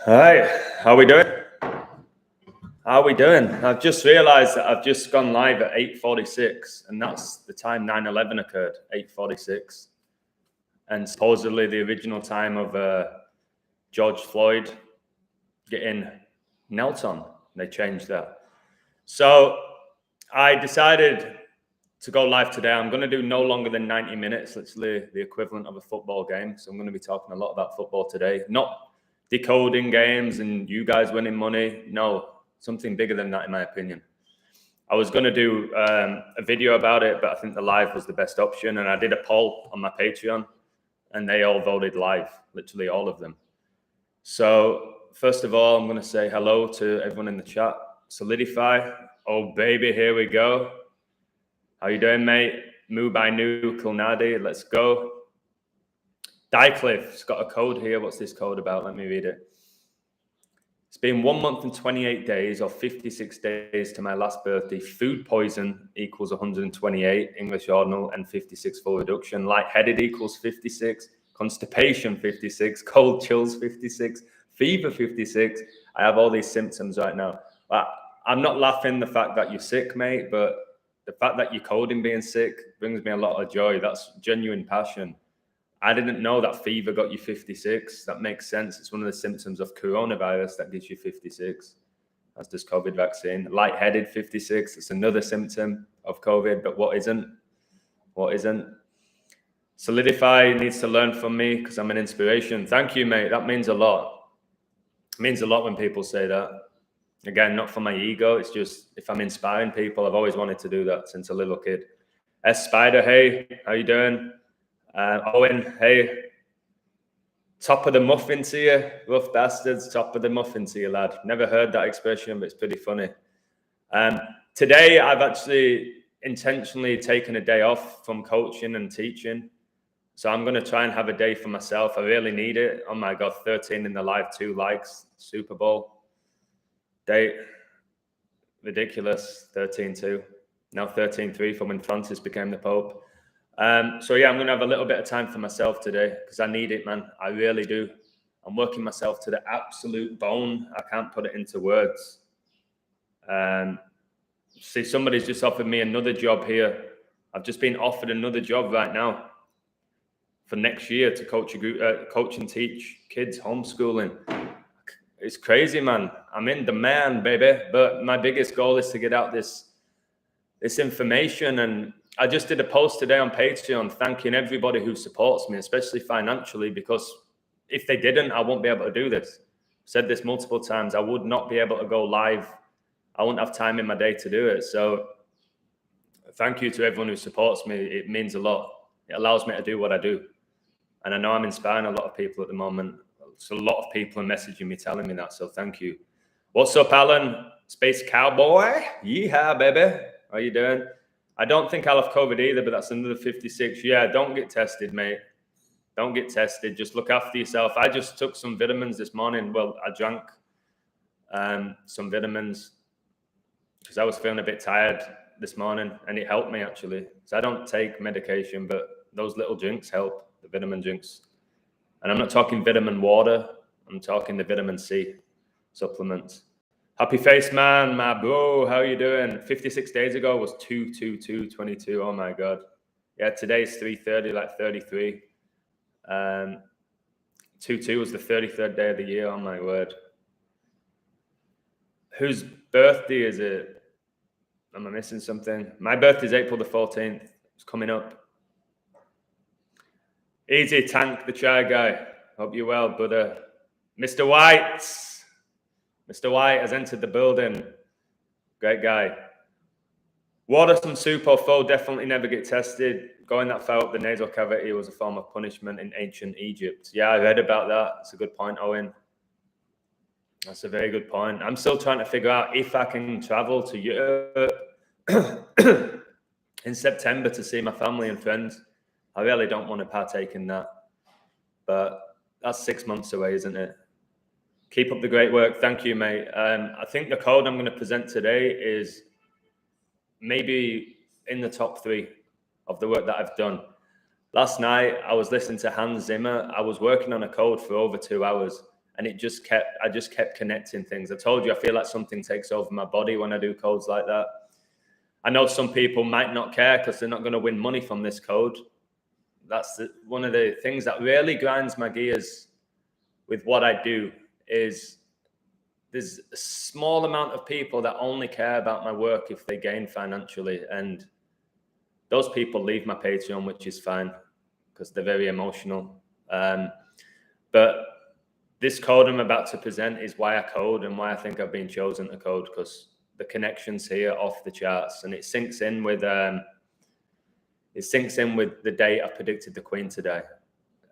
Hi, how we doing? How we doing? I've just realised that I've just gone live at 8:46, and that's the time 9/11 occurred, 8:46, and supposedly the original time of George Floyd getting knelt on. They changed that. So I decided to go live today. I'm going to do no longer than 90 minutes, literally the equivalent of a football game. So I'm going to be talking a lot about football today, not decoding games and you guys winning money. No, something bigger than that, in my opinion. I was going to do a video about it, but I think the live was the best option. And I did a poll on my Patreon, and they all voted live, literally all of them. So first of all, I'm going to say hello to everyone in the chat. Solidify. Oh, baby, here we go. How you doing, mate? Mubainu Kulnadi, let's go. Dycliffe's got a code here. What's this code about? Let me read it. It's been 1 month and 28 days or 56 days to my last birthday. Food poison equals 128, English ordinal, and 56 full reduction. Lightheaded equals 56. Constipation 56. Cold chills 56. Fever 56. I have all these symptoms right now. I'm not laughing the fact that you're sick, mate, but the fact that you're coding being sick brings me a lot of joy. That's genuine passion. I didn't know that fever got you 56. That makes sense. It's one of the symptoms of coronavirus that gives you 56. That's this COVID vaccine. Lightheaded 56. It's another symptom of COVID, but what isn't? What isn't? Solidify needs to learn from me because I'm an inspiration. Thank you, mate. That means a lot. It means a lot when people say that. Again, not for my ego. It's just if I'm inspiring people, I've always wanted to do that since a little kid. S Spider, hey, how you doing? Owen, hey. Top of the muffin to you, rough bastards. Top of the muffin to you, lad. Never heard that expression, but it's pretty funny. Today, I've actually intentionally taken a day off from coaching and teaching. So I'm going to try and have a day for myself. I really need it. Oh my God, 13 in the live, 2 likes, Super Bowl. Date, ridiculous, 13-2. Now 13-3 from when Francis became the Pope. So yeah, I'm going to have a little bit of time for myself today because I need it, man. I really do. I'm working myself to the absolute bone. I can't put it into words. See, somebody's just offered me another job here. I've just been offered another job right now for next year to coach a group, coach and teach kids homeschooling. It's crazy, man. I'm in demand, baby. But my biggest goal is to get out this information. And I just did a post today on Patreon thanking everybody who supports me, especially financially, because if they didn't, I won't be able to do this. I've said this multiple times. I would not be able to go live. I wouldn't have time in my day to do it. So thank you to everyone who supports me. It means a lot. It allows me to do what I do. And I know I'm inspiring a lot of people at the moment. So a lot of people are messaging me, telling me that. So thank you. What's up, Alan? Space Cowboy? Yeehaw, baby. How you doing? I don't think I'll have COVID either, but that's another 56. Yeah, don't get tested, mate. Don't get tested. Just look after yourself. I just took some vitamins this morning. Well, I drank some vitamins because I was feeling a bit tired this morning, and it helped me, actually. So I don't take medication, but those little drinks help, the vitamin drinks. And I'm not talking vitamin water. I'm talking the vitamin C supplements. Happy face, man, my bro. How you doing? 56 days ago was 2/22/22. Oh my God. Yeah, today's 3:30, like 33. 2/2 was the 33rd day of the year. Oh my word. Whose birthday is it? Am I missing something? My birthday is April the 14th. It's coming up. Easy, Tank, the Try Guy. Hope you're well, brother. Mr. White. Mr. White has entered the building. Great guy. Water, some soup or foe, definitely never get tested. Going that far up the nasal cavity was a form of punishment in ancient Egypt. Yeah, I read about that. It's a good point, Owen. That's a very good point. I'm still trying to figure out if I can travel to Europe in September to see my family and friends. I really don't want to partake in that. But that's 6 months away, isn't it? Keep up the great work. Thank you, mate. I think the code I'm going to present today is maybe in the top 3 of the work that I've done. Last night, I was listening to Hans Zimmer. I was working on a code for over 2 hours. And I just kept connecting things. I told you, I feel like something takes over my body when I do codes like that. I know some people might not care because they're not going to win money from this code. That's one of the things that really grinds my gears with what I do is there's a small amount of people that only care about my work if they gain financially. And those people leave my Patreon, which is fine because they're very emotional. But this code I'm about to present is why I code and why I think I've been chosen to code, because the connections here are off the charts, and it syncs in with the date I predicted the Queen today.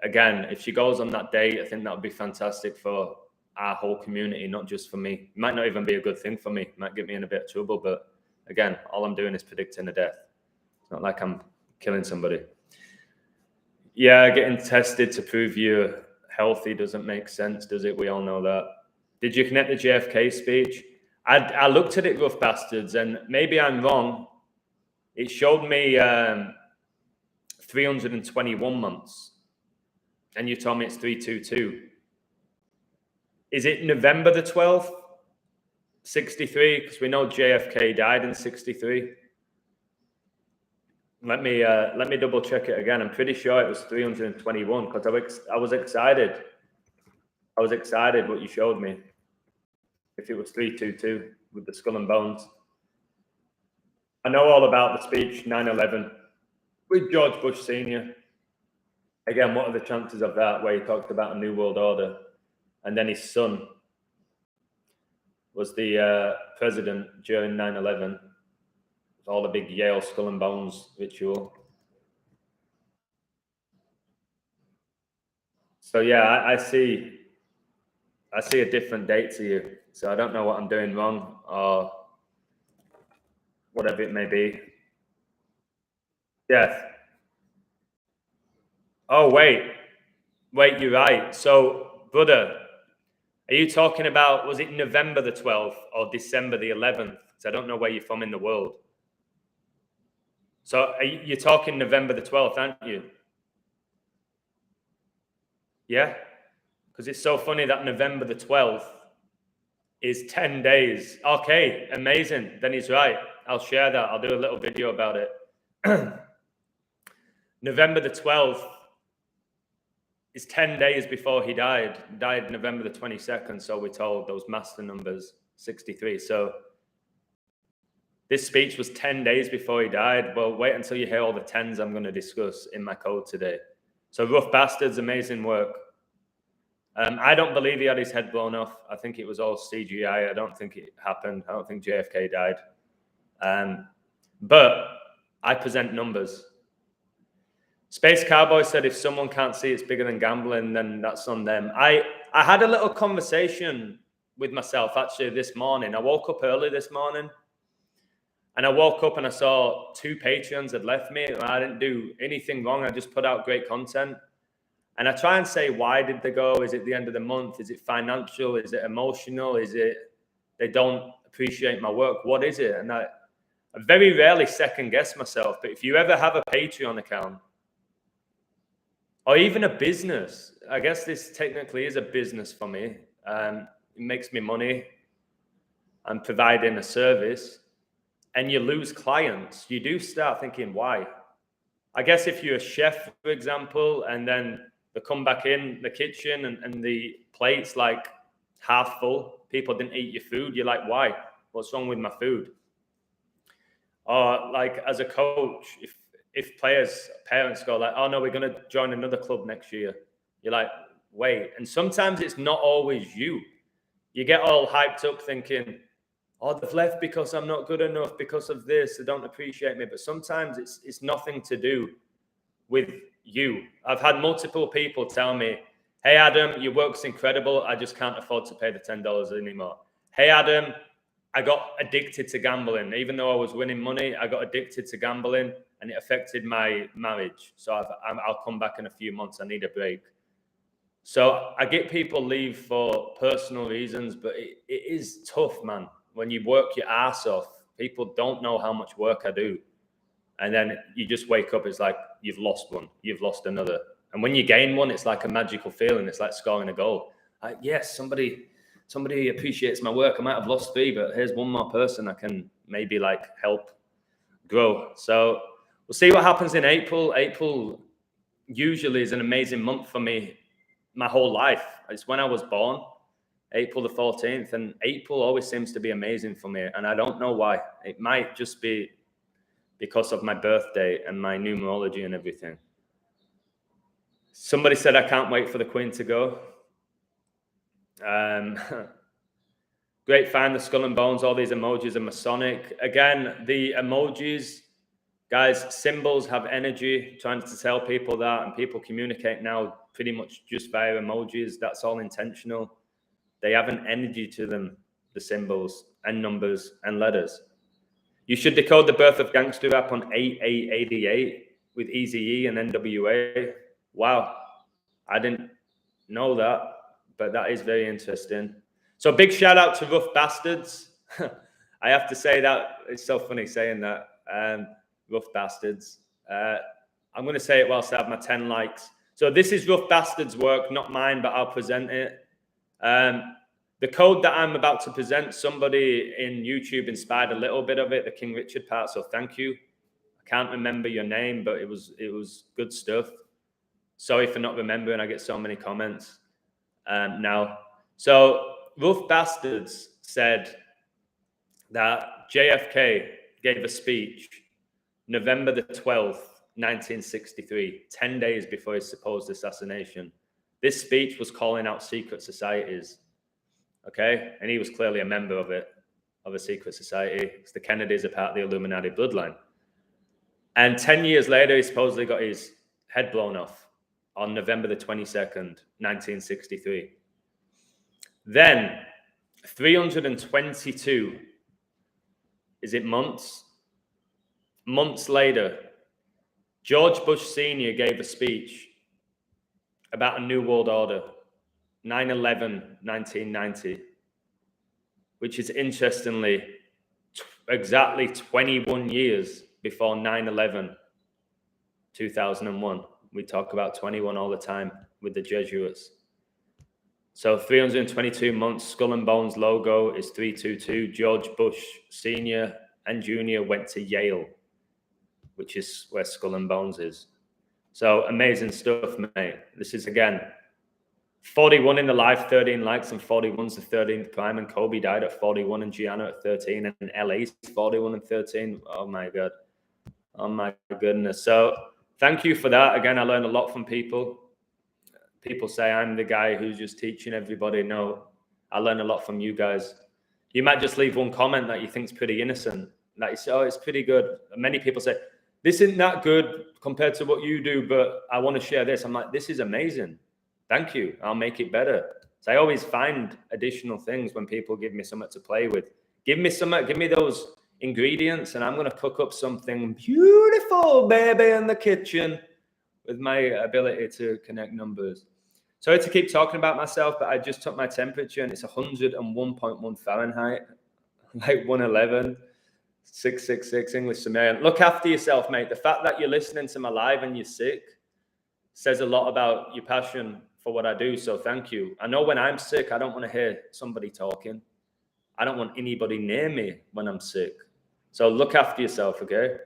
Again, if she goes on that date, I think that would be fantastic for our whole community, not just for me. It might not even be a good thing for me. It might get me in a bit of trouble, but again, all I'm doing is predicting a death. It's not like I'm killing somebody. Yeah, getting tested to prove you're healthy doesn't make sense, does it? We all know that. Did you connect the JFK speech? I looked at it, rough bastards, and maybe I'm wrong. It showed me 321 months, and you told me it's 322. Is it November the 12th, 63? Because we know JFK died in 63. Let me double check it again. I'm pretty sure it was 321 because I was excited. I was excited what you showed me. If it was 322 with the skull and bones. I know all about the speech 9/11 with George Bush Sr. Again, what are the chances of that, where he talked about a new world order? And then his son was the president during 9/11. All the big Yale skull and bones ritual. So yeah, I see a different date to you. So I don't know what I'm doing wrong or whatever it may be. Yes. Oh, wait, you're right. So, brother, are you talking about, was it November the 12th or December the 11th? Because I don't know where you're from in the world. So you're talking November the 12th, aren't you? Yeah? Because it's so funny that November the 12th is 10 days. Okay, amazing. Then he's right. I'll share that. I'll do a little video about it. November the 12th is 10 days before he died. He died November the 22nd, so we're told, those master numbers, 63. So this speech was 10 days before he died. Well, wait until you hear all the 10s I'm going to discuss in my code today. So rough bastards, amazing work. I don't believe he had his head blown off. I think it was all CGI. I don't think it happened. I don't think JFK died. But I present numbers. Space Cowboy said if someone can't see it's bigger than gambling, then that's on them. I had a little conversation with myself actually this morning. I woke up early this morning. And I woke up and I saw 2 Patreons had left me. I didn't do anything wrong. I just put out great content. And I try and say, why did they go? Is it the end of the month? Is it financial? Is it emotional? Is it they don't appreciate my work? What is it? And I very rarely second guess myself. But if you ever have a Patreon account or even a business, I guess this technically is a business for me. It makes me money. I'm providing a service. And you lose clients, you do start thinking, why? I guess if you're a chef, for example, and then they come back in the kitchen and the plate's like half full, people didn't eat your food, you're like, why? What's wrong with my food? Or like as a coach, if parents go like, oh no, we're going to join another club next year. You're like, wait. And sometimes it's not always you. You get all hyped up thinking, oh, they've left because I'm not good enough, because of this, they don't appreciate me. But sometimes it's nothing to do with you. I've had multiple people tell me, hey, Adam, your work's incredible. I just can't afford to pay the $10 anymore. Hey, Adam, I got addicted to gambling. Even though I was winning money, I got addicted to gambling and it affected my marriage. So I'll come back in a few months. I need a break. So I get people leave for personal reasons, but it is tough, man. When you work your ass off, people don't know how much work I do. And then you just wake up, it's like you've lost one, you've lost another. And when you gain one, it's like a magical feeling. It's like scoring a goal. yes, somebody appreciates my work. I might have lost 3, but here's one more person I can maybe like help grow. So we'll see what happens in April. April usually is an amazing month for me my whole life. It's when I was born, April the 14th, and April always seems to be amazing for me, and I don't know why. It might just be because of my birthday and my numerology and everything. Somebody said I can't wait for the Queen to go. Great fan, the skull and bones, all these emojis are Masonic. Again, the emojis, guys, symbols have energy, trying to tell people that, and people communicate now pretty much just via emojis. That's all intentional. They have an energy to them, the symbols and numbers and letters. You should decode the birth of gangster rap on 8888 with Eazy-E and NWA. Wow, I didn't know that, but that is very interesting. So big shout out to Rough Bastards. I have to say that. It's so funny saying that. Rough Bastards. I'm going to say it whilst I have my 10 likes. So this is Rough Bastards' work, not mine, but I'll present it. The code that I'm about to present, somebody in YouTube inspired a little bit of it, the King Richard part, so thank you. I can't remember your name, but it was good stuff. Sorry for not remembering. I get so many comments now. So Rough Bastards said that JFK gave a speech November the 12th, 1963, 10 days before his supposed assassination. This speech was calling out secret societies, okay? And he was clearly a member of it, of a secret society, because the Kennedys are part of the Illuminati bloodline. And 10 years later, he supposedly got his head blown off on November the 22nd, 1963. Then, 322, is it months? Months later, George Bush Sr. gave a speech about a new world order, 9/11, 1990, which is interestingly exactly 21 years before 9/11, 2001. We talk about 21 all the time with the Jesuits. So 322 months, Skull and Bones logo is 322. George Bush Sr. and Jr. went to Yale, which is where Skull and Bones is. So amazing stuff, mate. This is, again, 41 in the live, 13 likes, and 41's the 13th prime, and Kobe died at 41, and Gianna at 13, and LA's 41 and 13. Oh, my God. Oh, my goodness. So thank you for that. Again, I learned a lot from people. People say I'm the guy who's just teaching everybody. No, I learn a lot from you guys. You might just leave one comment that you think's pretty innocent. That you say, oh, it's pretty good. And many people say, this isn't that good compared to what you do, but I want to share this. I'm like, this is amazing. Thank you. I'll make it better. So I always find additional things when people give me something to play with. Give me those ingredients, and I'm going to cook up something beautiful, baby, in the kitchen with my ability to connect numbers. Sorry to keep talking about myself, but I just took my temperature and it's 101.1 Fahrenheit, like 111, 666 English Sumerian. Look after yourself, mate. The fact that you're listening to my live and you're sick says a lot about your passion for what I do, so thank you. I know when I'm sick, I don't want to hear somebody talking. I don't want anybody near me when I'm sick. So look after yourself, okay?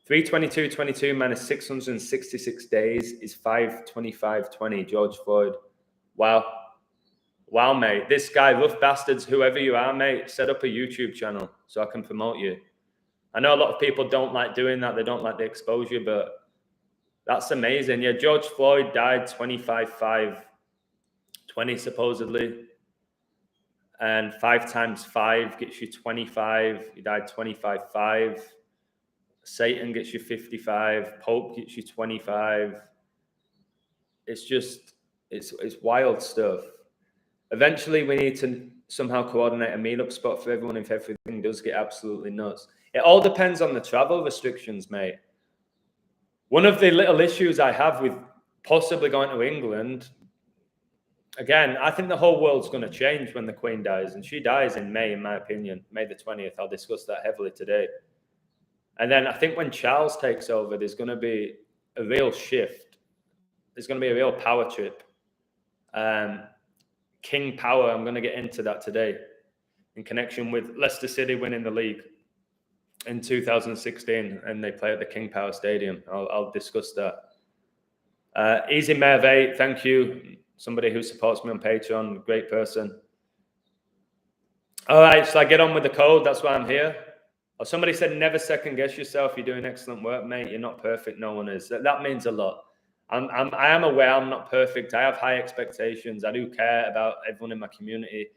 322.22 minus 666 days is 525.20. George Floyd. Wow. Wow, mate. This guy, Rough Bastards, whoever you are, mate, set up a YouTube channel so I can promote you. I know a lot of people don't like doing that. They don't like the exposure, but that's amazing. Yeah, George Floyd died 25/5/20 supposedly. And 5 times 5 gets you 25. He died 25/5. Satan gets you 55. Pope gets you 25. It's just, it's wild stuff. Eventually, we need to somehow coordinate a meetup spot for everyone if everything does get absolutely nuts. It all depends on the travel restrictions, mate. One of the little issues I have with possibly going to England, again, I think the whole world's going to change when the Queen dies, and she dies in May, in my opinion, May the 20th. I'll discuss that heavily today. And then I think when Charles takes over, there's going to be a real shift. There's going to be a real power trip. King Power. I'm going to get into that today in connection with Leicester City winning the league in 2016, and they play at the King Power Stadium. I'll discuss that. Easy Merve, thank you. Somebody who supports me on Patreon, great person. All right, so I get on with the code. That's why I'm here. Or somebody said, never second guess yourself. You're doing excellent work, mate. You're not perfect. No one is. That means a lot. I am aware I'm not perfect. I have high expectations. I do care about everyone in my community.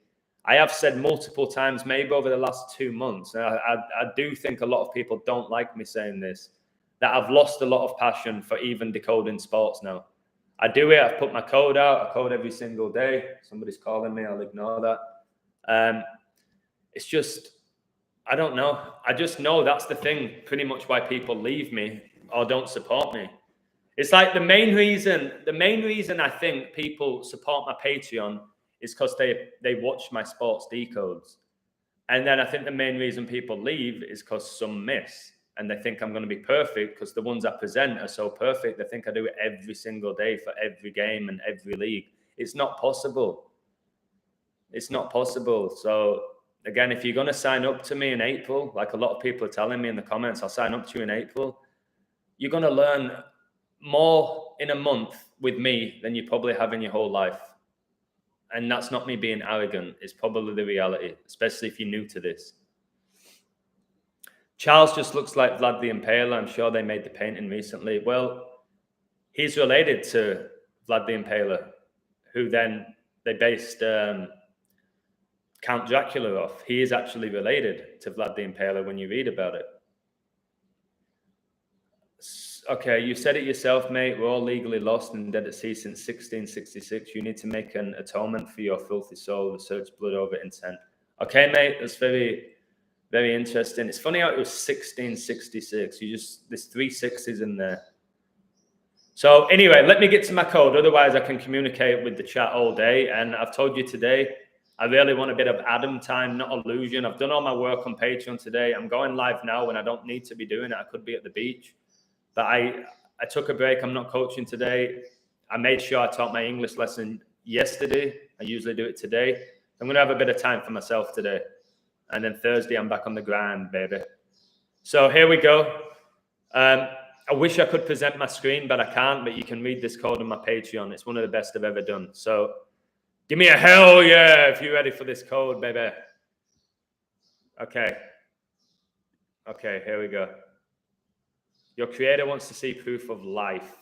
I have said multiple times, maybe over the last 2 months, and I do think a lot of people don't like me saying this, that I've lost a lot of passion for even decoding sports now. I do it. I've put my code out. I code every single day. Somebody's calling me. I'll ignore that. It's just, I don't know. I just know that's the thing, pretty much why people leave me or don't support me. It's like the main reason I think people support my Patreon is because they watch my sports decodes. And then I think the main reason people leave is because some miss. And they think I'm going to be perfect because the ones I present are so perfect. They think I do it every single day for every game and every league. It's not possible. It's not possible. So again, if you're going to sign up to me in April, like a lot of people are telling me in the comments, I'll sign up to you in April. You're going to learn more in a month with me than you probably have in your whole life. And that's not me being arrogant. It's probably the reality, especially if you're new to this. Charles just looks like Vlad the Impaler. I'm sure they made the painting recently. Well, he's related to Vlad the Impaler, who then they based Count Dracula off. He is actually related to Vlad the Impaler when you read about it. Okay, you said it yourself, mate. We're all legally lost and dead at sea since 1666. You need to make an atonement for your filthy soul, research blood over intent. Okay, mate, that's very, very interesting. It's funny how it was 1666. There's 3 6s in there. So anyway, let me get to my code. Otherwise, I can communicate with the chat all day. And I've told you today, I really want a bit of Adam time, not illusion. I've done all my work on Patreon today. I'm going live now when I don't need to be doing it. I could be at the beach. But I took a break. I'm not coaching today. I made sure I taught my English lesson yesterday. I usually do it today. I'm going to have a bit of time for myself today. And then Thursday, I'm back on the grind, baby. So here we go. I wish I could present my screen, but I can't. But you can read this code on my Patreon. It's one of the best I've ever done. So give me a hell yeah if you're ready for this code, baby. Okay. Okay, here we go. Your creator wants to see proof of life.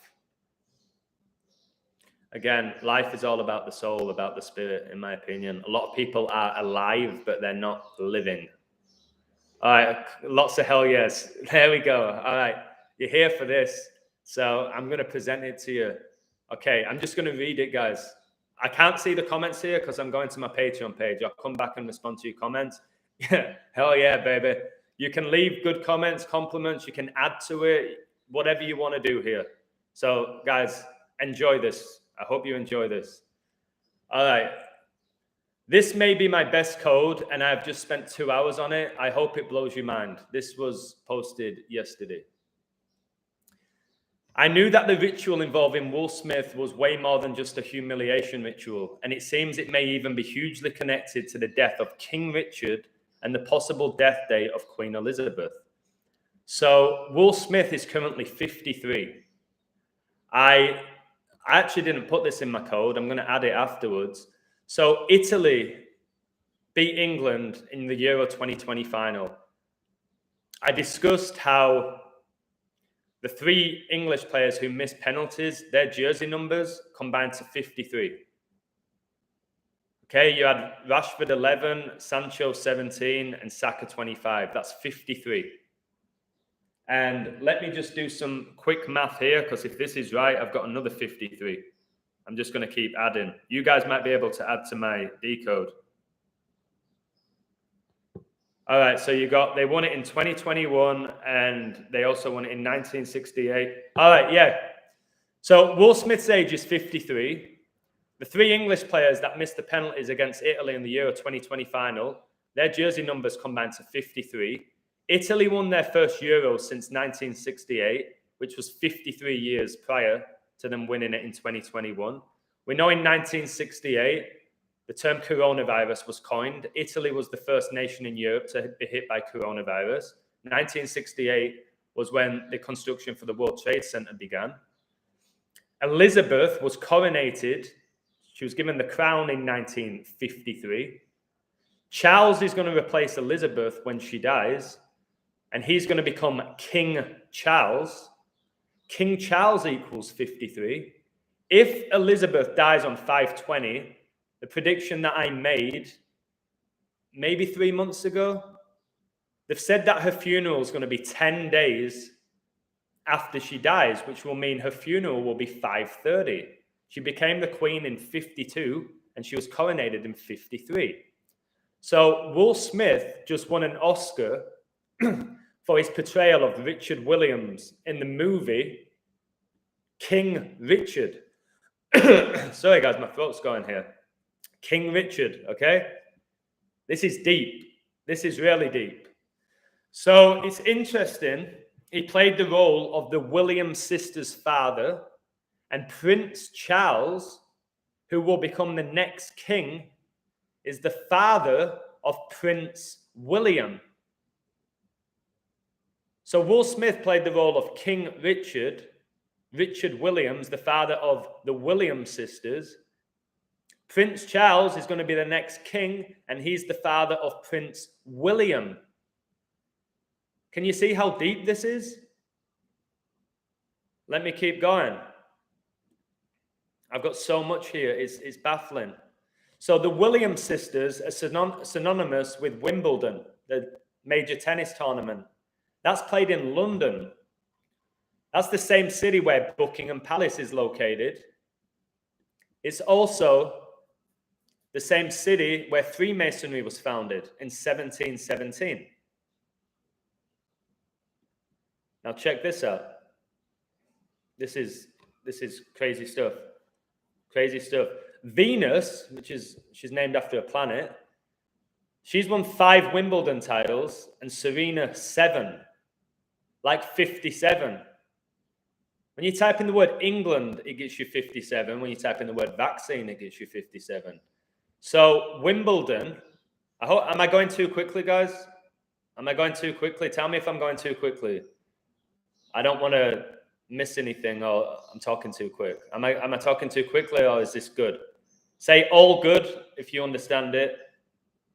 Again, life is all about the soul, about the spirit, in my opinion. A lot of people are alive, but they're not living. All right, lots of hell yes. There we go. All right, you're here for this. So I'm going to present it to you. Okay, I'm just going to read it, guys. I can't see the comments here because I'm going to my Patreon page. I'll come back and respond to your comments. Yeah, hell yeah, baby. You can leave good comments, compliments. You can add to it, whatever you want to do here. So, guys, enjoy this. I hope you enjoy this. All right. This may be my best code, and I've just spent 2 hours on it. I hope it blows your mind. This was posted yesterday. I knew that the ritual involving Will Smith was way more than just a humiliation ritual, and it seems it may even be hugely connected to the death of King Richard and the possible death date of Queen Elizabeth. So Will Smith is currently 53. I actually didn't put this in my code. I'm going to add it afterwards. So Italy beat England in the Euro 2020 final. I discussed how the 3 English players who missed penalties, their jersey numbers combined to 53. Okay, you had Rashford 11, Sancho 17, and Saka 25. That's 53. And let me just do some quick math here, because if this is right, I've got another 53. I'm just going to keep adding. You guys might be able to add to my decode. All right, so they won it in 2021, and they also won it in 1968. All right, yeah. So Will Smith's age is 53. The 3 English players that missed the penalties against Italy in the Euro 2020 final, their jersey numbers combined to 53. Italy won their first Euro since 1968, which was 53 years prior to them winning it in 2021. We know in 1968, the term coronavirus was coined. Italy was the first nation in Europe to be hit by coronavirus. 1968 was when the construction for the World Trade Center began. Elizabeth was coronated. She was given the crown in 1953. Charles is going to replace Elizabeth when she dies, and he's going to become King Charles. King Charles equals 53. If Elizabeth dies on 5/20, the prediction that I made maybe 3 months ago, they've said that her funeral is going to be 10 days after she dies, which will mean her funeral will be 5/30. She became the queen in 52, and she was coronated in 53. So Will Smith just won an Oscar for his portrayal of Richard Williams in the movie King Richard. Sorry, guys, my throat's going here. King Richard, okay? This is deep. This is really deep. So it's interesting. He played the role of the Williams sisters' father, and Prince Charles, who will become the next king, is the father of Prince William. So Will Smith played the role of King Richard, Richard Williams, the father of the Williams sisters. Prince Charles is going to be the next king, and he's the father of Prince William. Can you see how deep this is? Let me keep going. I've got so much here, it's baffling. So the Williams sisters are synonymous with Wimbledon, the major tennis tournament. That's played in London. That's the same city where Buckingham Palace is located. It's also the same city where Freemasonry was founded in 1717. Now check this out. This is crazy stuff. Crazy stuff. Venus, she's named after a planet, she's won 5 Wimbledon titles, and Serena 7, like 57. When you type in the word England, it gets you 57. When you type in the word vaccine, it gets you 57. So Wimbledon, am I going too quickly, guys? Am I going too quickly? Tell me if I'm going too quickly. I don't want to miss anything, or I'm talking too quick. Am I talking too quickly, or is this good? Say all good if you understand it.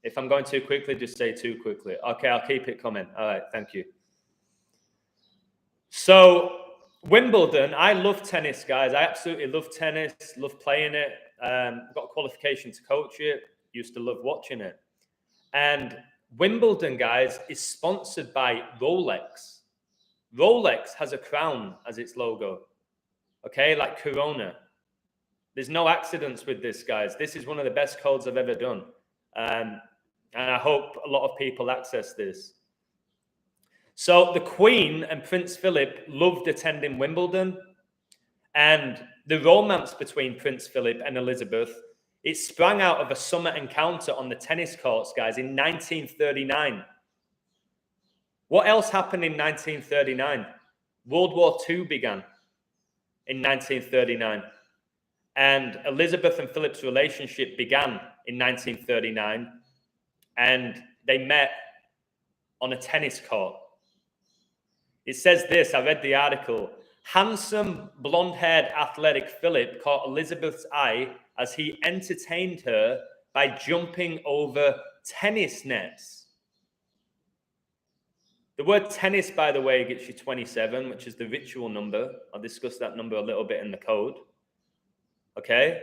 If I'm going too quickly, just say too quickly. Okay, I'll keep it coming. All right, thank you. So Wimbledon, I love tennis, guys. I absolutely love tennis, love playing it. Got a qualification to coach it. Used to love watching it. And Wimbledon, guys, is sponsored by Rolex. Rolex has a crown as its logo, okay, like Corona. There's no accidents with this, guys. This is one of the best codes I've ever done. And I hope a lot of people access this. So the Queen and Prince Philip loved attending Wimbledon. And the romance between Prince Philip and Elizabeth, it sprang out of a summer encounter on the tennis courts, guys, in 1939. What else happened in 1939? World War II began in 1939. And Elizabeth and Philip's relationship began in 1939. And they met on a tennis court. It says this, I read the article. Handsome, blonde-haired, athletic Philip caught Elizabeth's eye as he entertained her by jumping over tennis nets. The word tennis, by the way, gets you 27, which is the ritual number. I'll discuss that number a little bit in the code. Okay?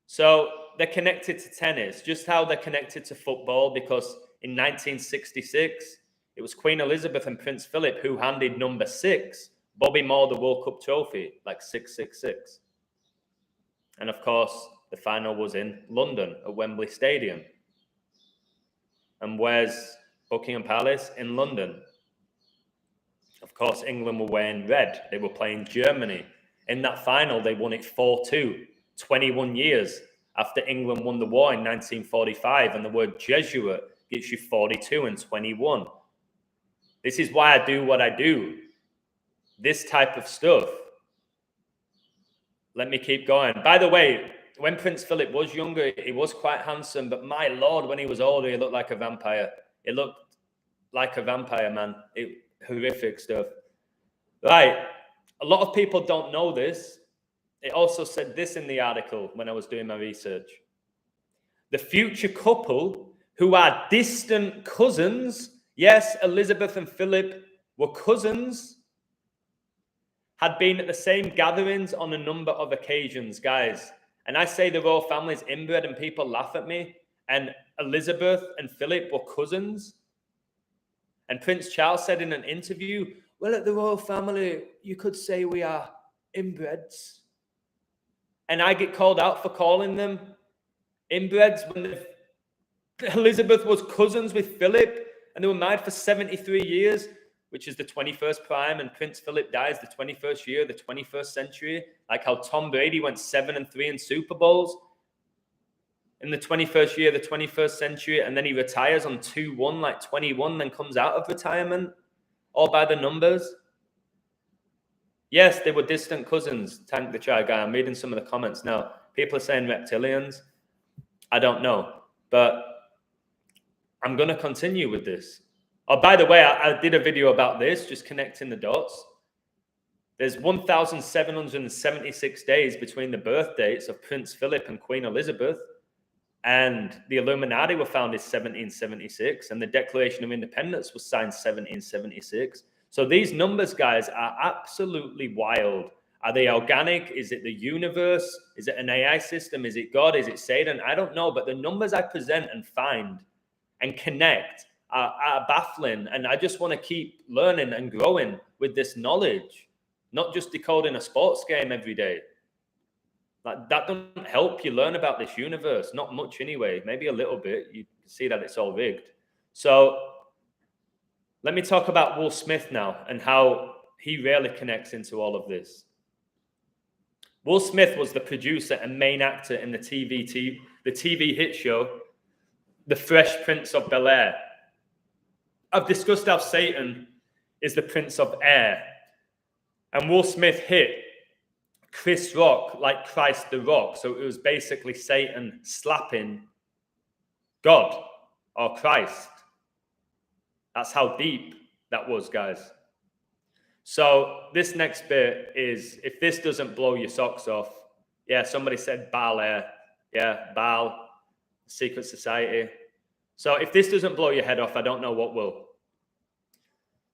So they're connected to tennis, just how they're connected to football, because in 1966, it was Queen Elizabeth and Prince Philip who handed number 6, Bobby Moore, the World Cup trophy, like 666. And of course, the final was in London at Wembley Stadium. And where's Buckingham Palace? In London. Of course, England were wearing red. They were playing Germany. In that final, they won it 4-2, 21 years after England won the war in 1945. And the word Jesuit gets you 42 and 21. This is why I do what I do. This type of stuff. Let me keep going. By the way, when Prince Philip was younger, he was quite handsome, but my Lord, when he was older, he looked like a vampire. It looked like a vampire, man. Horrific stuff. Right. A lot of people don't know this. It also said this in the article when I was doing my research. The future couple, who are distant cousins, yes, Elizabeth and Philip were cousins, had been at the same gatherings on a number of occasions, guys. And I say the royal family's inbred and people laugh at me. And Elizabeth and Philip were cousins. And Prince Charles said in an interview, well, at the royal family, you could say we are inbreds. And I get called out for calling them inbreds when Elizabeth was cousins with Philip and they were married for 73 years, which is the 21st prime, and Prince Philip dies the 21st year of the 21st century, like how Tom Brady went 7-3 in Super Bowls in the 21st year of the 21st century, and then he retires on 2-1, like 21, then comes out of retirement, all by the numbers. Yes, they were distant cousins, Tank the Chai Guy. I'm reading some of the comments now. People are saying reptilians. I don't know, but I'm going to continue with this. Oh, by the way, I did a video about this, just connecting the dots. There's 1,776 days between the birth dates of Prince Philip and Queen Elizabeth, and the Illuminati were founded 1776, and the Declaration of Independence was signed 1776. So these numbers, guys, are absolutely wild. Are they organic? Is it the universe? Is it an AI system? Is it God? Is it Satan? I don't know, but the numbers I present and find and connect are baffling, and I just want to keep learning and growing with this knowledge, not just decoding a sports game every day. Like, that doesn't help you learn about this universe, not much anyway, maybe a little bit. You see that it's all rigged. So let me talk about Will Smith now and how he rarely connects into all of this. Will Smith was the producer and main actor in the TV hit show, The Fresh Prince of Bel-Air. I've discussed how Satan is the Prince of Air. And Will Smith hit Chris Rock like Christ the Rock. So it was basically Satan slapping God or Christ. That's how deep that was, guys. So this next bit is, if this doesn't blow your socks off, yeah, somebody said Baal Air. Yeah, Baal, Secret Society. So if this doesn't blow your head off, I don't know what will.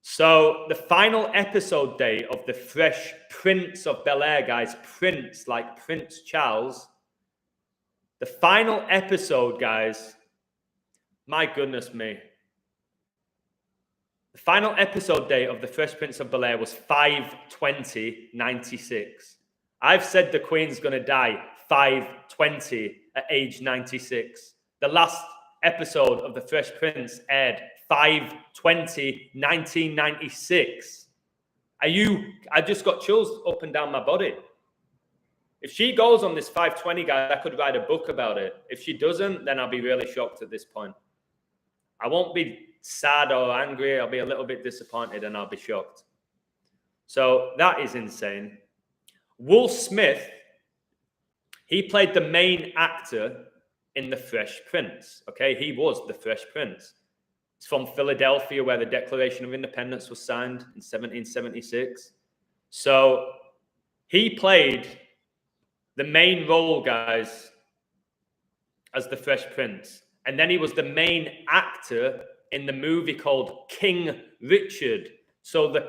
So the final episode day of The Fresh Prince of Bel-Air, guys, Prince, like Prince Charles. The final episode, guys, my goodness me. The final episode day of The Fresh Prince of Bel-Air was 5/20/96. I've said the Queen's going to die 5/20 at age 96. The last episode of The Fresh Prince aired 5/20/1996. I just got chills up and down my body. If she goes on this 5/20, guys, I could write a book about it. If she doesn't, then I'll be really shocked at this point. I won't be sad or angry. I'll be a little bit disappointed and I'll be shocked. So that is insane. Will Smith, he played the main actor in The Fresh Prince. Okay, he was the Fresh Prince. It's from Philadelphia, where the Declaration of Independence was signed in 1776. So he played the main role, guys, as the Fresh Prince. And then he was the main actor in the movie called King Richard. So the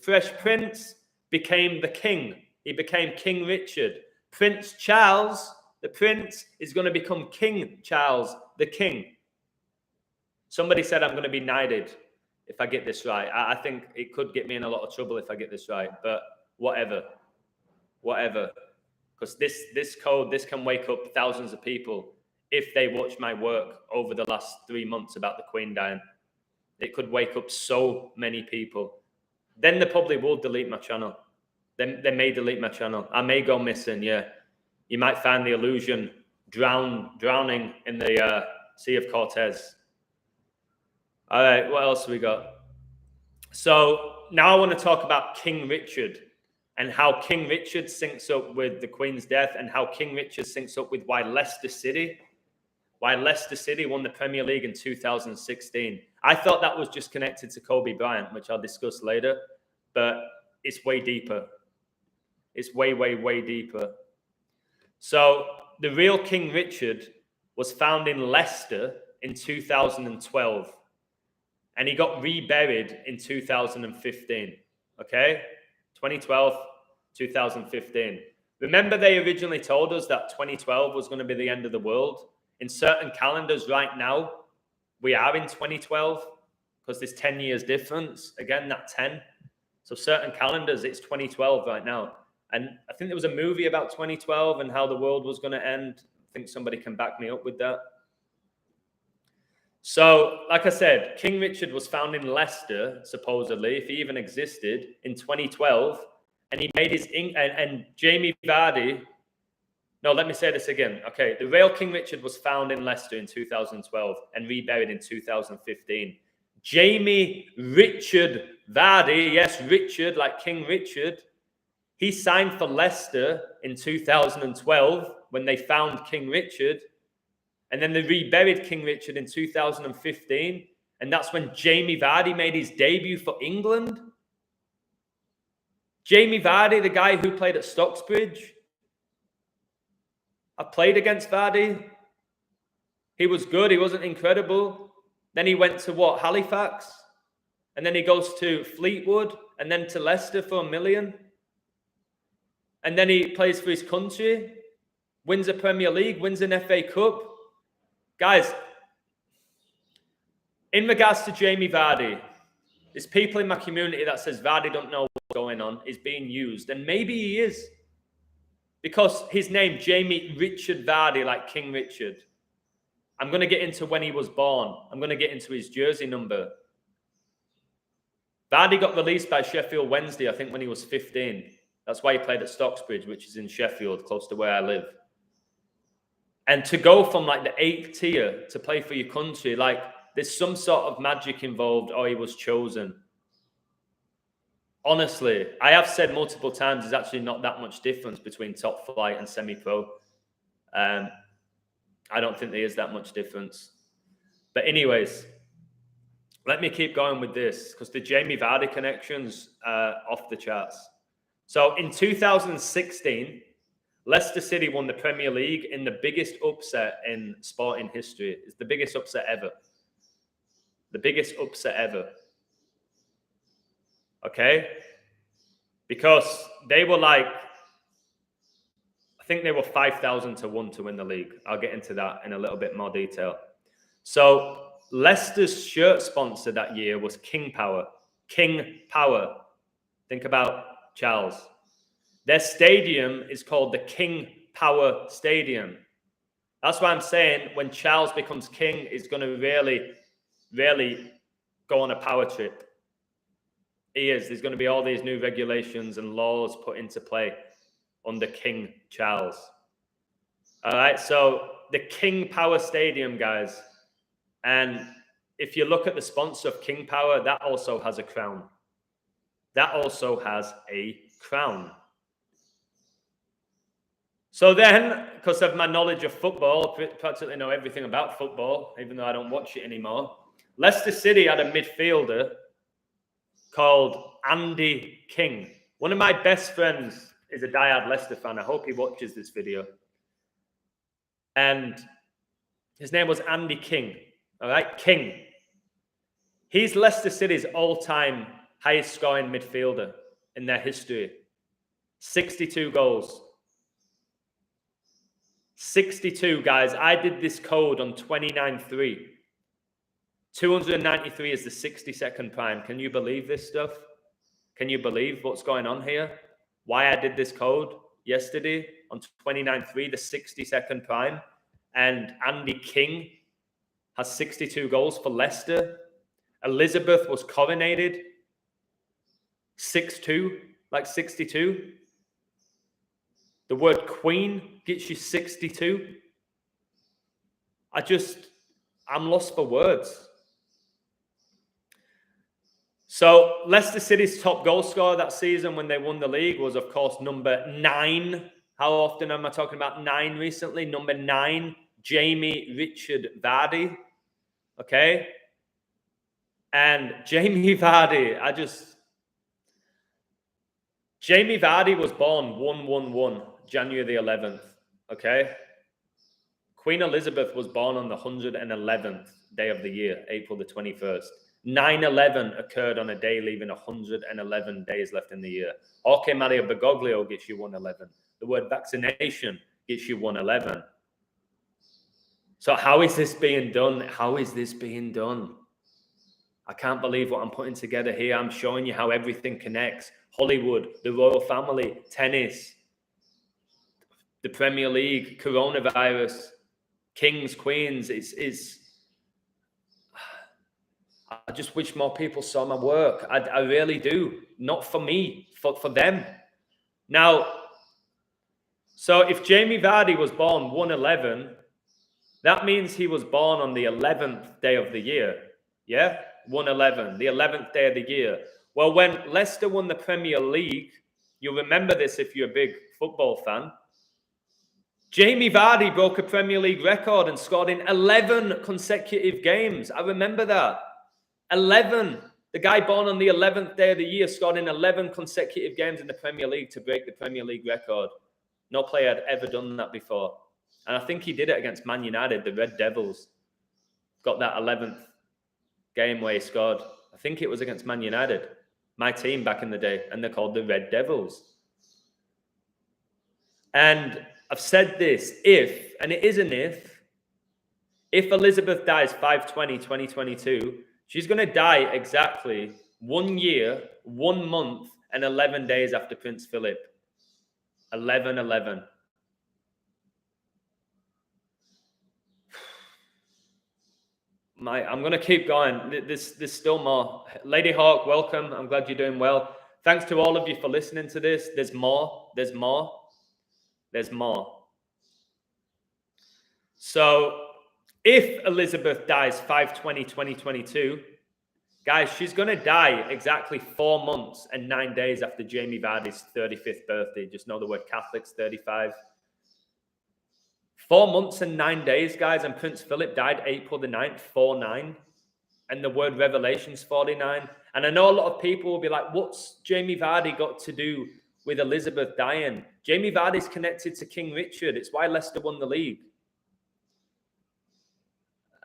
Fresh Prince became the king. He became King Richard. Prince Charles, the prince, is going to become King Charles, the king. Somebody said I'm going to be knighted if I get this right. I think it could get me in a lot of trouble if I get this right, but whatever. Because this code, this can wake up thousands of people if they watch my work over the last 3 months about the Queen dying. It could wake up so many people. Then they probably will delete my channel. They may delete my channel. I may go missing, yeah. You might find the illusion drowning in the Sea of Cortez. All right, what else have we got? So now I want to talk about King Richard and how King Richard syncs up with the Queen's death, and how King Richard syncs up with why Leicester City won the Premier League in 2016. I thought that was just connected to Kobe Bryant, which I'll discuss later, but it's way deeper. It's way, way, way deeper. So the real King Richard was found in Leicester in 2012, and he got reburied in 2015. Okay? 2012, 2015. Remember, they originally told us that 2012 was going to be the end of the world. In certain calendars right now, we are in 2012 because there's 10 years difference. Again, that 10. So certain calendars, it's 2012 right now. And I think there was a movie about 2012 and how the world was going to end. I think somebody can back me up with that. So, like I said, King Richard was found in Leicester, supposedly, if he even existed, in 2012. And he made his... And Jamie Vardy... No, let me say this again. Okay, the real King Richard was found in Leicester in 2012 and reburied in 2015. Jamie Richard Vardy, yes, Richard, like King Richard, he signed for Leicester in 2012 when they found King Richard. And then they reburied King Richard in 2015. And that's when Jamie Vardy made his debut for England. Jamie Vardy, the guy who played at Stocksbridge. I played against Vardy. He was good. He wasn't incredible. Then he went to what? Halifax. And then he goes to Fleetwood. And then to Leicester for $1 million. And then he plays for his country. Wins a Premier League. Wins an FA Cup. Guys, in regards to Jamie Vardy, there's people in my community that says Vardy don't know what's going on. He's being used. And maybe he is. Because his name, Jamie Richard Vardy, like King Richard. I'm going to get into when he was born. I'm going to get into his jersey number. Vardy got released by Sheffield Wednesday, I think, when he was 15. That's why he played at Stocksbridge, which is in Sheffield, close to where I live. And to go from like the 8th tier to play for your country, like there's some sort of magic involved, or he was chosen. Honestly, I have said multiple times there's actually not that much difference between top flight and semi-pro. I don't think there is that much difference. But anyways, let me keep going with this because the Jamie Vardy connection's off the charts. So in 2016, Leicester City won the Premier League in the biggest upset in sporting history. It's the biggest upset ever. The biggest upset ever. Okay? Because they were like, I think they were 5,000 to 1 to win the league. I'll get into that in a little bit more detail. So Leicester's shirt sponsor that year was King Power. King Power. Think about Charles. Their stadium is called the King Power Stadium. That's why I'm saying when Charles becomes king, he's going to really, really go on a power trip. He is. There's going to be all these new regulations and laws put into play under King Charles. All right, so the King Power Stadium, guys. And if you look at the sponsor of King Power, that also has a crown. That also has a crown. So then, because of my knowledge of football, I practically know everything about football, even though I don't watch it anymore. Leicester City had a midfielder called Andy King. One of my best friends is a diehard Leicester fan. I hope he watches this video. And his name was Andy King. All right, King. He's Leicester City's all-time highest scoring midfielder in their history. 62 goals. 62, guys. I did this code on 29.3. 293 is the 60-second prime. Can you believe this stuff? Can you believe what's going on here? Why I did this code yesterday on 29.3, the 60-second prime. And Andy King has 62 goals for Leicester. Elizabeth was coronated. 6'2", like 62. The word queen gets you 62. I'm lost for words. So Leicester City's top goal scorer that season when they won the league was, of course, number 9. How often am I talking about 9 recently? Number 9, Jamie Richard Vardy. Okay? And Jamie Vardy, Jamie Vardy was born 111, January the 11th. Okay? Queen Elizabeth was born on the 111th day of the year, April the 21st. 9/11 occurred on a day leaving 111 days left in the year. Jorge Mario Bergoglio gets you 111. The word vaccination gets you 111. So how is this being done? How is this being done? I can't believe what I'm putting together here. I'm showing you how everything connects. Hollywood, the royal family, tennis, the Premier League, coronavirus, kings, queens. I just wish more people saw my work. I really do. Not for me, for them. Now, so if Jamie Vardy was born 111, that means he was born on the 11th day of the year. Yeah? 111, the 11th day of the year. Well, when Leicester won the Premier League, you'll remember this if you're a big football fan, Jamie Vardy broke a Premier League record and scored in 11 consecutive games. I remember that. 11. The guy born on the 11th day of the year scored in 11 consecutive games in the Premier League to break the Premier League record. No player had ever done that before. And I think he did it against Man United, the Red Devils. Got that 11th game where he scored. I think it was against Man United, my team back in the day, and they're called the Red Devils. And I've said this, and it is an if Elizabeth dies 5/20/2022, she's going to die exactly 1 year, 1 month, and 11 days after Prince Philip. 11/11. I'm going to keep going. There's still more. Lady Hawk, welcome. I'm glad you're doing well. Thanks to all of you for listening to this. There's more. There's more. There's more. So if Elizabeth dies 5/20/2022, guys, she's going to die exactly 4 months and 9 days after Jamie Vardy's 35th birthday. Just know the word Catholics, 35. 4 months and 9 days, guys, and Prince Philip died April the 9th, 49. And the word Revelation's 49. And I know a lot of people will be like, what's Jamie Vardy got to do with Elizabeth dying? Jamie Vardy's connected to King Richard. It's why Leicester won the league.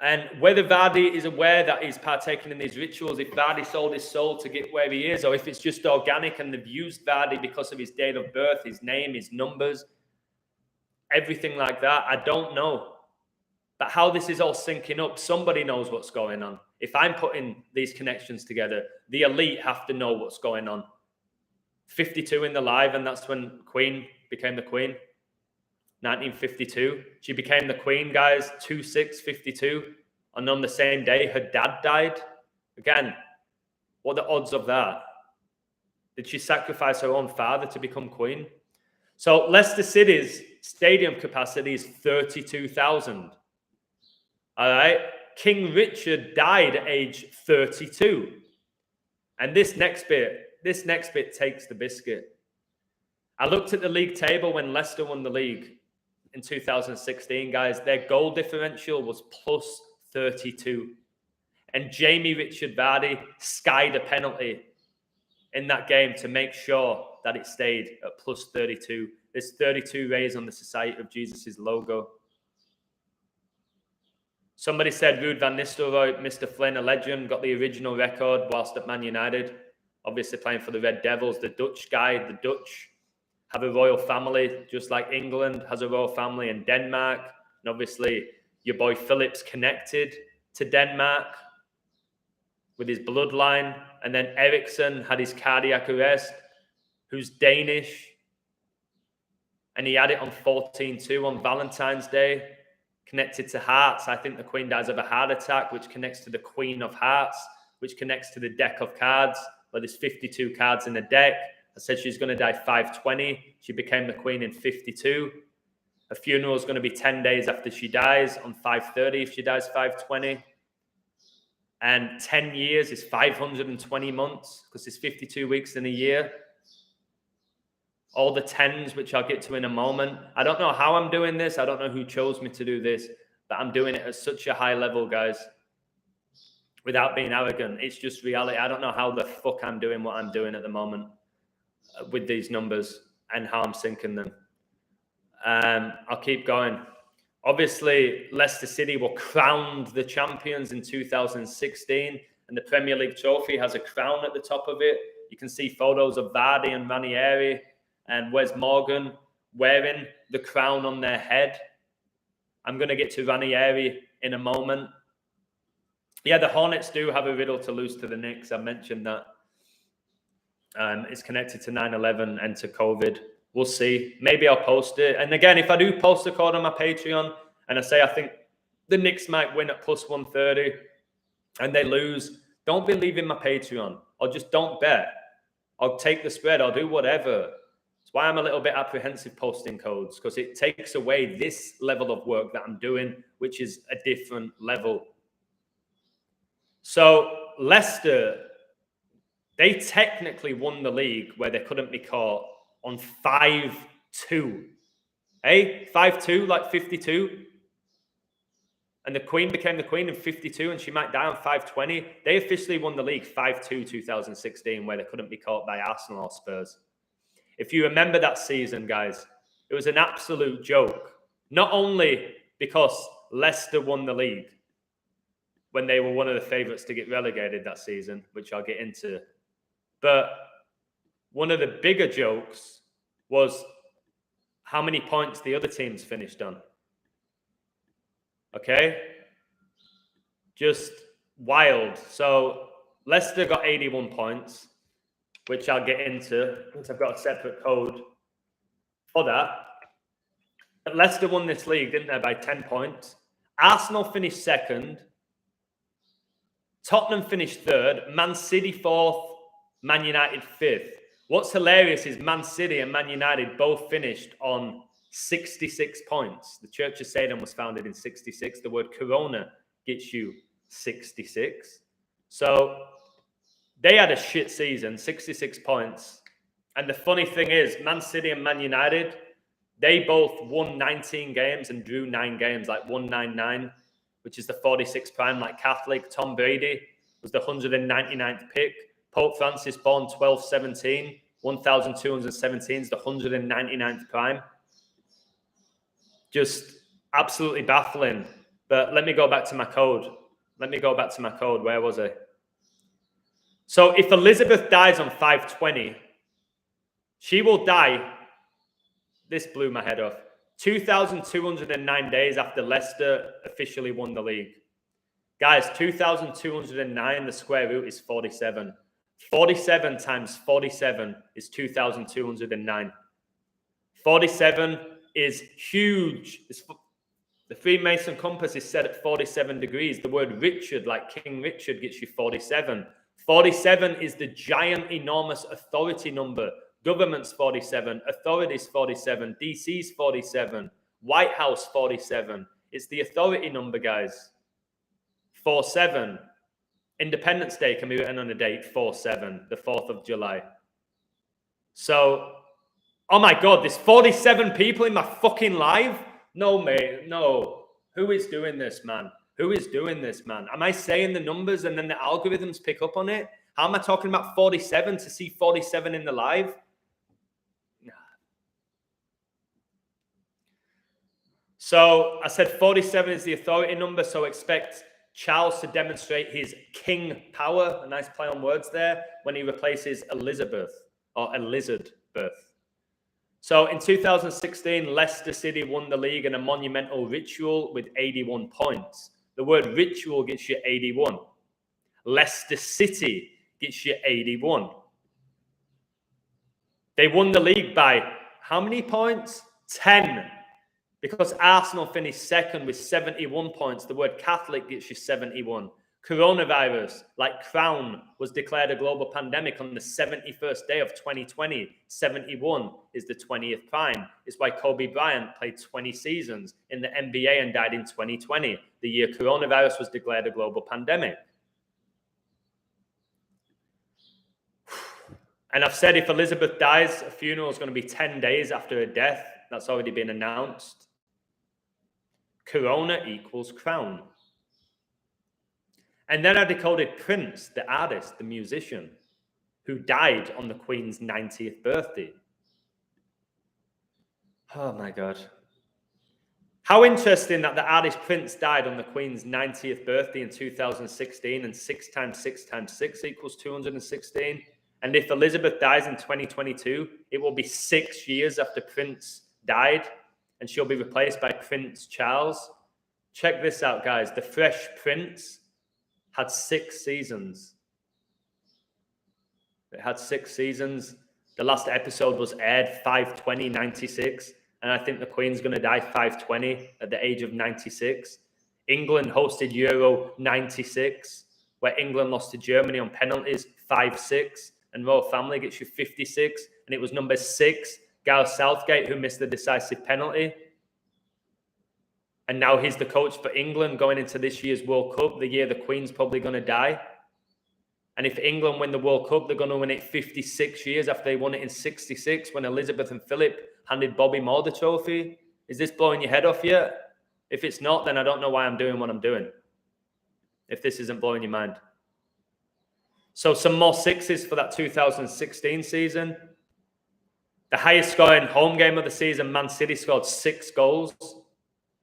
And whether Vardy is aware that he's partaking in these rituals, if Vardy sold his soul to get where he is, or if it's just organic and they've used Vardy because of his date of birth, his name, his numbers, everything like that, I don't know. But how this is all syncing up, somebody knows what's going on. If I'm putting these connections together, the elite have to know what's going on. 52 in the live, and that's when Queen became the Queen. 1952. She became the Queen, guys, 2/6/52. And on the same day, her dad died. Again, what are the odds of that? Did she sacrifice her own father to become Queen? So Leicester City's stadium capacity is 32,000. All right. King Richard died at age 32. And this next bit takes the biscuit. I looked at the league table when Leicester won the league in 2016, guys. Their goal differential was plus 32. And Jamie Richard Vardy skied a penalty in that game to make sure that it stayed at plus 32. There's 32 rays on the Society of Jesus' logo. Somebody said Ruud van Nistelrooy, Mr. Flynn, a legend, got the original record whilst at Man United, obviously playing for the Red Devils. The Dutch guy, the Dutch have a royal family, just like England has a royal family in Denmark. And obviously, your boy Philip's connected to Denmark with his bloodline. And then Eriksson had his cardiac arrest, who's Danish. And he had it on 14/2 on Valentine's Day, connected to hearts. I think the Queen dies of a heart attack, which connects to the Queen of Hearts, which connects to the deck of cards, where there's 52 cards in the deck. I said she's going to die 5/20. She became the Queen in 52. Her funeral is going to be 10 days after she dies on 5/30 if she dies 5/20. And 10 years is 520 months because there's 52 weeks in a year. All the tens, which I'll get to in a moment. I don't know how I'm doing this. I don't know who chose me to do this, but I'm doing it at such a high level, guys, without being arrogant. It's just reality. I don't know how the fuck I'm doing what I'm doing at the moment with these numbers and how I'm syncing them. I'll keep going. Obviously, Leicester City were crowned the champions in 2016, and the Premier League trophy has a crown at the top of it. You can see photos of Vardy and Ranieri and Wes Morgan wearing the crown on their head. I'm going to get to Ranieri in a moment. Yeah, the Hornets do have a riddle to lose to the Knicks. I mentioned that. It's connected to 9/11 and to COVID. We'll see. Maybe I'll post it. And again, if I do post a code on my Patreon and I say I think the Knicks might win at plus 130 and they lose, don't be leaving my Patreon. Or just don't bet. I'll take the spread. I'll do whatever. That's why I'm a little bit apprehensive posting codes, because it takes away this level of work that I'm doing, which is a different level. So Leicester, they technically won the league where they couldn't be caught on 5-2. Hey, 5-2, like 52. And the Queen became the Queen in 52, and she might die on 5-20. They officially won the league 5-2 2016, where they couldn't be caught by Arsenal or Spurs. If you remember that season, guys, it was an absolute joke. Not only because Leicester won the league when they were one of the favourites to get relegated that season, which I'll get into, but one of the bigger jokes was how many points the other teams finished on. Okay? Just wild. So Leicester got 81 points, which I'll get into because I've got a separate code for that. But Leicester won this league, didn't they, by 10 points. Arsenal finished second. Tottenham finished third. Man City fourth. Man United fifth. What's hilarious is Man City and Man United both finished on 66 points. The Church of Satan was founded in 66. The word corona gets you 66. So they had a shit season, 66 points. And the funny thing is, Man City and Man United, they both won 19 games and drew 9 games, like 199, which is the 46 prime, like Catholic. Tom Brady was the 199th pick. Pope Francis born 1217, 1217 is the 199th prime. Just absolutely baffling. But let me go back to my code. Where was I? So if Elizabeth dies on 520, she will die. This blew my head off. 2,209 days after Leicester officially won the league. Guys, 2,209, the square root is 47. 47 times 47 is 2,209. 47 is huge. The Freemason compass is set at 47 degrees. The word Richard, like King Richard, gets you 47. 47 is the giant, enormous authority number. Government's 47. Authorities 47. DC's 47. White House 47. It's the authority number, guys. 47. Independence Day can be written on a date 4/7, the 4th of July. So, oh my God, there's 47 people in my fucking live? No, mate, no. Who is doing this, man? Am I saying the numbers and then the algorithms pick up on it? How am I talking about 47 to see 47 in the live? Nah. So I said 47 is the authority number, so expect Charles to demonstrate his king power, a nice play on words there, when he replaces Elizabeth or Elizabeth. So in 2016, Leicester City won the league in a monumental ritual with 81 points. The word ritual gets you 81. Leicester City gets you 81. They won the league by how many points? 10. Because Arsenal finished second with 71 points. The word Catholic gets you 71. Coronavirus, like Crown, was declared a global pandemic on the 71st day of 2020. 71 is the 20th prime. It's why Kobe Bryant played 20 seasons in the NBA and died in 2020, the year coronavirus was declared a global pandemic. And I've said if Elizabeth dies, a funeral is going to be 10 days after her death. That's already been announced. Corona equals crown. And then I decoded Prince, the artist, the musician, who died on the Queen's 90th birthday. Oh my God. How interesting that the artist Prince died on the Queen's 90th birthday in 2016, and 6 times 6 times 6 equals 216. And if Elizabeth dies in 2022, it will be 6 years after Prince died, and she'll be replaced by Prince Charles. Check this out, guys. The Fresh Prince had 6 seasons. It had 6 seasons. The last episode was aired 5/20/96, and I think the Queen's going to die 5/20 at the age of 96. England hosted Euro 96, where England lost to Germany on penalties 5-6, and Royal Family gets you 56, and it was number 6, Gareth Southgate, who missed the decisive penalty. And now he's the coach for England going into this year's World Cup, the year the Queen's probably going to die. And if England win the World Cup, they're going to win it 56 years after they won it in 66 when Elizabeth and Philip handed Bobby Moore the trophy. Is this blowing your head off yet? If it's not, then I don't know why I'm doing what I'm doing. If this isn't blowing your mind. So some more 6s for that 2016 season. The highest scoring home game of the season, Man City scored 6 goals.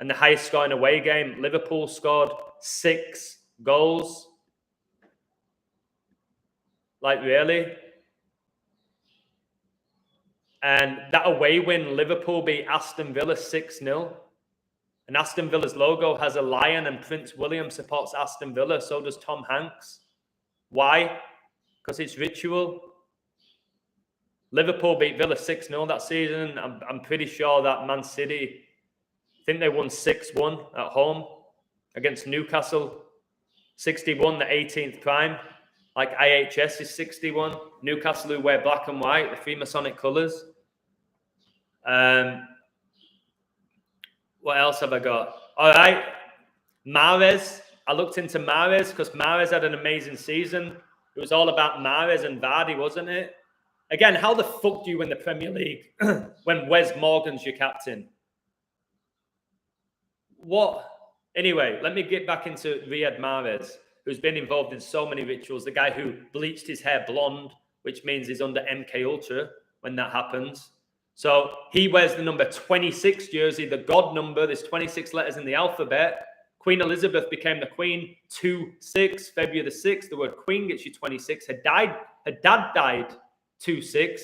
And the highest scoring away game, Liverpool scored 6 goals. Like, really? And that away win, Liverpool beat Aston Villa 6-0. And Aston Villa's logo has a lion, and Prince William supports Aston Villa. So does Tom Hanks. Why? Because it's ritual. Liverpool beat Villa 6-0 that season. I'm pretty sure that Man City, I think they won 6-1 at home against Newcastle. 61, the 18th prime. Like IHS is 61. Newcastle, who wear black and white, the Freemasonic colours. What else have I got? All right. Mahrez. I looked into Mahrez because Mahrez had an amazing season. It was all about Mahrez and Vardy, wasn't it? Again, how the fuck do you win the Premier League when Wes Morgan's your captain? What? Anyway, let me get back into Riyad Mahrez, who's been involved in so many rituals. The guy who bleached his hair blonde, which means he's under MK Ultra when that happens. So he wears the number 26 jersey, the God number. There's 26 letters in the alphabet. Queen Elizabeth became the Queen 2-6, February the 6th. The word Queen gets you 26. Her dad died 2-6,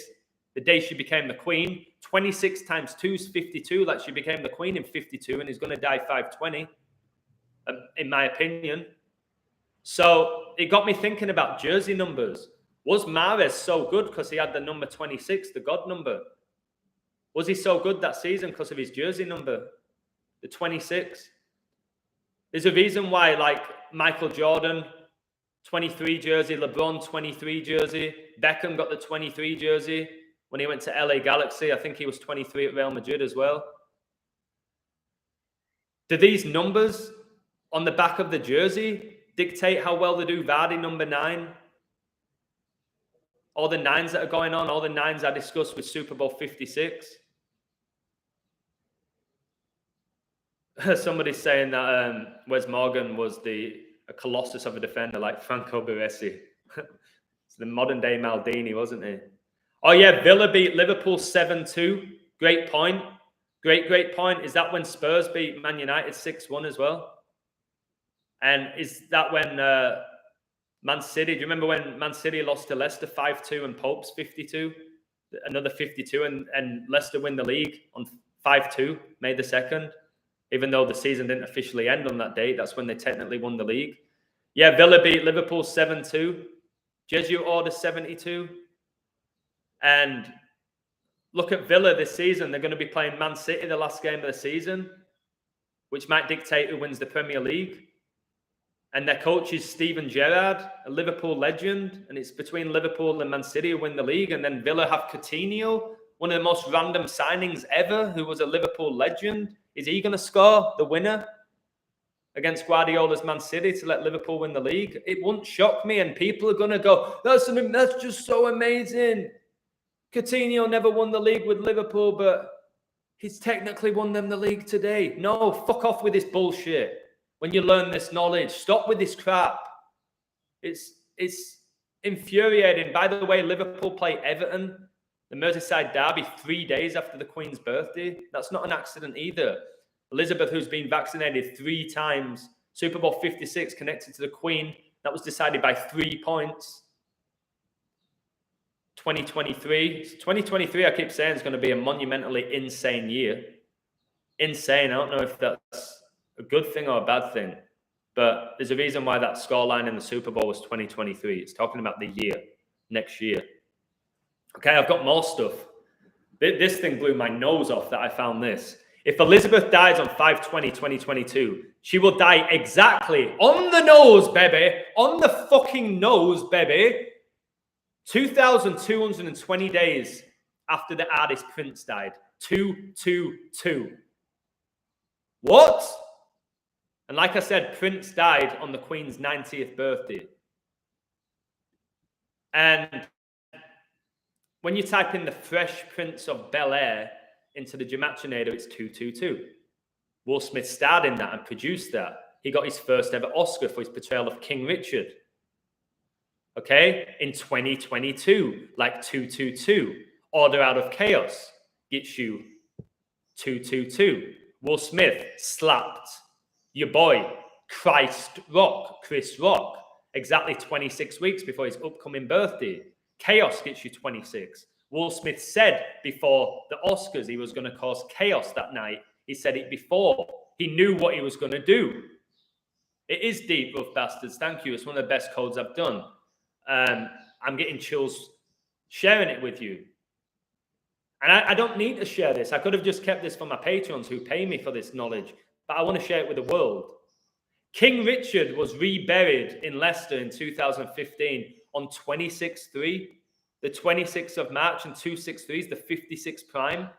the day she became the Queen. 26 times 2 is 52, like she became the Queen in 52, and is going to die 5/20, in my opinion. So it got me thinking about jersey numbers. Was Mahrez so good because he had the number 26, the God number? Was he so good that season because of his jersey number, the 26? There's a reason why, like, Michael Jordan, 23 jersey, LeBron, 23 jersey, Beckham got the 23 jersey when he went to LA Galaxy. I think he was 23 at Real Madrid as well. Do these numbers on the back of the jersey dictate how well they do? Vardy, number 9. All the 9s that are going on, all the 9s I discussed with Super Bowl 56. Somebody's saying that Wes Morgan was a colossus of a defender like Franco Baresi. It's the modern day Maldini, wasn't he? Oh yeah, Villa beat Liverpool 7-2. Great point. Great point. Is that when Spurs beat Man United 6-1 as well? And is that when Man City, do you remember when Man City lost to Leicester 5-2 and Pope's 52? Another 52, and Leicester win the league on 5-2, May the 2nd. Even though the season didn't officially end on that date, that's when they technically won the league. Yeah, Villa beat Liverpool 7-2. Jesuit Order 72. And look at Villa this season. They're going to be playing Man City the last game of the season, which might dictate who wins the Premier League. And their coach is Steven Gerrard, a Liverpool legend. And it's between Liverpool and Man City who win the league. And then Villa have Coutinho, one of the most random signings ever, who was a Liverpool legend. Is he going to score the winner against Guardiola's Man City to let Liverpool win the league. It wouldn't shock me, and people are going to go, that's just so amazing. Coutinho never won the league with Liverpool, but he's technically won them the league today. No, fuck off with this bullshit. When you learn this knowledge, stop with this crap. It's infuriating. By the way, Liverpool play Everton, the Merseyside derby, 3 days after the Queen's birthday. That's not an accident either. Elizabeth, who's been vaccinated 3 times, Super Bowl 56 connected to the Queen. That was decided by 3 points. 2023, I keep saying, is going to be a monumentally insane year. Insane. I don't know if that's a good thing or a bad thing, but there's a reason why that scoreline in the Super Bowl was 2023. It's talking about the year, next year. Okay, I've got more stuff. This thing blew my nose off that I found this. If Elizabeth dies on 5/20/2022, she will die exactly on the nose, baby, on the fucking nose, baby, 2,220 days after the artist Prince died. 222. What? And like I said, Prince died on the Queen's 90th birthday. And when you type in the Fresh Prince of Bel-Air into the Gemachinator, it's 222. Will Smith starred in that and produced that. He got his first ever Oscar for his portrayal of King Richard. Okay? In 2022, like 222. Order Out of Chaos gets you 222. Will Smith slapped your boy, Chris Rock, exactly 26 weeks before his upcoming birthday. Chaos gets you 26. Will Smith said before the Oscars he was going to cause chaos that night. He said it before. He knew what he was going to do. It is deep, rough bastards. Thank you. It's one of the best codes I've done. I'm getting chills sharing it with you. And I don't need to share this. I could have just kept this for my patrons who pay me for this knowledge, but I want to share it with the world. King Richard was reburied in Leicester in 2015 on 26/3. The 26th of March, and 263 is the 56th prime.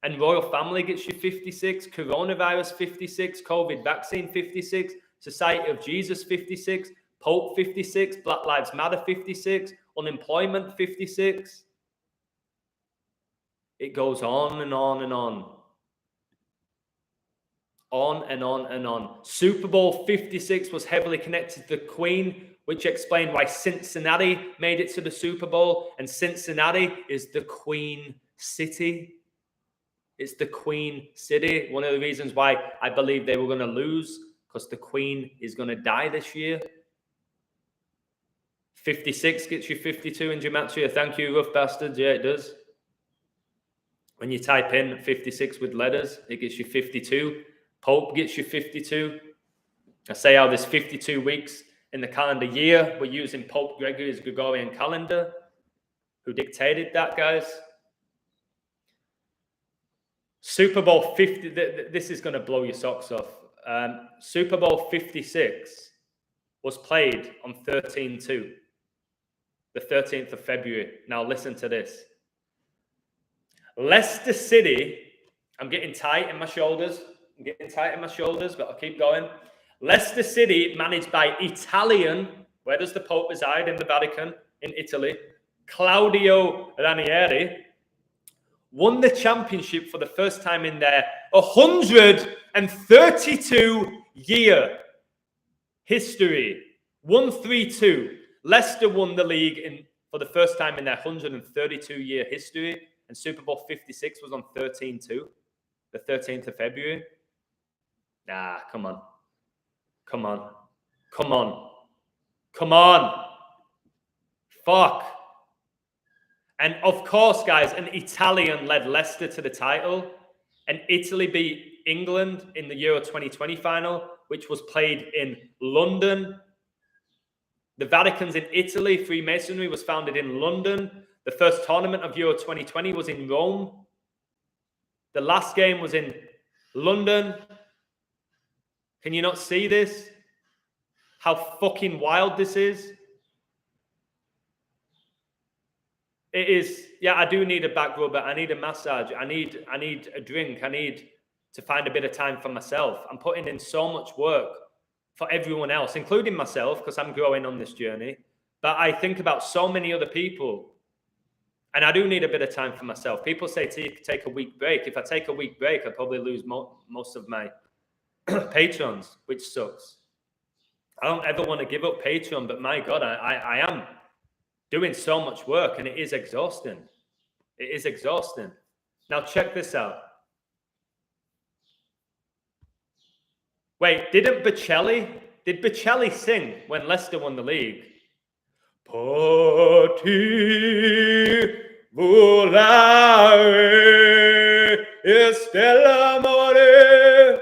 And royal family gets you 56, coronavirus 56, COVID vaccine 56, Society of Jesus 56, Pope 56, Black Lives Matter 56, unemployment 56. It goes on and on and on. On and on and on. Super Bowl 56 was heavily connected to the Queen, which explained why Cincinnati made it to the Super Bowl. And Cincinnati is the Queen City. It's the Queen City. One of the reasons why I believe they were going to lose, because the Queen is going to die this year. 56 gets you 52 in gematria. Thank you, rough bastards. Yeah, it does. When you type in 56 with letters, it gets you 52. Pope gets you 52. I say how there's 52 weeks in the calendar year. We're using Pope Gregory's Gregorian calendar. Who dictated that, guys? Super Bowl 50. This is going to blow your socks off. Super Bowl 56 was played on 13/2. The 13th of February. Now listen to this. Leicester City, I'm getting tight in my shoulders, but I'll keep going. Leicester City, managed by Italian, where does the Pope reside? In the Vatican, in Italy, Claudio Ranieri, won the championship for the first time in their 132-year history. 132. Leicester won the league for the first time in their 132-year history. And Super Bowl 56 was on 13/2, the 13th of February. Nah, come on. Fuck. And of course, guys, an Italian led Leicester to the title. And Italy beat England in the Euro 2020 final, which was played in London. The Vatican's in Italy. Freemasonry was founded in London. The first tournament of Euro 2020 was in Rome. The last game was in London. Can you not see this? How fucking wild this is? It is. Yeah, I do need a back rubber. I need a massage. I need a drink. I need to find a bit of time for myself. I'm putting in so much work for everyone else, including myself, because I'm growing on this journey. But I think about so many other people, and I do need a bit of time for myself. People say take a week break. If I take a week break, I probably lose most of my patrons, which sucks. I don't ever want to give up Patreon, but my God, I am doing so much work, and it is exhausting. It is exhausting. Now check this out. Wait, did Bocelli sing when Leicester won the league? Parti volare stella amore.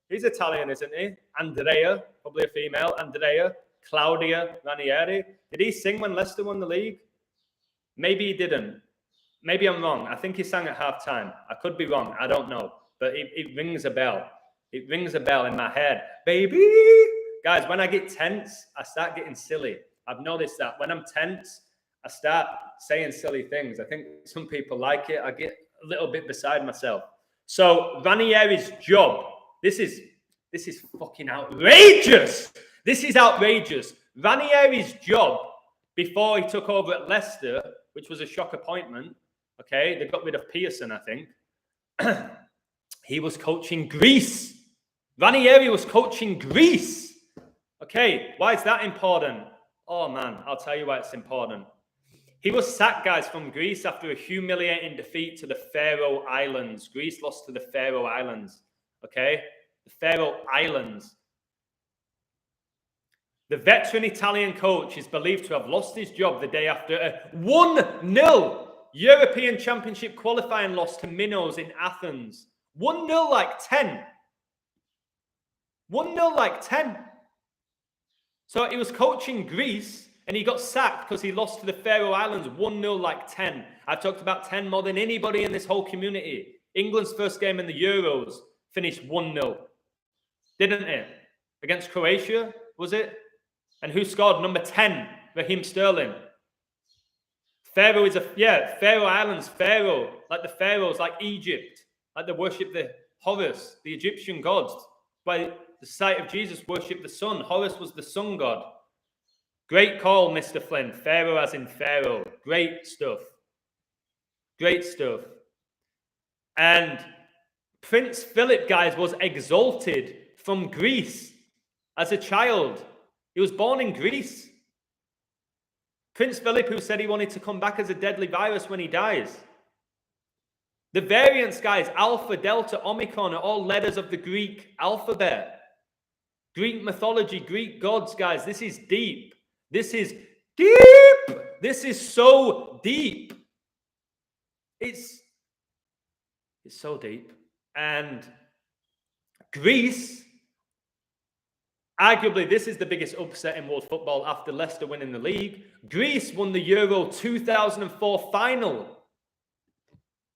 He's Italian, isn't he? Andrea, probably a female. Andrea, Claudia Ranieri. Did he sing when Leicester won the league? Maybe he didn't. Maybe I'm wrong. I think he sang at halftime. I could be wrong. I don't know. But it rings a bell. It rings a bell in my head. Baby! Guys, when I get tense, I start getting silly. I've noticed that. When I'm tense, I start saying silly things. I think some people like it. I get a little bit beside myself. So Ranieri's job, this is fucking outrageous. This is outrageous. Ranieri's job before he took over at Leicester, which was a shock appointment, okay, they got rid of Pearson, I think. He was coaching Greece. Ranieri was coaching Greece. Okay, why is that important? Oh, man, I'll tell you why it's important. He was sacked, guys, from Greece after a humiliating defeat to the Faroe Islands. Greece lost to the Faroe Islands, okay? The Faroe Islands. The veteran Italian coach is believed to have lost his job the day after a 1-0 European Championship qualifying loss to Minnows in Athens. 1-0 like 10. 1-0 like 10. So he was coaching Greece and he got sacked because he lost to the Faroe Islands 1-0 like 10. I've talked about 10 more than anybody in this whole community. England's first game in the Euros finished 1-0. Didn't it? Against Croatia, was it? And who scored? Number 10, Raheem Sterling. Faroe is Faroe Islands, Pharaoh, like the Pharaohs, like Egypt, like they worship the Horus, the Egyptian gods. By the site of Jesus worship the sun. Horus was the sun god. Great call, Mr. Flynn. Pharaoh as in Pharaoh. Great stuff. Great stuff. And Prince Philip, guys, was exalted from Greece as a child. He was born in Greece. Prince Philip, who said he wanted to come back as a deadly virus when he dies. The variants, guys, Alpha, Delta, Omicron, are all letters of the Greek alphabet. Greek mythology, Greek gods, guys. This is deep. This is deep. This is so deep. It's so deep. And Greece, arguably, this is the biggest upset in world football after Leicester winning the league. Greece won the Euro 2004 final.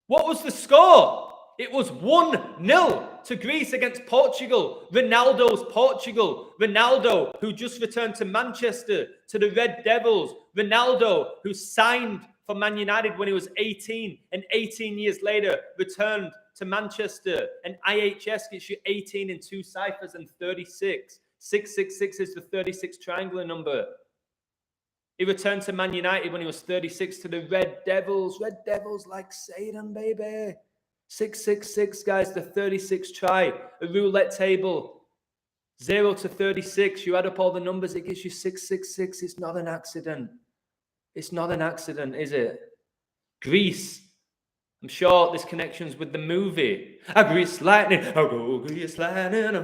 What was the score? It was 1-0 to Greece against Portugal. Ronaldo's Portugal. Ronaldo, who just returned to Manchester, to the Red Devils. Ronaldo, who signed for Man United when he was 18, and 18 years later returned to Manchester. And IHS gets you 18 in 2 ciphers and 36. 666 is the 36 triangular number. He returned to Man United when he was 36 to the Red Devils. Red Devils like Satan, baby. 666, guys, the 36 try. A roulette table. 0 to 36. You add up all the numbers, it gives you 666. It's not an accident. It's not an accident, is it? Greece. I'm sure this connections with the movie. Grease lightning, go Grease lightning,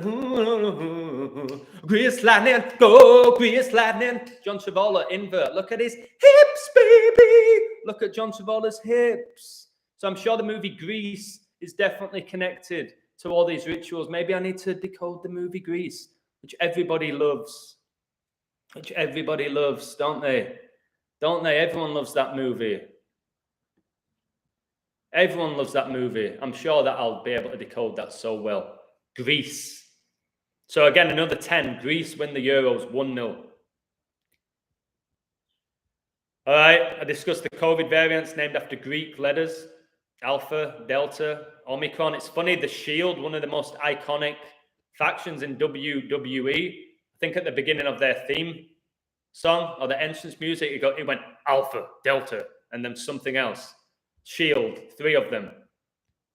Grease lightning, go Grease lightning. John Travolta, invert. Look at his hips, baby. Look at John Travolta's hips. So I'm sure the movie Grease is definitely connected to all these rituals. Maybe I need to decode the movie Grease, which everybody loves. Which everybody loves, don't they? Don't they? Everyone loves that movie. Everyone loves that movie. I'm sure that I'll be able to decode that so well. Greece. So again, another 10. Greece win the Euros 1-0. All right. I discussed the COVID variants named after Greek letters. Alpha, Delta, Omicron. It's funny, the Shield, one of the most iconic factions in WWE, I think at the beginning of their theme song or the entrance music, it went Alpha, Delta, and then something else. Shield, 3 of them.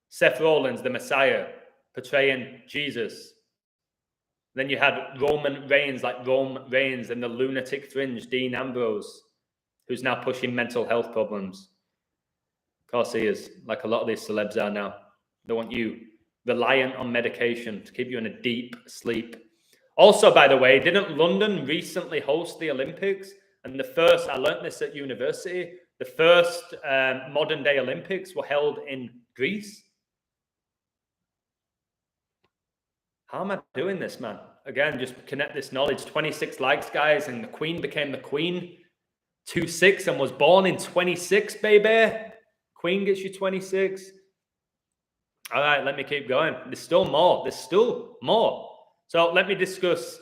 Seth Rollins, the Messiah, portraying Jesus. Then you had Roman Reigns, like Rome Reigns, and the lunatic fringe, Dean Ambrose, who's now pushing mental health problems. Of course he is, like a lot of these celebs are now. They want you reliant on medication to keep you in a deep sleep. Also, by the way, didn't London recently host the Olympics? And the first, I learned this at university, the first modern day Olympics were held in Greece. How am I doing this, man? Again, just connect this knowledge. 26 likes, guys, and the Queen became the Queen. 26 and was born in 26, baby. Queen gets you 26. All right, let me keep going. There's still more. There's still more. So let me discuss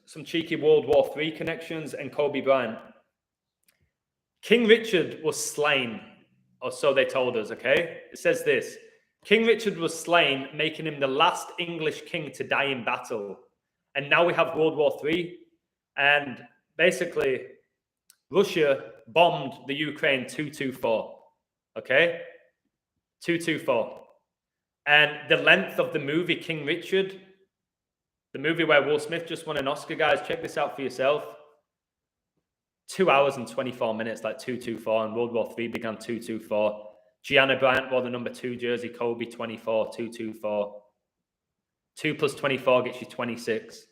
some cheeky World War III connections and Kobe Bryant. King Richard was slain, or so they told us, okay? It says this. King Richard was slain, making him the last English king to die in battle. And now we have World War III. And basically, Russia bombed the Ukraine 224. Okay? 224. And the length of the movie King Richard, the movie where Will Smith just won an Oscar, guys, check this out for yourself. 2 hours and 24 minutes, like 224. And World War III began 224. Gianna Bryant wore the number 2 jersey, Kobe 24, 224. 2 plus 24 gets you 26.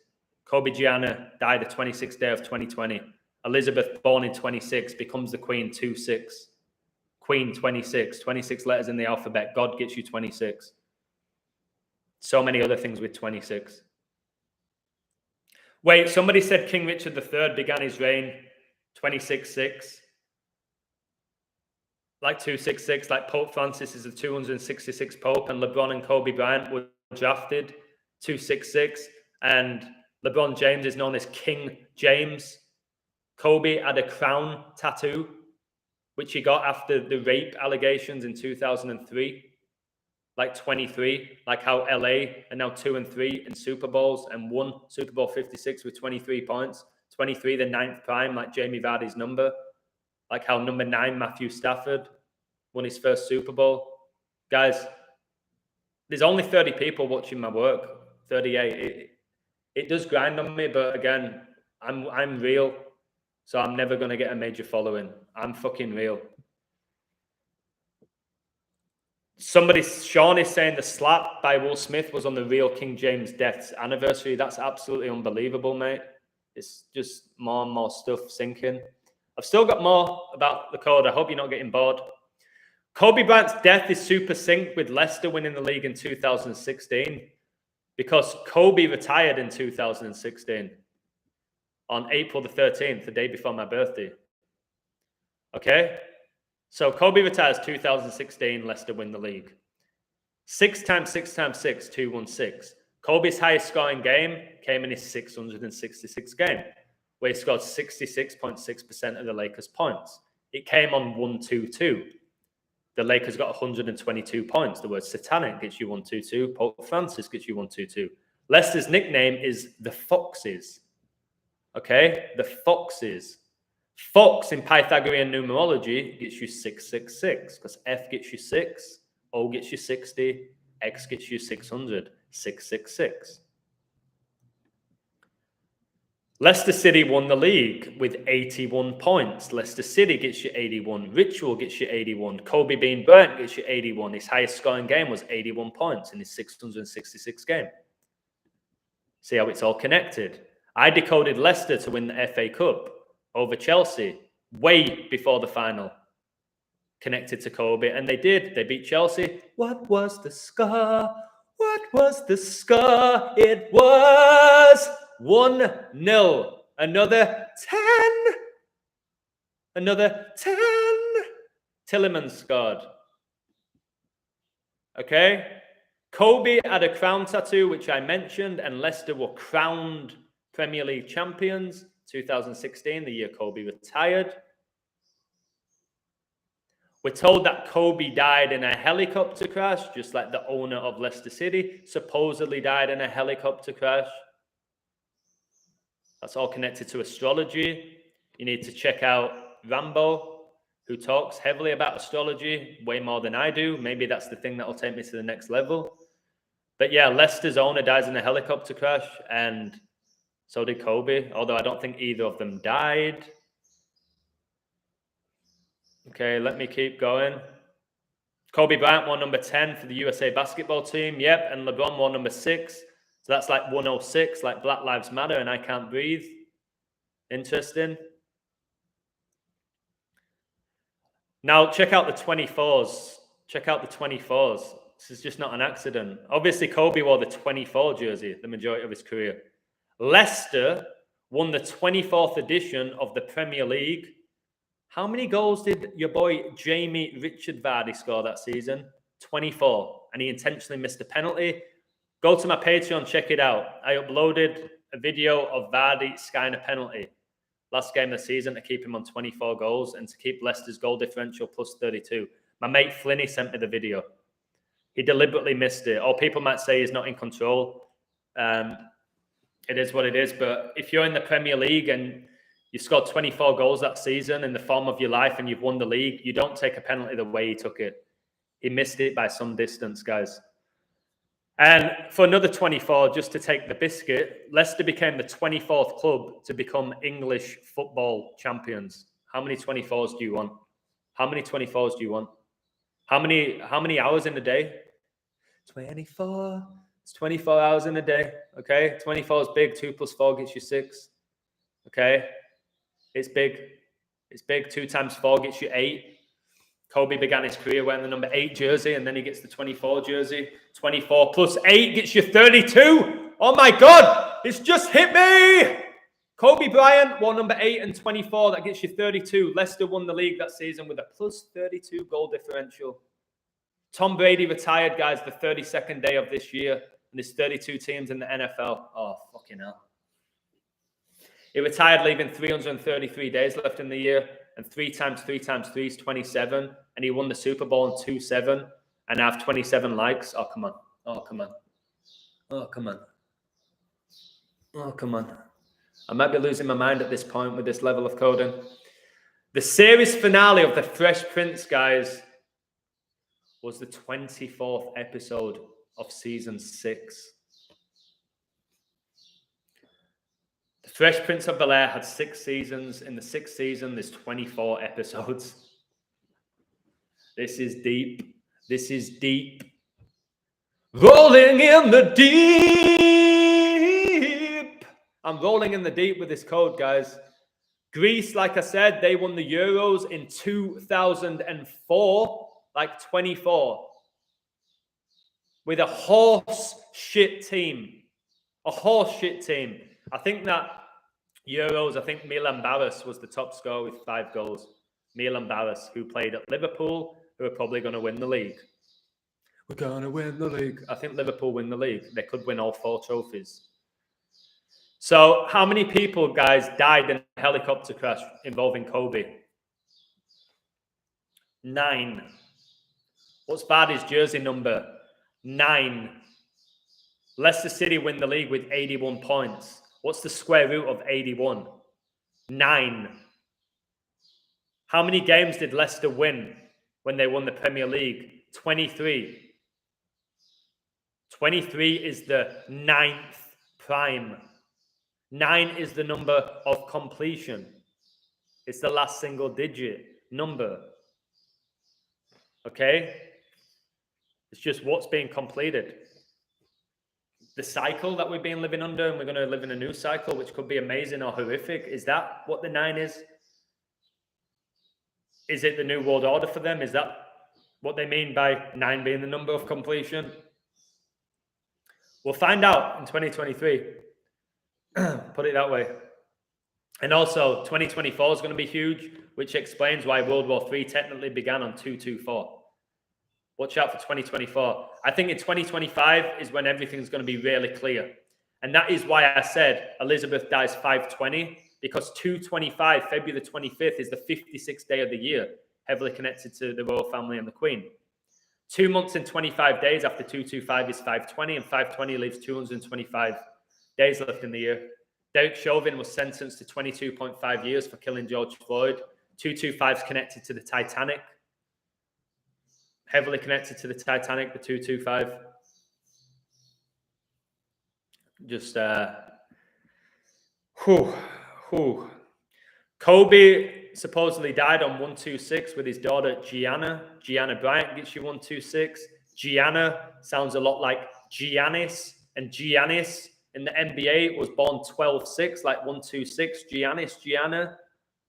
Kobe Gianna died the 26th day of 2020. Elizabeth, born in 26, becomes the Queen 26. Queen 26. 26 letters in the alphabet. God gets you 26. So many other things with 26. Wait, somebody said King Richard III began his reign 26-6. Like 266, like Pope Francis is the 266 Pope, and LeBron and Kobe Bryant were drafted 266, and LeBron James is known as King James. Kobe had a crown tattoo, which he got after the rape allegations in 2003, like 23, like how LA are now 2-3 in Super Bowls and won Super Bowl 56 with 23 points. 23, the 9th prime, like Jamie Vardy's number. Like how number 9, Matthew Stafford, won his first Super Bowl. Guys, there's only 30 people watching my work. 38. It does grind on me, but again, I'm real. So I'm never going to get a major following. I'm fucking real. Sean is saying the slap by Will Smith was on the real King James death's anniversary. That's absolutely unbelievable, mate. It's just more and more stuff sinking. I've still got more about the code. I hope you're not getting bored. Kobe Bryant's death is super synced with Leicester winning the league in 2016 because Kobe retired in 2016 on April the 13th, the day before my birthday. Okay? So Kobe retires 2016, Leicester win the league. 6 times 6 times 6, 216. Kobe's highest scoring game came in his 666th game, where he scored 66.6% of the Lakers' points. It came on 122. The Lakers got 122 points. The word satanic gets you 122. Pope Francis gets you 122. Leicester's nickname is the Foxes. Okay? The Foxes. Fox in Pythagorean numerology gets you 666 because F gets you 6, O gets you 60, X gets you 600. 666. Leicester City won the league with 81 points. Leicester City gets you 81. Ritual gets you 81. Kobe Bean Bryant gets you 81. His highest scoring game was 81 points in his 666 game. See how it's all connected? I decoded Leicester to win the FA Cup over Chelsea way before the final. Connected to Kobe, and they did. They beat Chelsea. What was the score? What was the score? It was 1-0. Another 10. Another 10. Tillerman scored. Okay? Kobe had a crown tattoo, which I mentioned, and Leicester were crowned Premier League champions. 2016, the year Kobe retired. We're told that Kobe died in a helicopter crash, just like the owner of Leicester City supposedly died in a helicopter crash. That's all connected to astrology. You need to check out Rambo, who talks heavily about astrology, way more than I do. Maybe that's the thing that will take me to the next level. But yeah, Leicester's owner dies in a helicopter crash, and so did Kobe, although I don't think either of them died. Okay, let me keep going. Kobe Bryant wore number 10 for the USA basketball team. Yep, and LeBron wore number 6. So that's like 106, like Black Lives Matter and I Can't Breathe. Interesting. Now, check out the 24s. Check out the 24s. This is just not an accident. Obviously, Kobe wore the 24 jersey the majority of his career. Leicester won the 24th edition of the Premier League. How many goals did your boy Jamie Richard Vardy score that season? 24. And he intentionally missed a penalty. Go to my Patreon, check it out. I uploaded a video of Vardy skying a penalty last game of the season to keep him on 24 goals and to keep Leicester's goal differential plus 32. My mate Flinny sent me the video. He deliberately missed it. Or people might say he's not in control. It is what it is. But if you're in the Premier League and you scored 24 goals that season in the form of your life and you've won the league, you don't take a penalty the way he took it. He missed it by some distance, guys. And for another 24, just to take the biscuit, Leicester became the 24th club to become English football champions. How many 24s do you want? How many 24s do you want? How many hours in a day? 24. It's 24 hours in a day. Okay. 24 is big. 2 + 4 gets you 6. Okay. It's big. It's big. 2 × 4 gets you 8. Kobe began his career wearing the number 8 jersey, and then he gets the 24 jersey. 24 + 8 gets you 32. Oh my God, it's just hit me. Kobe Bryant wore number 8 and 24. That gets you 32. Leicester won the league that season with a plus 32 goal differential. Tom Brady retired, guys, the 32nd day of this year, and there's 32 teams in the NFL. Oh, fucking hell. He retired, leaving 333 days left in the year, and 3 × 3 × 3 is 27, and he won the Super Bowl in 2-7, and I have 27 likes. Oh, come on. Oh, come on. Oh, come on. Oh, come on. I might be losing my mind at this point with this level of coding. The series finale of The Fresh Prince, guys, was the 24th episode of season 6. The Fresh Prince of Bel-Air had 6 seasons. In the 6th season, there's 24 episodes. This is deep. This is deep. Rolling in the deep. I'm rolling in the deep with this code, guys. Greece, like I said, they won the Euros in 2004, like 24, with a horse shit team. A horse shit team. I think that Euros, I think Milan Baros was the top scorer with 5 goals. Milan Baros, who played at Liverpool, who are probably going to win the league. We're going to win the league. I think Liverpool win the league. They could win all 4 trophies. So how many people, guys, died in a helicopter crash involving Kobe? 9. What's Vardy's jersey number? 9. Leicester City win the league with 81 points. What's the square root of 81? 9. How many games did Leicester win when they won the Premier League? 23. 23 is the 9th prime. 9 is the number of completion. It's the last single digit number. Okay? It's just what's being completed. The cycle that we've been living under, and we're going to live in a new cycle, which could be amazing or horrific. Is that what the 9 is? Is it the new world order for them? Is that what they mean by 9 being the number of completion? We'll find out in 2023. Put it that way. And also, 2024 is going to be huge, which explains why World War III technically began on 224. Watch out for 2024. I think in 2025 is when everything's going to be really clear. And that is why I said Elizabeth dies 520, because 225, February the 25th, is the 56th day of the year. heavily connected to the royal family and the Queen. 2 months and 25 days after 225 is 520, and 520 leaves 225 days left in the year. Derek Chauvin was sentenced to 22.5 years for killing George Floyd. 225 is connected to the Titanic. Heavily connected to the Titanic, the 225. Just, Kobe supposedly died on 126 with his daughter Gianna. Gianna Bryant gets you 126. Gianna sounds a lot like Giannis, and Giannis in the NBA was born 12-6, like 126. Gianna.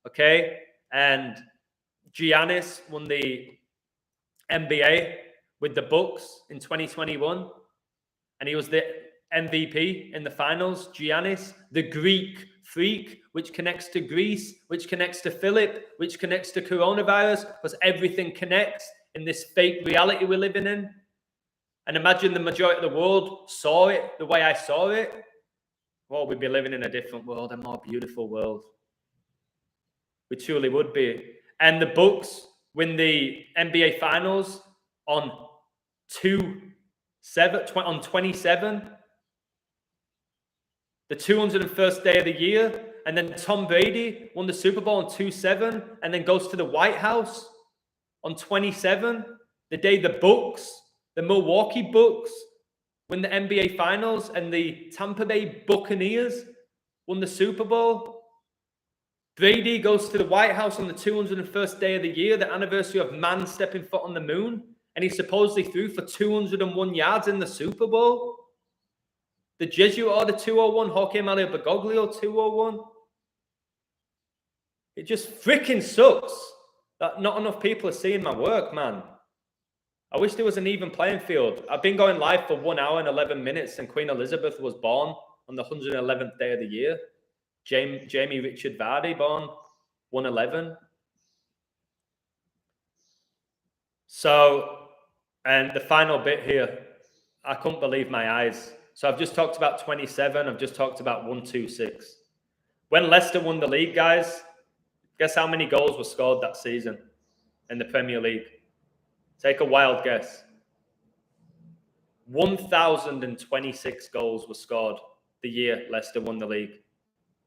Okay. And Giannis won the NBA with the Bucks in 2021. And he was the MVP in the finals. Giannis, the Greek freak, which connects to Greece, which connects to Philip, which connects to coronavirus, because everything connects in this fake reality we're living in. And imagine the majority of the world saw it the way I saw it. Well, we'd be living in a different world, a more beautiful world. We truly would be. And the Bucks win the NBA Finals on 27, the 201st day of the year. And then Tom Brady won the Super Bowl on 27 and then goes to the White House on 27, the day the Bucks, the Milwaukee Bucks, win the NBA Finals, and the Tampa Bay Buccaneers won the Super Bowl. Brady goes to the White House on the 201st day of the year, the anniversary of man stepping foot on the moon, and he supposedly threw for 201 yards in the Super Bowl. The Jesuit Order 201, Jorge Mario Bergoglio 201. It just freaking sucks that not enough people are seeing my work, man. I wish there was an even playing field. I've been going live for 1 hour and 11 minutes, and Queen Elizabeth was born on the 111th day of the year. Jamie Richard Vardy born 111. So, and the final bit here, I couldn't believe my eyes. So I've just talked about 27. I've just talked about 126. When Leicester won the league, guys, guess how many goals were scored that season in the Premier League? Take a wild guess. 1,026 goals were scored the year Leicester won the league.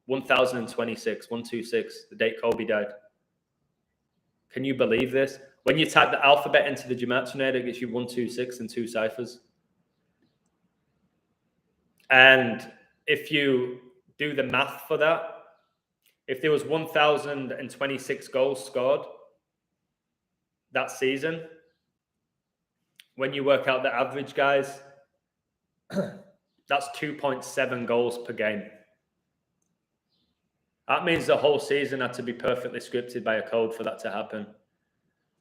1,026, 126, the date Kobe died. Can you believe this? When you type the alphabet into the Gematria, it gets you 126 and 2 ciphers. And if you do the math for that, if there was 1,026 goals scored that season, when you work out the average, guys, that's 2.7 goals per game. That means the whole season had to be perfectly scripted by a code for that to happen.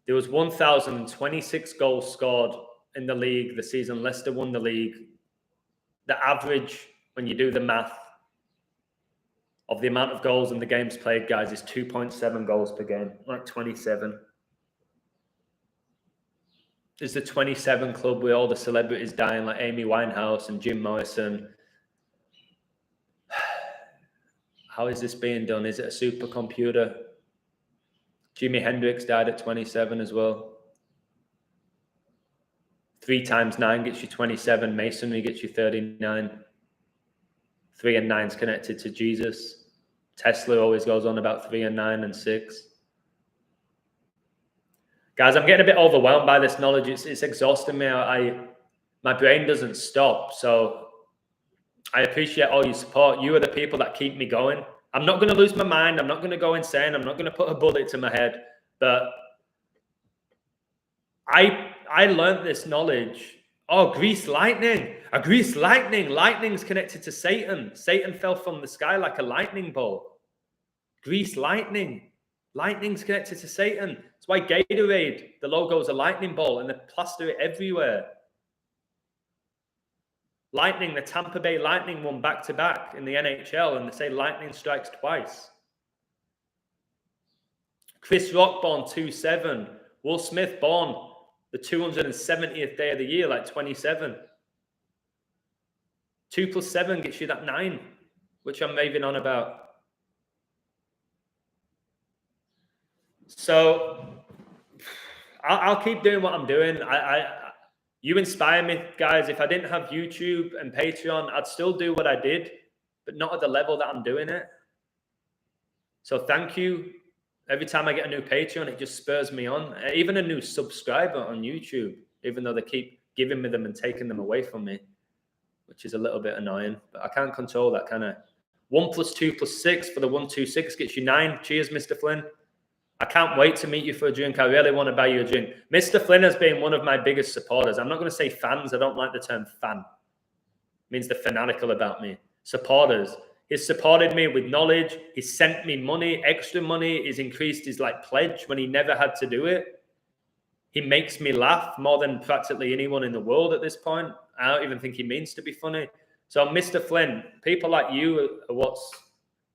There was 1,026 goals scored in the league the season Leicester won the league. The average, when you do the math, of the amount of goals in the games played, guys, is 2.7 goals per game, like 27. There's the 27 club with all the celebrities dying, like Amy Winehouse and Jim Morrison. How is this being done? Is it a supercomputer? Jimi Hendrix died at 27 as well. 3 times 9 gets you 27. Masonry gets you 39. 3 and 9 is connected to Jesus. Tesla always goes on about 3 and 9 and 6. Guys, I'm getting a bit overwhelmed by this knowledge. It's exhausting me. My brain doesn't stop. So I appreciate all your support. You are the people that keep me going. I'm not going to lose my mind. I'm not going to go insane. I'm not going to put a bullet to my head. But I learned this knowledge. Oh, Grease lightning. A Grease lightning. Lightning's connected to Satan. Satan fell from the sky like a lightning bolt. Grease lightning. Lightning's connected to Satan. That's why Gatorade, the logo is a lightning bolt, and they plaster it everywhere. Lightning, the Tampa Bay Lightning won back-to-back in the NHL, and they say lightning strikes twice. Chris Rock born 2-7. Will Smith born the 270th day of the year, like 27. 2 plus 7 gets you that 9, which I'm raving on about. So I'll keep doing what I'm doing. You inspire me, guys. If I didn't have YouTube and Patreon, I'd still do what I did, but not at the level that I'm doing it. So thank you. Every time I get a new Patreon, it just spurs me on. Even a new subscriber on YouTube, even though they keep giving me them and taking them away from me, which is a little bit annoying. But I can't control that kind of. 1 + 2 + 6 for the 126 gets you 9. Cheers, Mr. Flynn. I can't wait to meet you for a drink. I really want to buy you a drink. Mr. Flynn has been one of my biggest supporters. I'm not going to say fans. I don't like the term fan. It means they're fanatical about me. Supporters. He's supported me with knowledge. He's sent me money, extra money. He's increased his pledge when he never had to do it. He makes me laugh more than practically anyone in the world at this point. I don't even think he means to be funny. So, Mr. Flynn, people like you are what's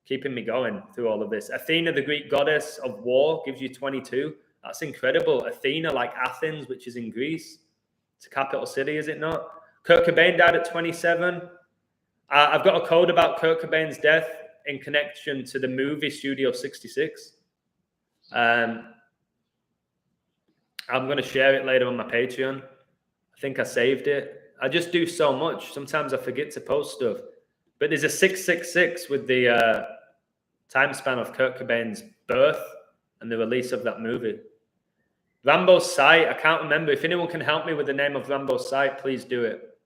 keeping me going through all of this. Athena, the Greek goddess of war, gives you 22. That's incredible. Athena, like Athens, which is in Greece. It's a capital city, is it not? Kurt Cobain died at 27. I've got a code about Kurt Cobain's death in connection to the movie Studio 66. I'm going to share it later on my Patreon. I think I saved it. I just do so much. Sometimes I forget to post stuff. But there's a 666 with the time span of Kurt Cobain's birth and the release of that movie. Rambo's site, I can't remember. If anyone can help me with the name of Rambo's site, please do it.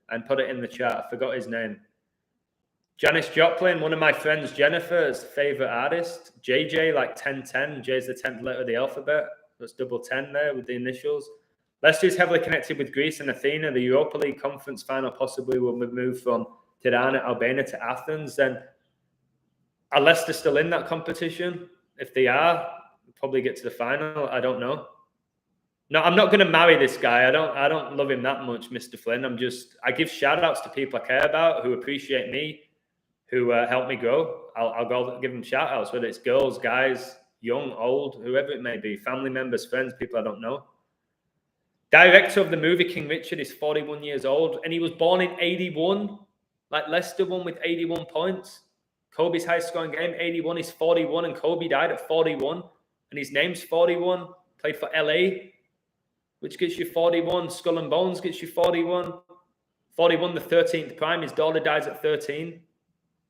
And put it in the chat. I forgot his name. Janis Joplin, one of my friends, Jennifer's favorite artist. JJ, like 1010. J's the 10th letter of the alphabet. That's double 10 there with the initials. Leicester is heavily connected with Greece and Athena. The Europa League conference final possibly will move from Tirana, Albania to Athens. Then are Leicester still in that competition? If they are, we'll probably get to the final. I don't know. No, I'm not going to marry this guy. I don't love him that much, Mr. Flynn. I give shout outs to people I care about who appreciate me, who help me grow. I'll go give them shout outs, whether it's girls, guys, young, old, whoever it may be, family members, friends, people I don't know. Director of the movie King Richard is 41 years old, and he was born in 81. Like Leicester won with 81 points. Kobe's high scoring game, 81. He's 41, and Kobe died at 41. And his name's 41. Played for LA, which gets you 41. Skull and Bones gets you 41. 41, the 13th prime. His daughter dies at 13.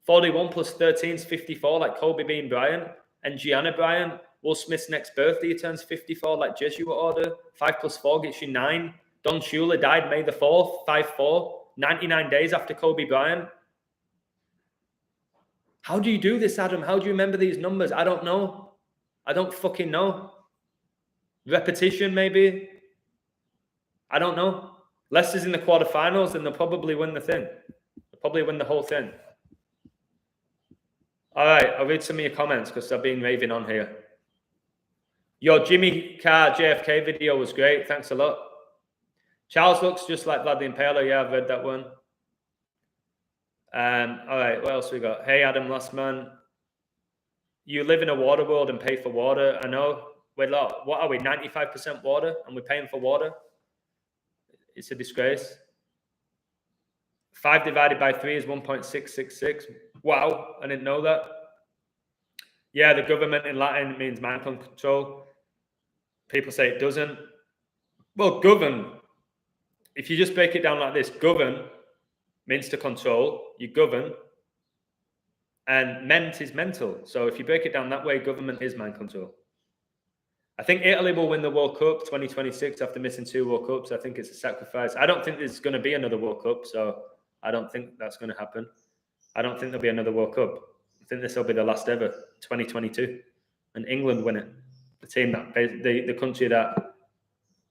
41 plus 13 is 54, like Kobe being Bryant. And Gianna Bryant, Will Smith's next birthday, he turns 54, like Jesuit order. 5 plus 4 gets you 9. Don Shula died May the 4th, 5'4", 99 days after Kobe Bryant. How do you do this, Adam? How do you remember these numbers? I don't know. I don't fucking know. Repetition, maybe? I don't know. Leicester's in the quarterfinals, and they'll probably win the thing. They'll probably win the whole thing. All right, I'll read some of your comments because I've been raving on here. Your Jimmy Carr JFK video was great. Thanks a lot. Charles looks just like Vlad the Impaler. Yeah, I've read that one. All right, what else we got? Hey, Adam Lastman. You live in a water world and pay for water. I know. Wait, what are we? 95% water, and we're paying for water? It's a disgrace. 5 divided by 3 is 1.666. Wow, I didn't know that. Yeah, the government in Latin means mind control. People say it doesn't. Well, govern. If you just break it down like this, govern means to control. You govern. And ment is mental. So if you break it down that way, government is mind control. I think Italy will win the World Cup 2026 after missing 2 World Cups. I think it's a sacrifice. I don't think there's going to be another World Cup, so I don't think that's going to happen. I don't think there'll be another World Cup. I think this will be the last ever, 2022. And England win it. The team that, the country that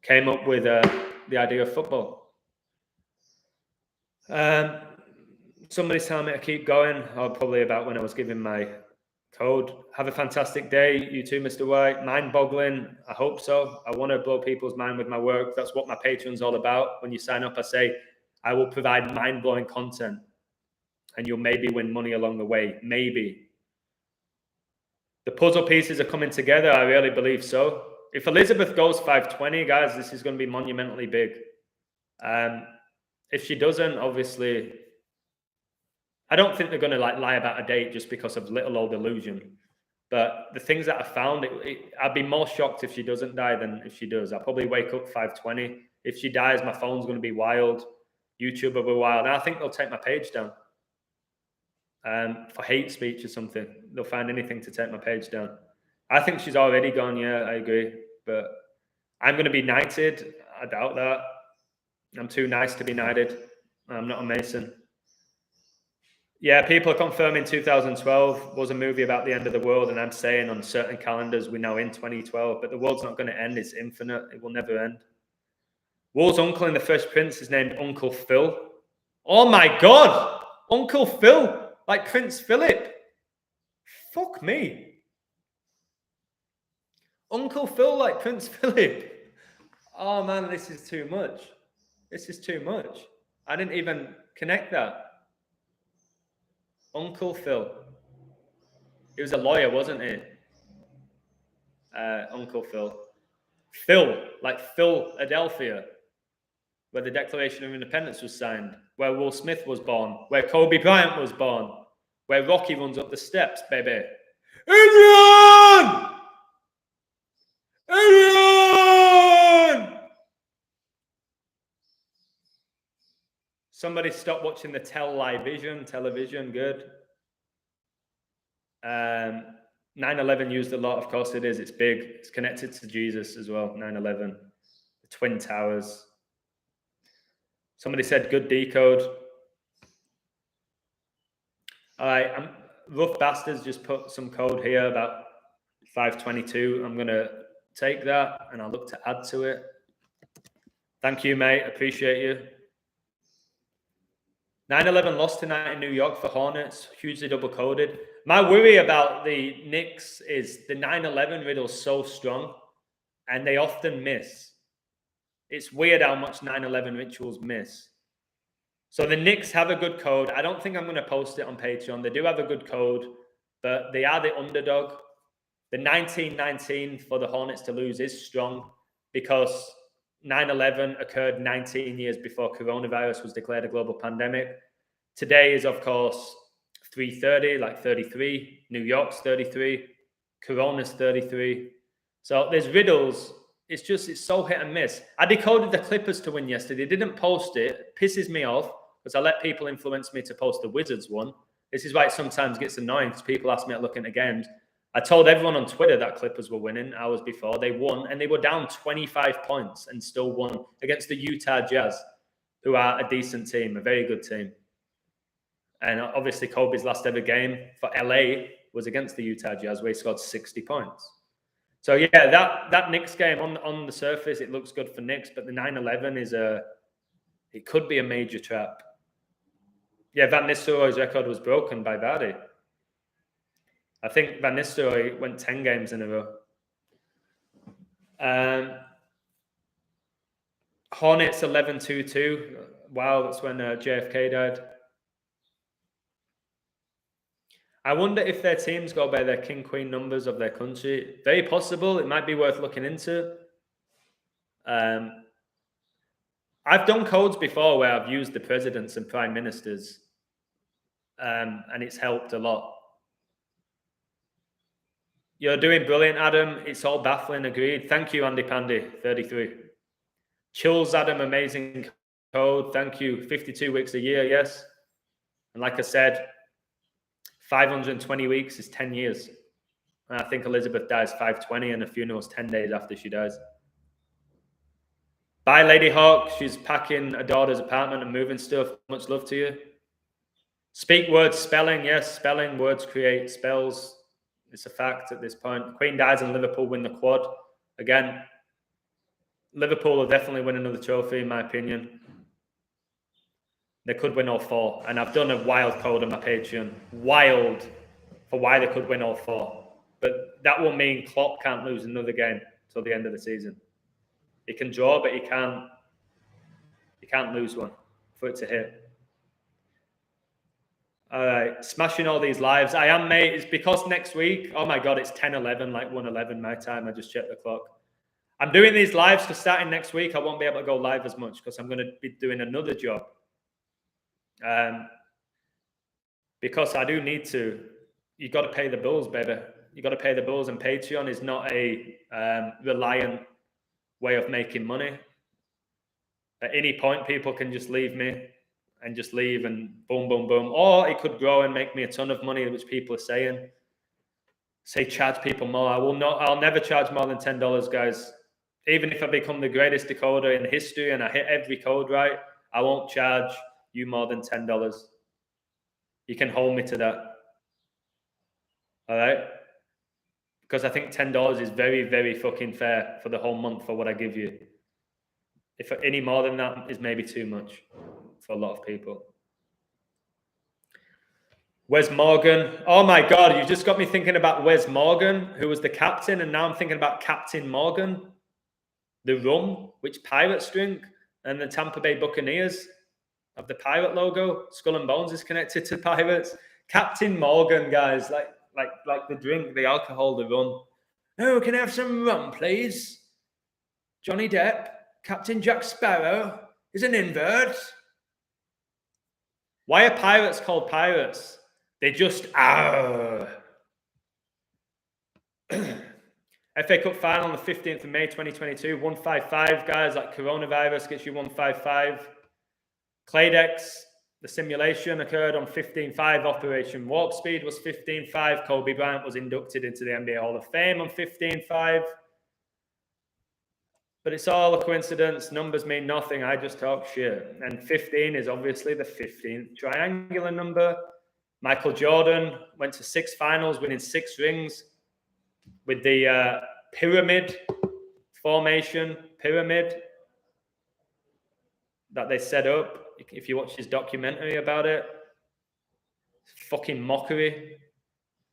came up with the idea of football. Somebody's telling me to keep going, or probably about when I was giving my code. Have a fantastic day, you too, Mr. White. Mind-boggling. I hope so. I want to blow people's mind with my work. That's what my Patreon's all about. When you sign up, I say, I will provide mind-blowing content, and you'll maybe win money along the way. Maybe. The puzzle pieces are coming together. I really believe so. If Elizabeth goes 520, guys, this is going to be monumentally big. If she doesn't, obviously, I don't think they're going to lie about a date just because of little old illusion. But the things that I found, I'd be more shocked if she doesn't die than if she does. I'll probably wake up 5:20. If she dies, my phone's going to be wild. YouTube will be wild. And I think they'll take my page down for hate speech or something. They'll find anything to take my page down. I think she's already gone. Yeah, I agree. But I'm going to be knighted. I doubt that. I'm too nice to be knighted. I'm not a Mason. Yeah, people are confirming 2012 was a movie about the end of the world, and I'm saying on certain calendars we're now in 2012, but the world's not going to end. It's infinite. It will never end. Wol's uncle in The Fresh Prince is named Uncle Phil. Oh my God! Uncle Phil! Like Prince Philip. Fuck me. Uncle Phil like Prince Philip. Oh man, this is too much. This is too much. I didn't even connect that. Uncle Phil. He was a lawyer, wasn't he? Uncle Phil. Phil, like Philadelphia, where the Declaration of Independence was signed, where Will Smith was born, where Kobe Bryant was born, where Rocky runs up the steps, baby. Adrian! Adrian! Somebody stop watching the television, good. 9/11 used a lot, of course it is. It's big. It's connected to Jesus as well, 9/11. The Twin Towers. Somebody said good decode. All right, Rough Bastards just put some code here about 522. I'm going to take that and I'll look to add to it. Thank you, mate. Appreciate you. 9/11 lost tonight in New York for Hornets, hugely double-coded. My worry about the Knicks is the 9/11 riddle's so strong, and they often miss. It's weird how much 9/11 rituals miss. So the Knicks have a good code. I don't think I'm going to post it on Patreon. They do have a good code, but they are the underdog. The 1919 for the Hornets to lose is strong because 9/11 occurred 19 years before coronavirus was declared a global pandemic. Today is, of course, 3:30, like 33. New York's 33. Corona's 33. So there's riddles. It's so hit and miss. I decoded the Clippers to win yesterday. Didn't post it. It pisses me off because I let people influence me to post the Wizards one. This is why it sometimes gets annoying because people ask me at looking at games. I told everyone on Twitter that Clippers were winning hours before. They won, and they were down 25 points and still won against the Utah Jazz, who are a decent team, a very good team. And obviously, Kobe's last ever game for LA was against the Utah Jazz, where he scored 60 points. So, yeah, that Knicks game, on the surface, it looks good for Knicks, but the 9/11 it could be a major trap. Yeah, Van Nistelrooy's record was broken by Vardy. I think Van Nistelrooy went 10 games in a row. Hornets 11-2-2. Wow, that's when JFK died. I wonder if their teams go by their king-queen numbers of their country. Very possible. It might be worth looking into. I've done codes before where I've used the presidents and prime ministers, and it's helped a lot. You're doing brilliant, Adam. It's all baffling. Agreed. Thank you, Andy Pandy, 33. Chills, Adam. Amazing code. Thank you. 52 weeks a year, yes. And like I said, 520 weeks is 10 years. And I think Elizabeth dies 520 and the funeral's 10 days after she dies. Bye, Lady Hawk. She's packing a daughter's apartment and moving stuff. Much love to you. Speak words, spelling. Yes, spelling. Words create spells. It's a fact at this point. Queen dies and Liverpool win the quad. Again, Liverpool will definitely win another trophy, in my opinion. They could win all four. And I've done a wild code on my Patreon. Wild for why they could win all four. But that will mean Klopp can't lose another game till the end of the season. He can draw, but he can't lose one for it to hit. All right, smashing all these lives. I am, mate. It's because next week, oh my God, it's 10:11, like 1:11 my time. I just checked the clock. I'm doing these lives because starting next week, I won't be able to go live as much because I'm going to be doing another job. Because I do need to. You got to pay the bills, baby. You got to pay the bills, and Patreon is not a reliant way of making money. At any point, people can just leave me and just leave and boom, boom, boom. Or it could grow and make me a ton of money, which people are saying. Say charge people more. I'll never charge more than $10, guys. Even if I become the greatest decoder in history and I hit every code right, I won't charge you more than $10. You can hold me to that. All right? Because I think $10 is very, very fucking fair for the whole month for what I give you. If any more than that is maybe too much for a lot of people. Wes Morgan. Oh my God, you just got me thinking about Wes Morgan, who was the captain, and now I'm thinking about Captain Morgan, the rum, which pirates drink, and the Tampa Bay Buccaneers have the pirate logo. Skull and Bones is connected to pirates. Captain Morgan, guys, like the drink, the alcohol, the rum. Oh, can I have some rum, please? Johnny Depp, Captain Jack Sparrow is an invert. Why are pirates called pirates? They just are. FA Cup final on the 15th of May 2022. 155, guys. Like coronavirus gets you 155. Claydex, the simulation occurred on 15.5. Operation Warp Speed was 15.5. Kobe Bryant was inducted into the NBA Hall of Fame on 15.5. But it's all a coincidence. Numbers mean nothing. I just talk shit. And 15 is obviously the 15th triangular number. Michael Jordan went to 6 finals, winning 6 rings with the pyramid formation, that they set up. If you watch his documentary about it, fucking mockery.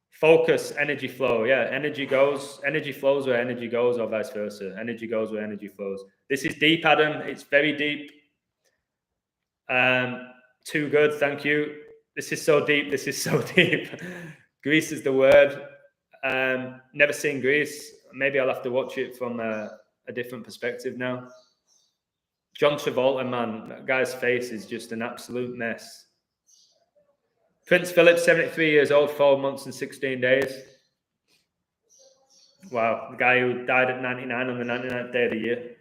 Focus, energy flow. Yeah, energy flows where energy goes, or vice versa. Energy goes where energy flows. This is deep, Adam. It's very deep. Too good, thank you. This is so deep. This is so deep. Greece is the word. Never seen Greece. Maybe I'll have to watch it from a different perspective now. John Travolta, man, that guy's face is just an absolute mess. Prince Philip, 73 years old, 4 months and 16 days. Wow, the guy who died at 99 on the 99th day of the year. Do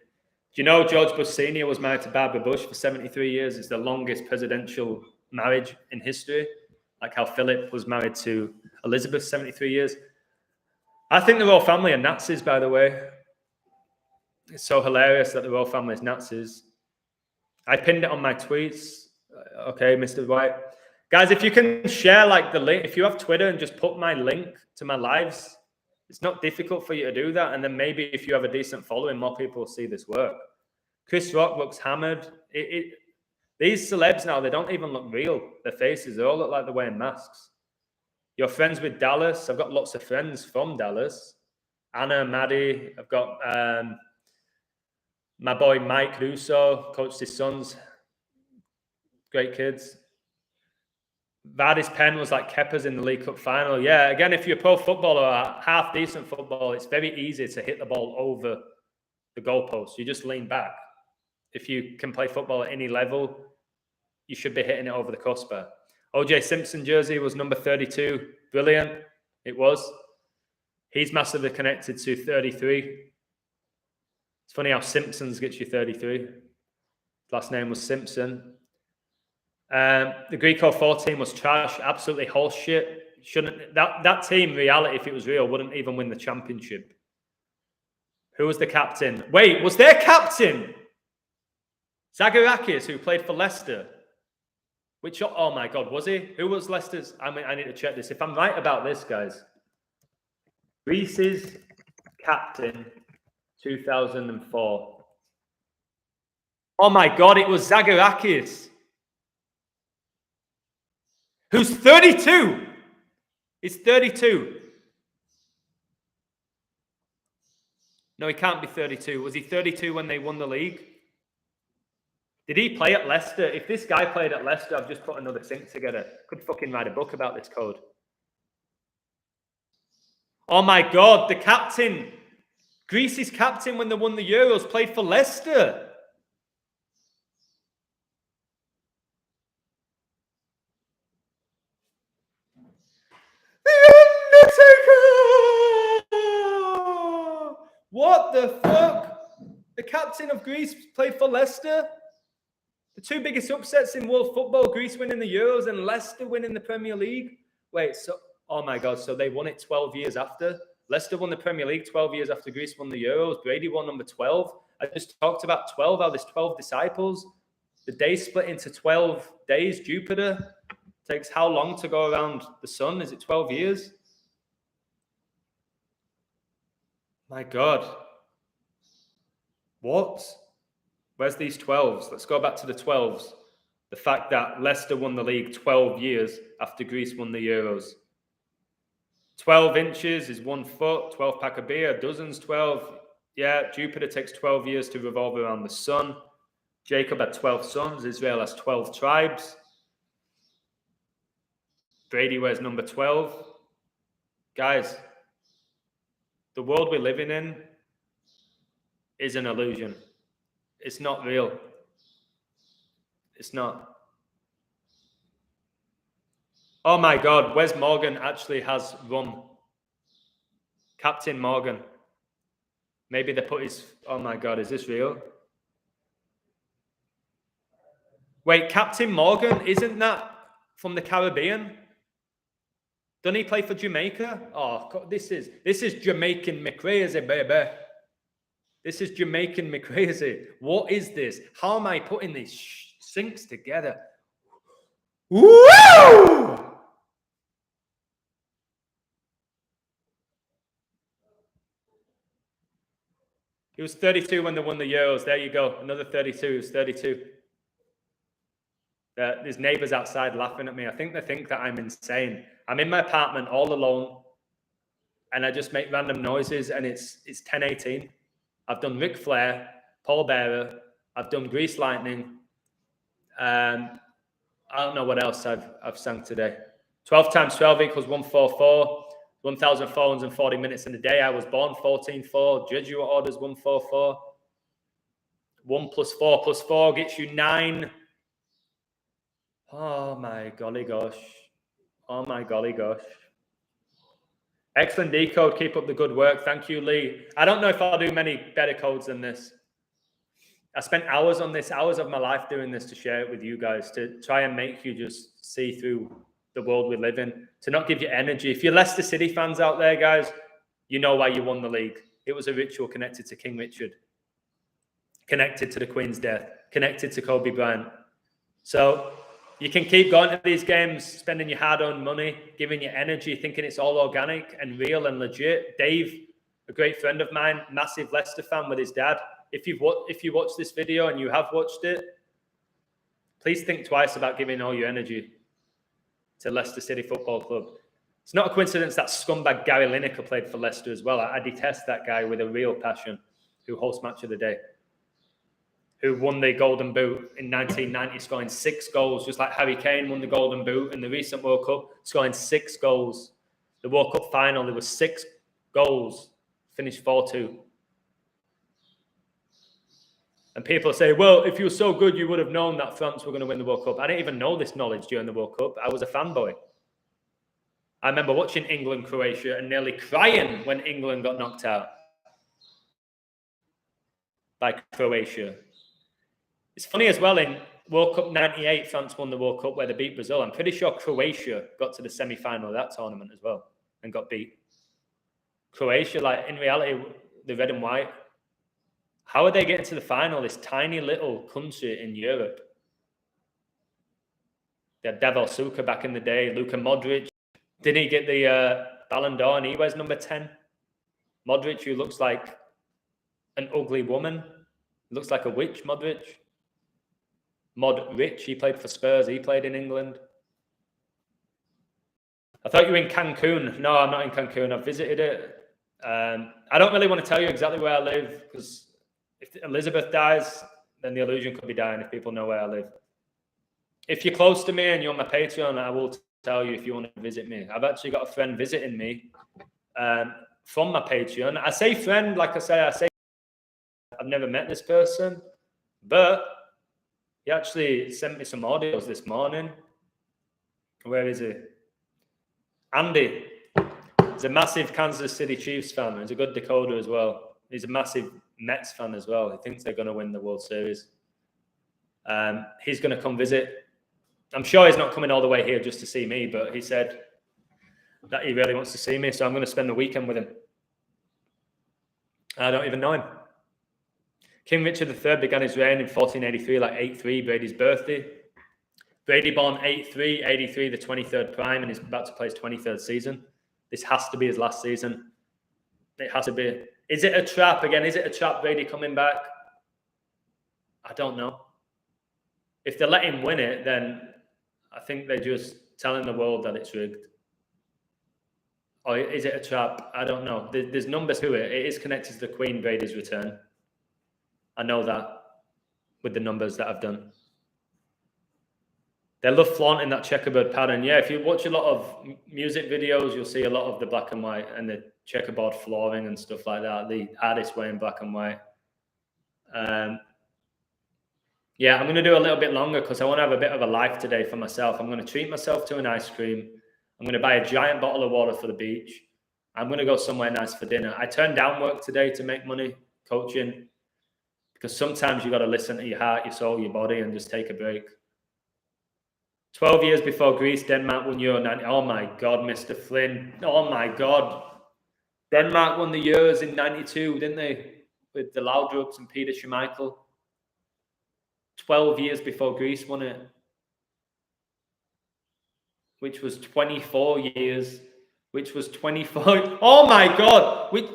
you know George Bush Sr. was married to Barbara Bush for 73 years? It's the longest presidential marriage in history, like how Philip was married to Elizabeth, 73 years. I think the royal family are Nazis, by the way. It's so hilarious that the royal family is Nazis. I pinned it on my tweets. Okay, Mr. White. Guys, if you can share like the link, if you have Twitter and just put my link to my lives, it's not difficult for you to do that. And then maybe if you have a decent following, more people will see this work. Chris Rock looks hammered. These celebs now, they don't even look real. Their faces, they all look like they're wearing masks. You're friends with Dallas. I've got lots of friends from Dallas. Anna, Maddie. I've got my boy Mike Russo, coached his sons. Great kids. Vardy's pen was like Kepa's in the League Cup final. Yeah, again, if you're a pro footballer or half decent football, it's very easy to hit the ball over the goalpost. You just lean back. If you can play football at any level, you should be hitting it over the crossbar. OJ Simpson jersey was number 32. Brilliant. It was. He's massively connected to 33. It's funny how Simpsons gets you 33. His last name was Simpson. The Greek 04 team was trash. Absolutely horse shit. That team, reality, if it was real, wouldn't even win the championship. Who was the captain? Wait, was their captain Zagorakis, who played for Leicester? Oh my God, was he? Who was Leicester's? I need to check this. If I'm right about this, guys. Greece's captain, 2004. Oh my God, it was Zagorakis, who's 32. He's 32. No, he can't be 32. Was he 32 when they won the league? Did he play at Leicester? If this guy played at Leicester, I've just put another sync together. Could fucking write a book about this code. Oh my God, the captain, Greece's captain when they won the Euros, played for Leicester. The Undertaker! What the fuck? The captain of Greece played for Leicester. The two biggest upsets in world football, Greece winning the Euros and Leicester winning the Premier League. Wait, so, oh my God, so they won it 12 years after? Leicester won the Premier League 12 years after Greece won the Euros. Brady won number 12. I just talked about 12, how there's 12 disciples. The day split into 12 days. Jupiter takes how long to go around the sun? Is it 12 years? My God. What? Where's these 12s? Let's go back to the 12s. The fact that Leicester won the league 12 years after Greece won the Euros. 12 inches is 1 foot, 12 pack of beer, dozens, 12. Yeah, Jupiter takes 12 years to revolve around the sun. Jacob had 12 sons. Israel has 12 tribes. Brady wears number 12. Guys, the world we're living in is an illusion. It's not real. It's not. Oh my God, Wes Morgan actually has rum. Captain Morgan. Maybe they put his... Oh my God, is this real? Wait, Captain Morgan, isn't that from the Caribbean? Doesn't he play for Jamaica? Oh, this is Jamaican me crazy, baby. This is Jamaican me crazy. What is this? How am I putting these syncs together? Woo! He was 32 when they won the Euros. There you go. Another 32. He was 32. There's neighbors outside laughing at me. I think they think that I'm insane. I'm in my apartment all alone, and I just make random noises, and it's 10:18. I've done Ric Flair, Paul Bearer. I've done Grease Lightning. I don't know what else I've sung today. 12 times 12 equals 144. 1,440 minutes in the day I was born. 14.4. Jesuit orders 144. 1 plus 4 plus 4 gets you 9. Oh my golly gosh. Oh my golly gosh. Excellent decode. Keep up the good work. Thank you, Lee. I don't know if I'll do many better codes than this. I spent hours on this, hours of my life doing this to share it with you guys, to try and make you just see through the world we live in, to not give you energy. If you're Leicester City fans out there, guys, you know why you won the league. It was a ritual connected to King Richard, connected to the Queen's death, connected to Kobe Bryant. So you can keep going to these games, spending your hard-earned money, giving your energy, thinking it's all organic and real and legit. Dave, a great friend of mine, massive Leicester fan with his dad. If you watch this video and you have watched it, please think twice about giving all your energy to Leicester City Football Club. It's not a coincidence that scumbag Gary Lineker played for Leicester as well. I detest that guy with a real passion, who hosts Match of the Day, who won the Golden Boot in 1990, scoring 6 goals, just like Harry Kane won the Golden Boot in the recent World Cup, scoring 6 goals. The World Cup final, there were 6 goals, finished 4-2. And people say, well, if you were so good, you would have known that France were going to win the World Cup. I didn't even know this knowledge during the World Cup. I was a fanboy. I remember watching England-Croatia and nearly crying when England got knocked out by Croatia. It's funny as well, in World Cup 98, France won the World Cup where they beat Brazil. I'm pretty sure Croatia got to the semi-final of that tournament as well and got beat. Croatia, like, in reality, the red and white, how are they getting to the final? This tiny little country in Europe. They had Davor Suker back in the day. Luka Modric. Didn't he get the Ballon d'Or and he wears number 10? Modric, who looks like an ugly woman. Looks like a witch, Modric. Modric, he played for Spurs. He played in England. I thought you were in Cancun. No, I'm not in Cancun. I've visited it. I don't really want to tell you exactly where I live because if Elizabeth dies, then the illusion could be dying if people know where I live. If you're close to me and you're on my Patreon, I will tell you if you want to visit me. I've actually got a friend visiting me from my Patreon. I say friend, like I say I've never met this person, but he actually sent me some audios this morning. Where is he? Andy. He's a massive Kansas City Chiefs fan. He's a good decoder as well. He's a massive Mets fan as well. He thinks they're going to win the World Series. He's going to come visit. I'm sure he's not coming all the way here just to see me, but he said that he really wants to see me, so I'm going to spend the weekend with him. I don't even know him. King Richard III began his reign in 1483, like 83, Brady's birthday. Brady born 83, 83, the 23rd prime, and he's about to play his 23rd season. This has to be his last season. It has to be. Is it a trap again? Is it a trap, Brady coming back? I don't know. If they let him win it, then I think they're just telling the world that it's rigged. Or is it a trap? I don't know. There's numbers to it. It is connected to the Queen, Brady's return. I know that with the numbers that I've done. They love flaunting that checkerboard pattern. Yeah, if you watch a lot of music videos, you'll see a lot of the black and white and the checkerboard flooring and stuff like that. The artists wearing black and white. Yeah, I'm going to do a little bit longer because I want to have a bit of a life today for myself. I'm going to treat myself to an ice cream. I'm going to buy a giant bottle of water for the beach. I'm going to go somewhere nice for dinner. I turned down work today to make money coaching because sometimes you got to listen to your heart, your soul, your body, and just take a break. 12 years before Greece, Denmark won Euro 90. Oh my God, Mr. Flynn. Oh my God. Denmark won the Euros in 92, didn't they? With the Laudrups and Peter Schmeichel. 12 years before Greece won it. Which was 24 years. Which was 24. Oh my God. Which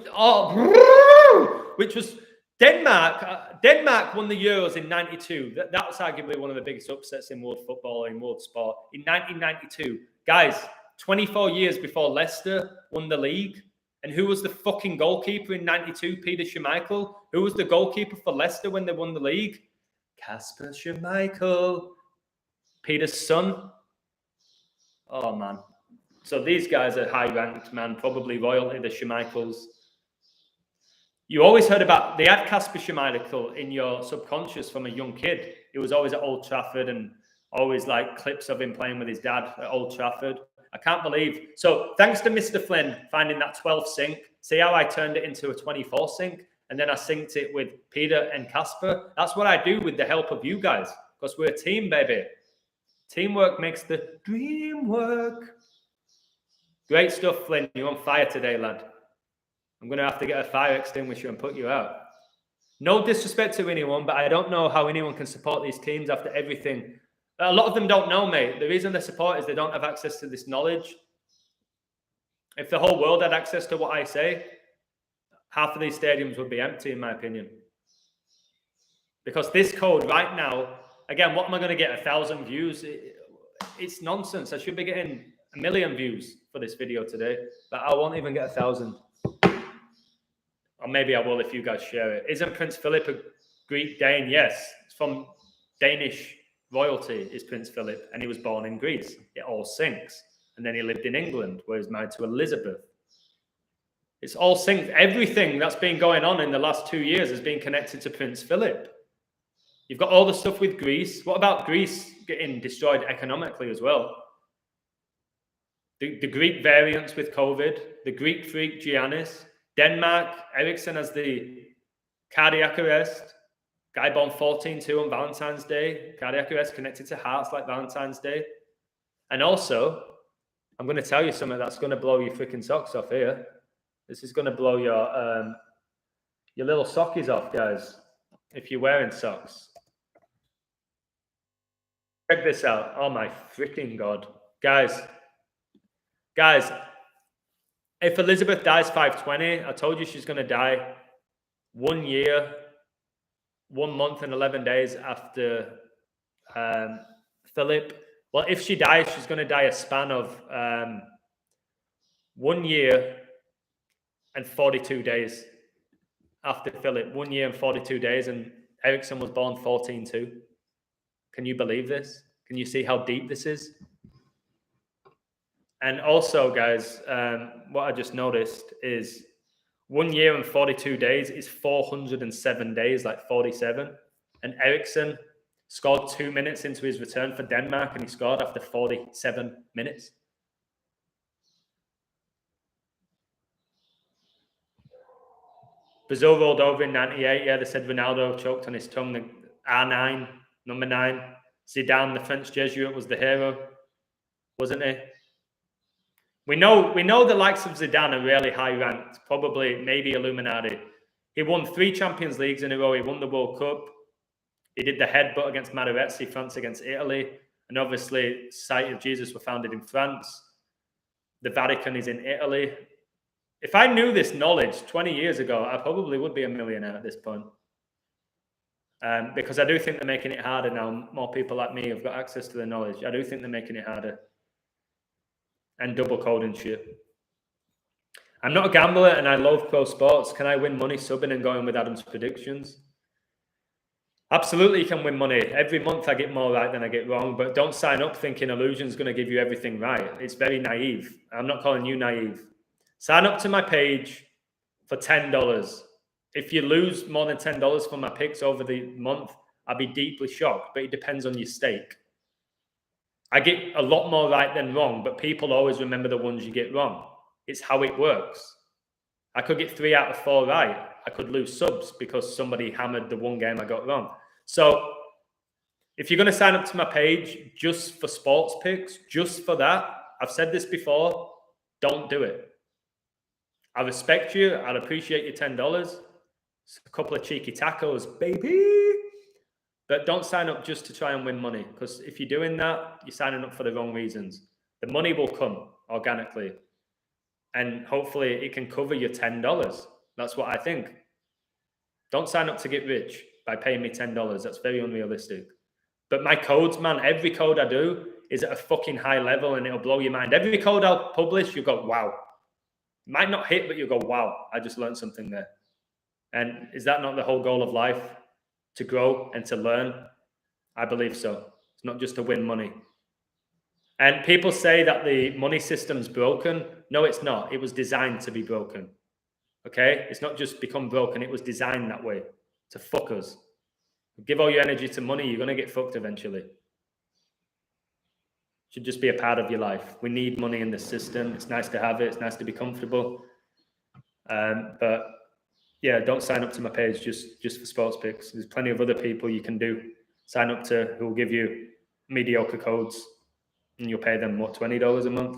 was Denmark. Denmark won the Euros in 92. That was arguably one of the biggest upsets in world football, in world sport. In 1992. Guys, 24 years before Leicester won the league. And who was the fucking goalkeeper in 92? Peter Schmeichel. Who was the goalkeeper for Leicester when they won the league? Kasper Schmeichel. Peter's son. Oh, man. So these guys are high-ranked, man. Probably royalty, the Schmeichels. You always heard about, they had Kasper Schmeichel in your subconscious from a young kid. He was always at Old Trafford and always like clips of him playing with his dad at Old Trafford. I can't believe. So thanks to Mr. Flynn finding that 12 sync. See how I turned it into a 24 sync? And then I synced it with Peter and Kasper. That's what I do with the help of you guys. Because we're a team, baby. Teamwork makes the dream work. Great stuff, Flynn. You're on fire today, lad. I'm going to have to get a fire extinguisher and put you out. No disrespect to anyone, but I don't know how anyone can support these teams after everything. A lot of them don't know, mate. The reason they support is they don't have access to this knowledge. If the whole world had access to what I say, half of these stadiums would be empty, in my opinion. Because this code right now, again, what am I going to get? 1,000 views? It's nonsense. I should be getting 1 million views for this video today, but I won't even get 1,000. Or maybe I will if you guys share it. Isn't Prince Philip a Greek Dane? Yes. It's from Danish royalty is Prince Philip, and he was born in Greece. It all syncs. And then he lived in England, where he was married to Elizabeth. It's all synced. Everything that's been going on in the last 2 years has been connected to Prince Philip. You've got all the stuff with Greece. What about Greece getting destroyed economically as well? The Greek variants with COVID, the Greek freak Giannis, Denmark, Ericsson has the cardiac arrest. Guy born 14-2 on Valentine's Day. Cardiac arrest connected to hearts like Valentine's Day. And also, I'm going to tell you something that's going to blow your freaking socks off here. This is going to blow your little sockies off, guys, if you're wearing socks. Check this out. Oh, my freaking God. Guys, if Elizabeth dies 5/20, I told you she's going to die 1 year, 1 month and 11 days after Philip. Well, if she dies, she's going to die a span of 1 year and 42 days after Philip. 1 year and 42 days, and Ericsson was born 14-2. Can you believe this? Can you see how deep this is? And also, guys, what I just noticed is 1 year and 42 days is 407 days, like 47. And Ericsson scored 2 minutes into his return for Denmark, and he scored after 47 minutes. Brazil rolled over in 98. Yeah, they said Ronaldo choked on his tongue. The R9, number 9. Zidane, the French Jesuit, was the hero, wasn't he? We know the likes of Zidane are really high ranked, probably maybe Illuminati. He won 3 Champions Leagues in a row. He won the World Cup. He did the headbutt against Materazzi, France against Italy. And obviously, Society of Jesus were founded in France. The Vatican is in Italy. If I knew this knowledge 20 years ago, I probably would be a millionaire at this point. Because I do think they're making it harder now. More people like me have got access to the knowledge. I do think they're making it harder. And double coding shit. I'm not a gambler and I love pro sports. Can I win money subbing and going with Adam's predictions? Absolutely, you can win money. Every month I get more right than I get wrong, but don't sign up thinking Illusion's going to give you everything right. It's very naive. I'm not calling you naive. Sign up to my page for $10. If you lose more than $10 from my picks over the month, I'll be deeply shocked, but it depends on your stake. I get a lot more right than wrong, but people always remember the ones you get wrong. It's how it works. I could get 3 out of 4 right. I could lose subs because somebody hammered the one game I got wrong. So if you're going to sign up to my page just for sports picks, just for that, I've said this before, don't do it. I respect you. I'd appreciate your $10. It's a couple of cheeky tacos, baby. But don't sign up just to try and win money, because if you're doing that, you're signing up for the wrong reasons. The money will come organically. And hopefully it can cover your $10. That's what I think. Don't sign up to get rich by paying me $10. That's very unrealistic. But my codes, man, every code I do is at a fucking high level and it'll blow your mind. Every code I'll publish, you go, wow. Might not hit, but you go, wow, I just learned something there. And is that not the whole goal of life? To grow and to learn? I believe so. It's not just to win money. And people say that the money system's broken. No, it's not. It was designed to be broken. Okay? It's not just become broken. It was designed that way to fuck us. Give all your energy to money, you're going to get fucked eventually. Should just be a part of your life. We need money in the system. It's nice to have it. It's nice to be comfortable. But yeah, don't sign up to my page just for sports picks. There's plenty of other people you can do. Sign up to who will give you mediocre codes and you'll pay them, what, $20 a month?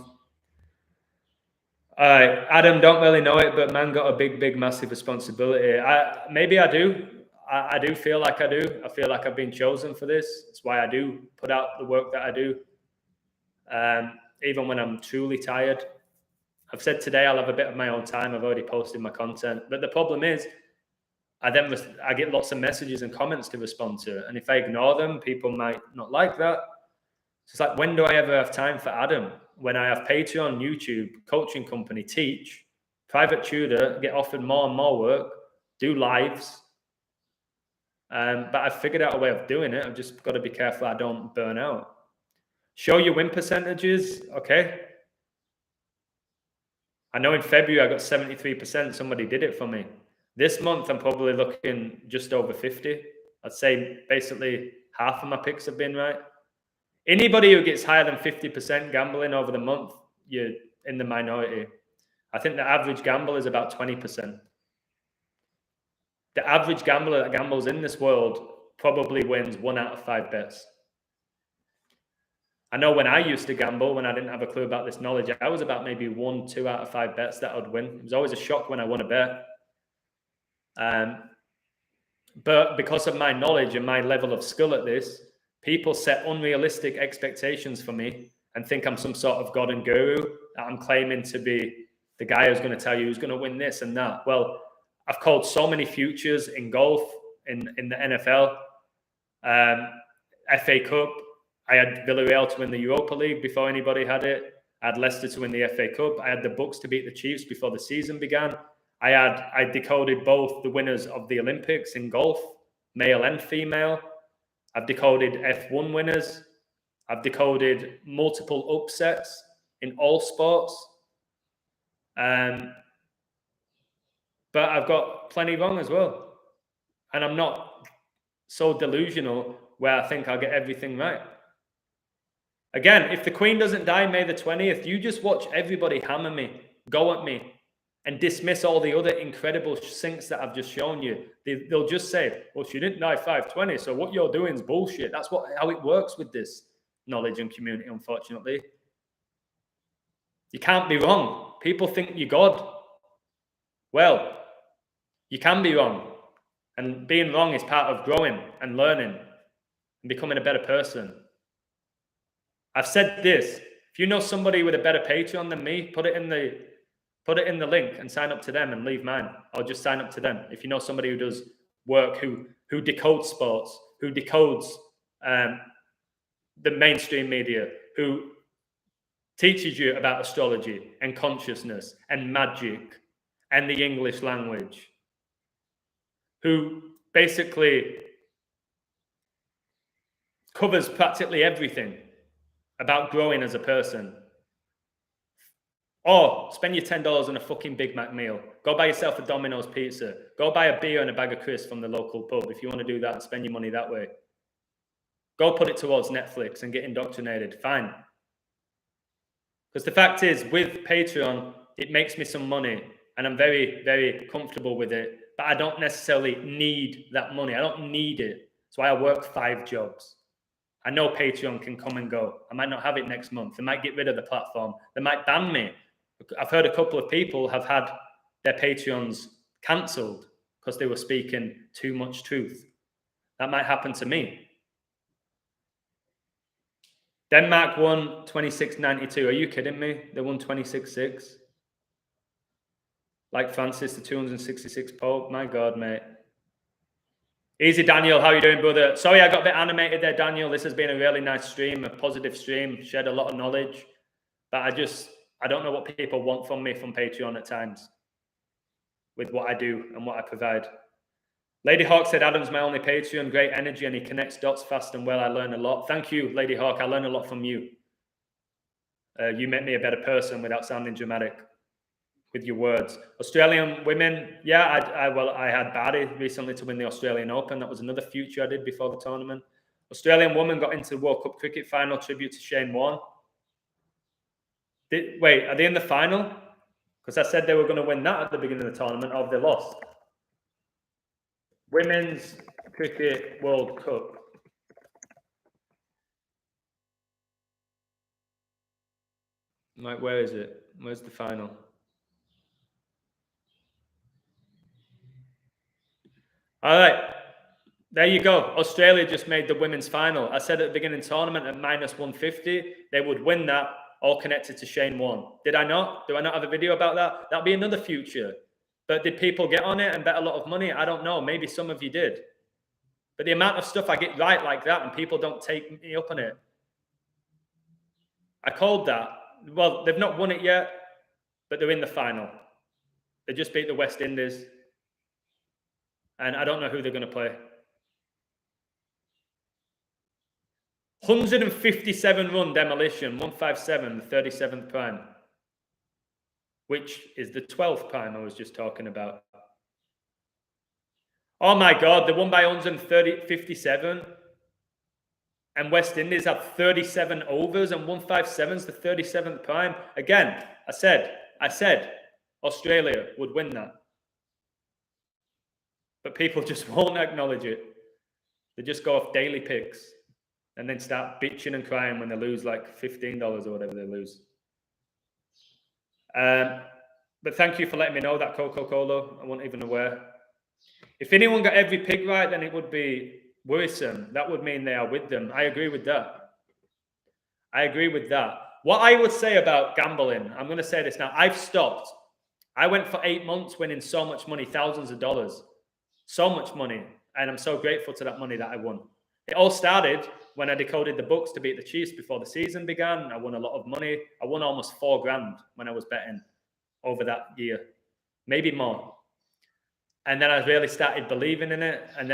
All right, Adam, don't really know it, but man got a big, massive responsibility. Maybe I do. I do feel like I do. I feel like I've been chosen for this. It's why I do put out the work that I do. Even when I'm truly tired. I've said today I'll have a bit of my own time. I've already posted my content. But the problem is, I get lots of messages and comments to respond to. And if I ignore them, people might not like that. So it's like, when do I ever have time for Adam? When I have Patreon, YouTube, coaching company, teach, private tutor, get offered more and more work, do lives. But I've figured out a way of doing it. I've just got to be careful I don't burn out. Show your win percentages. Okay. I know in February I got 73%. Somebody did it for me. This month I'm probably looking just over 50. I'd say basically half of my picks have been right. Anybody who gets higher than 50% gambling over the month, you're in the minority. I think the average gamble is about 20%. The average gambler that gambles in this world probably wins 1 out of 5 bets. I know when I used to gamble, when I didn't have a clue about this knowledge, I was about maybe 1, 2 out of 5 bets that I would win. It was always a shock when I won a bet. But because of my knowledge and my level of skill at this, people set unrealistic expectations for me and think I'm some sort of god and guru, that I'm claiming to be the guy who's going to tell you who's going to win this and that. Well, I've called so many futures in golf, in the NFL, FA Cup. I had Villarreal to win the Europa League before anybody had it. I had Leicester to win the FA Cup. I had the Bucks to beat the Chiefs before the season began. I decoded both the winners of the Olympics in golf, male and female. I've decoded F1 winners. I've decoded multiple upsets in all sports. But I've got plenty wrong as well. And I'm not so delusional where I think I'll get everything right. Again, if the Queen doesn't die May the 20th, you just watch everybody hammer me, go at me. and dismiss all the other incredible syncs that I've just shown you. They'll just say, well, she didn't die 520, so what you're doing is bullshit. That's how it works with this knowledge and community, unfortunately. You can't be wrong. People think you're God. Well, you can be wrong. And being wrong is part of growing and learning and becoming a better person. I've said this. If you know somebody with a better Patreon than me, put it in the link and sign up to them and leave mine. I'll just sign up to them. If you know somebody who does work, who decodes sports, who decodes the mainstream media, who teaches you about astrology and consciousness and magic and the English language, who basically covers practically everything about growing as a person. Or spend your $10 on a fucking Big Mac meal. Go buy yourself a Domino's pizza. Go buy a beer and a bag of crisps from the local pub if you want to do that and spend your money that way. Go put it towards Netflix and get indoctrinated. Fine. Because the fact is, with Patreon, it makes me some money and I'm very, very comfortable with it. But I don't necessarily need that money. I don't need it. That's why I work 5 jobs. I know Patreon can come and go. I might not have it next month. They might get rid of the platform. They might ban me. I've heard a couple of people have had their Patreons cancelled because they were speaking too much truth. That might happen to me. Denmark won 26.92. Are you kidding me? They won 26.6. Like Francis, the 266 Pope. My God, mate. Easy, Daniel. How are you doing, brother? Sorry, I got a bit animated there, Daniel. This has been a really nice stream, a positive stream. Shared a lot of knowledge. But I don't know what people want from me from Patreon at times with what I do and what I provide. Lady Hawk said, Adam's my only Patreon. Great energy and he connects dots fast and well. I learn a lot. Thank you, Lady Hawk. I learn a lot from you. You make me a better person without sounding dramatic with your words. Australian women, yeah, I had Barty recently to win the Australian Open. That was another future I did before the tournament. Australian woman got into the World Cup cricket final, tribute to Shane Warne. Wait, are they in the final? Because I said they were going to win that at the beginning of the tournament, or have they lost? Women's Cricket World Cup. Right, where is it? Where's the final? All right, there you go. Australia just made the women's final. I said at the beginning tournament at -150, they would win that, all connected to Shane Warne. Did I not? Do I not have a video about that? That'll be another future. But did people get on it and bet a lot of money? I don't know. Maybe some of you did. But the amount of stuff I get right like that and people don't take me up on it. I called that. Well, they've not won it yet, but they're in the final. They just beat the West Indies. And I don't know who they're going to play. 157 run demolition, 157, the 37th prime, which is the 12th prime I was just talking about. Oh my God, they won by 157. And West Indies have 37 overs and 157's the 37th prime. Again, I said Australia would win that. But people just won't acknowledge it. They just go off daily picks and then start bitching and crying when they lose like $15 or whatever they lose. But thank you for letting me know that, Coca-Cola. I wasn't even aware. If anyone got every pick right, then it would be worrisome. That would mean they are with them. I agree with that. I agree with that. What I would say about gambling, I'm going to say this now. I've stopped. I went for 8 months winning so much money, thousands of dollars. So much money. And I'm so grateful to that money that I won. It all started when I decoded the books to beat the Chiefs before the season began. I won a lot of money. I won almost $4,000 when I was betting over that year, maybe more. And then I really started believing in it. And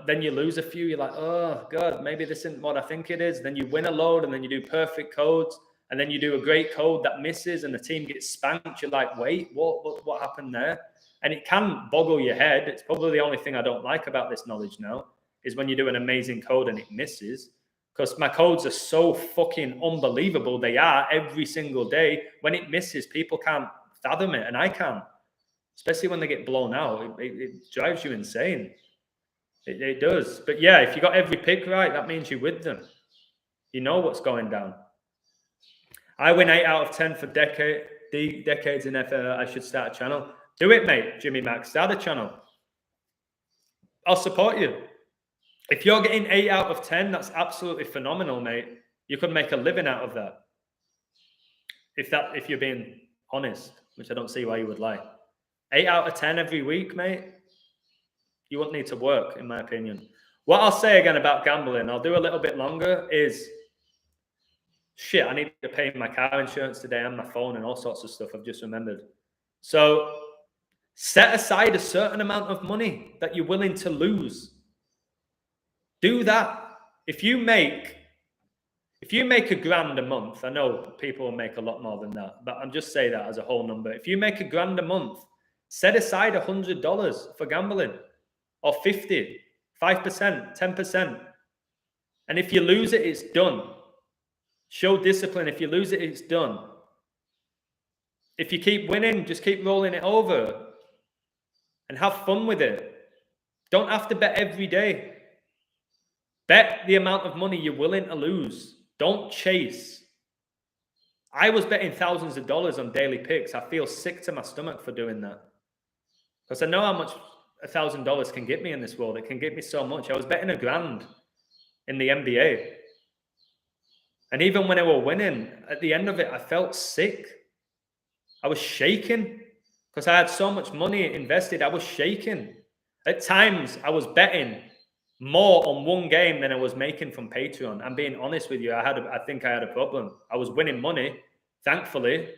then you lose a few. You're like, oh, God, maybe this isn't what I think it is. Then you win a load and then you do perfect codes. And then you do a great code that misses and the team gets spanked. You're like, wait, what happened there? And it can boggle your head. It's probably the only thing I don't like about this knowledge now is when you do an amazing code and it misses. Because my codes are so fucking unbelievable. They are every single day. When it misses, people can't fathom it, and I can. especially when they get blown out. It drives you insane. It does. But yeah, if you got every pick right, that means you're with them. You know what's going down. I win 8 out of 10 for decades in FL. I should start a channel. Do it, mate, Jimmy Max. Start a channel. I'll support you. If you're getting 8 out of 10, that's absolutely phenomenal, mate. You could make a living out of that. If you're being honest, which I don't see why you would lie. 8 out of 10 every week, mate. You wouldn't need to work, in my opinion. What I'll say again about gambling, I'll do a little bit longer, is shit, I need to pay my car insurance today and my phone and all sorts of stuff I've just remembered. So set aside a certain amount of money that you're willing to lose. Do that. If you make $1,000 a month, I know people will make a lot more than that, but I'm just saying that as a whole number. If you make $1,000 a month, set aside $100 for gambling, or 50, 5%, 10%. And if you lose it, it's done. Show discipline. If you lose it, it's done. If you keep winning, just keep rolling it over and have fun with it. Don't have to bet every day. Bet the amount of money you're willing to lose. Don't chase. I was betting thousands of dollars on daily picks. I feel sick to my stomach for doing that, because I know how much $1,000 can get me in this world. It can get me so much. I was betting $1,000 in the NBA. And even when I were winning, at the end of it, I felt sick. I was shaking because I had so much money invested. I was shaking. At times, I was betting more on one game than I was making from Patreon. I'm being honest with you. I think I had a problem. I was winning money, thankfully.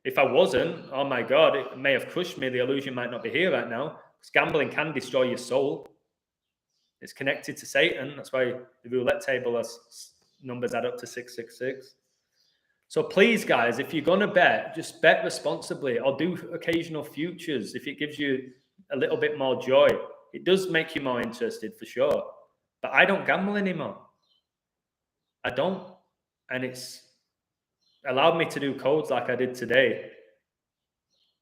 If I wasn't, oh my God, it may have crushed me. The illusion might not be here right now. Because gambling can destroy your soul. It's connected to Satan. That's why the roulette table has numbers add up to 666. So please, guys, if you're going to bet, just bet responsibly, or do occasional futures if it gives you a little bit more joy. It does make you more interested for sure. But I don't gamble anymore. I don't. And it's allowed me to do codes like I did today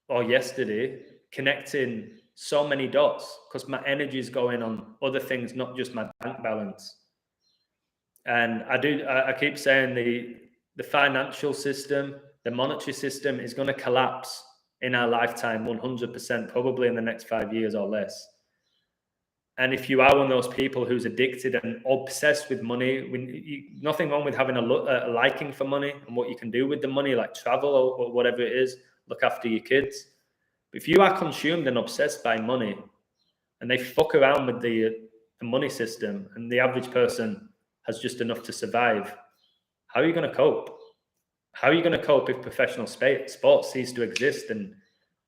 or yesterday, connecting so many dots because my energy is going on other things, not just my bank balance. And I keep saying the financial system, the monetary system is going to collapse in our lifetime 100%, probably in the next 5 years or less. And if you are one of those people who's addicted and obsessed with money, nothing wrong with having a liking for money and what you can do with the money, like travel or whatever it is, look after your kids. But if you are consumed and obsessed by money and they fuck around with the money system and the average person has just enough to survive, how are you going to cope? How are you going to cope if professional sports cease to exist and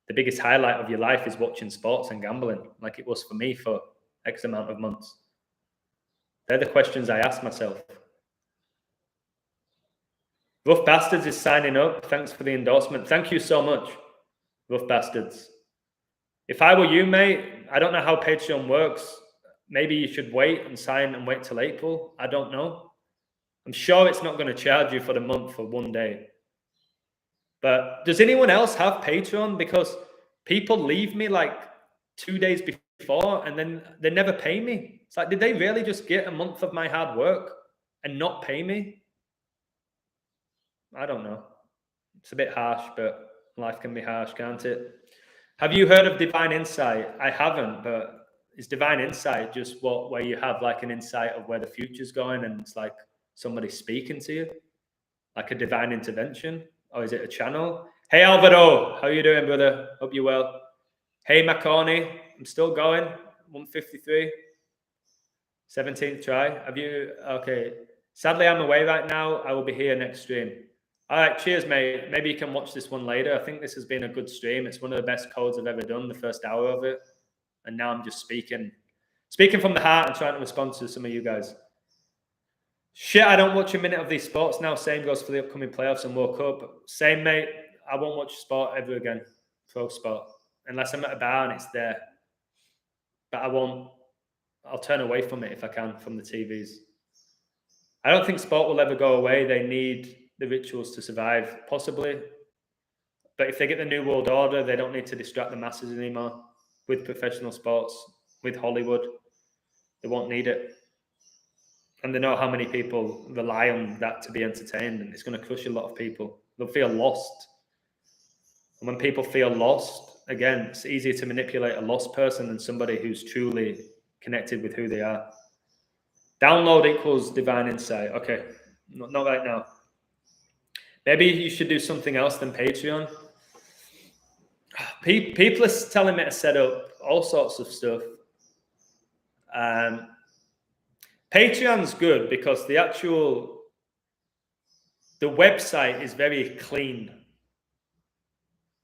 the biggest highlight of your life is watching sports and gambling, like it was for me for X amount of months? They're the questions I ask myself. Rough Bastards is signing up. Thanks for the endorsement. Thank you so much, Rough Bastards. If I were you, mate, I don't know how Patreon works. Maybe you should wait and sign and wait till April. I don't know. I'm sure it's not going to charge you for the month for one day. But does anyone else have Patreon? Because people leave me like 2 days before and then they never pay me. It's like, did they really just get a month of my hard work and not pay me? I don't know. It's a bit harsh, but life can be harsh, can't it? Have you heard of Divine Insight? I haven't, but is Divine Insight just where you have like an insight of where the future's going and it's like somebody speaking to you? Like a divine intervention? Or is it a channel? Hey, Alvaro. How you doing, brother? Hope you're well. Hey, Macaroni. I'm still going. 153. 17th try. Have you? Okay. Sadly, I'm away right now. I will be here next stream. All right. Cheers, mate. Maybe you can watch this one later. I think this has been a good stream. It's one of the best codes I've ever done, the first hour of it. And now I'm just speaking from the heart and trying to respond to some of you guys. Shit, I don't watch a minute of these sports now. Same goes for the upcoming playoffs and World Cup. Same, mate. I won't watch sport ever again. Pro sport. Unless I'm at a bar and it's there. But I won't. I'll turn away from it if I can, from the TVs. I don't think sport will ever go away. They need the rituals to survive, possibly. But if they get the New World Order, they don't need to distract the masses anymore with professional sports, with Hollywood. They won't need it. And they know how many people rely on that to be entertained, and it's going to crush a lot of people. They'll feel lost. And when people feel lost, again, it's easier to manipulate a lost person than somebody who's truly connected with who they are. Download equals divine insight. Okay, not right now. Maybe you should do something else than Patreon. People are telling me to set up all sorts of stuff. Patreon's good because the website is very clean.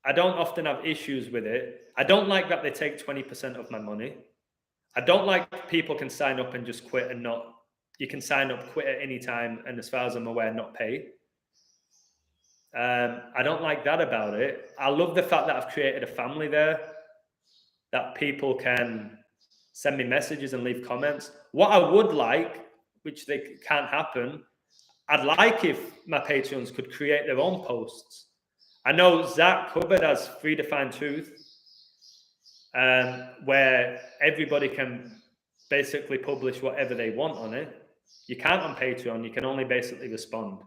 I don't often have issues with it. I don't like that they take 20% of my money. I don't like people can sign up and just quit and not. You can sign up, quit at any time, and as far as I'm aware, not pay. I don't like that about it. I love the fact that I've created a family there, that people can send me messages and leave comments. What I would like, which they can't happen, I'd like if my patrons could create their own posts. I know Zach Hubbard has Free Defined Truth, where everybody can basically publish whatever they want on it. You can't on Patreon. You can only basically respond.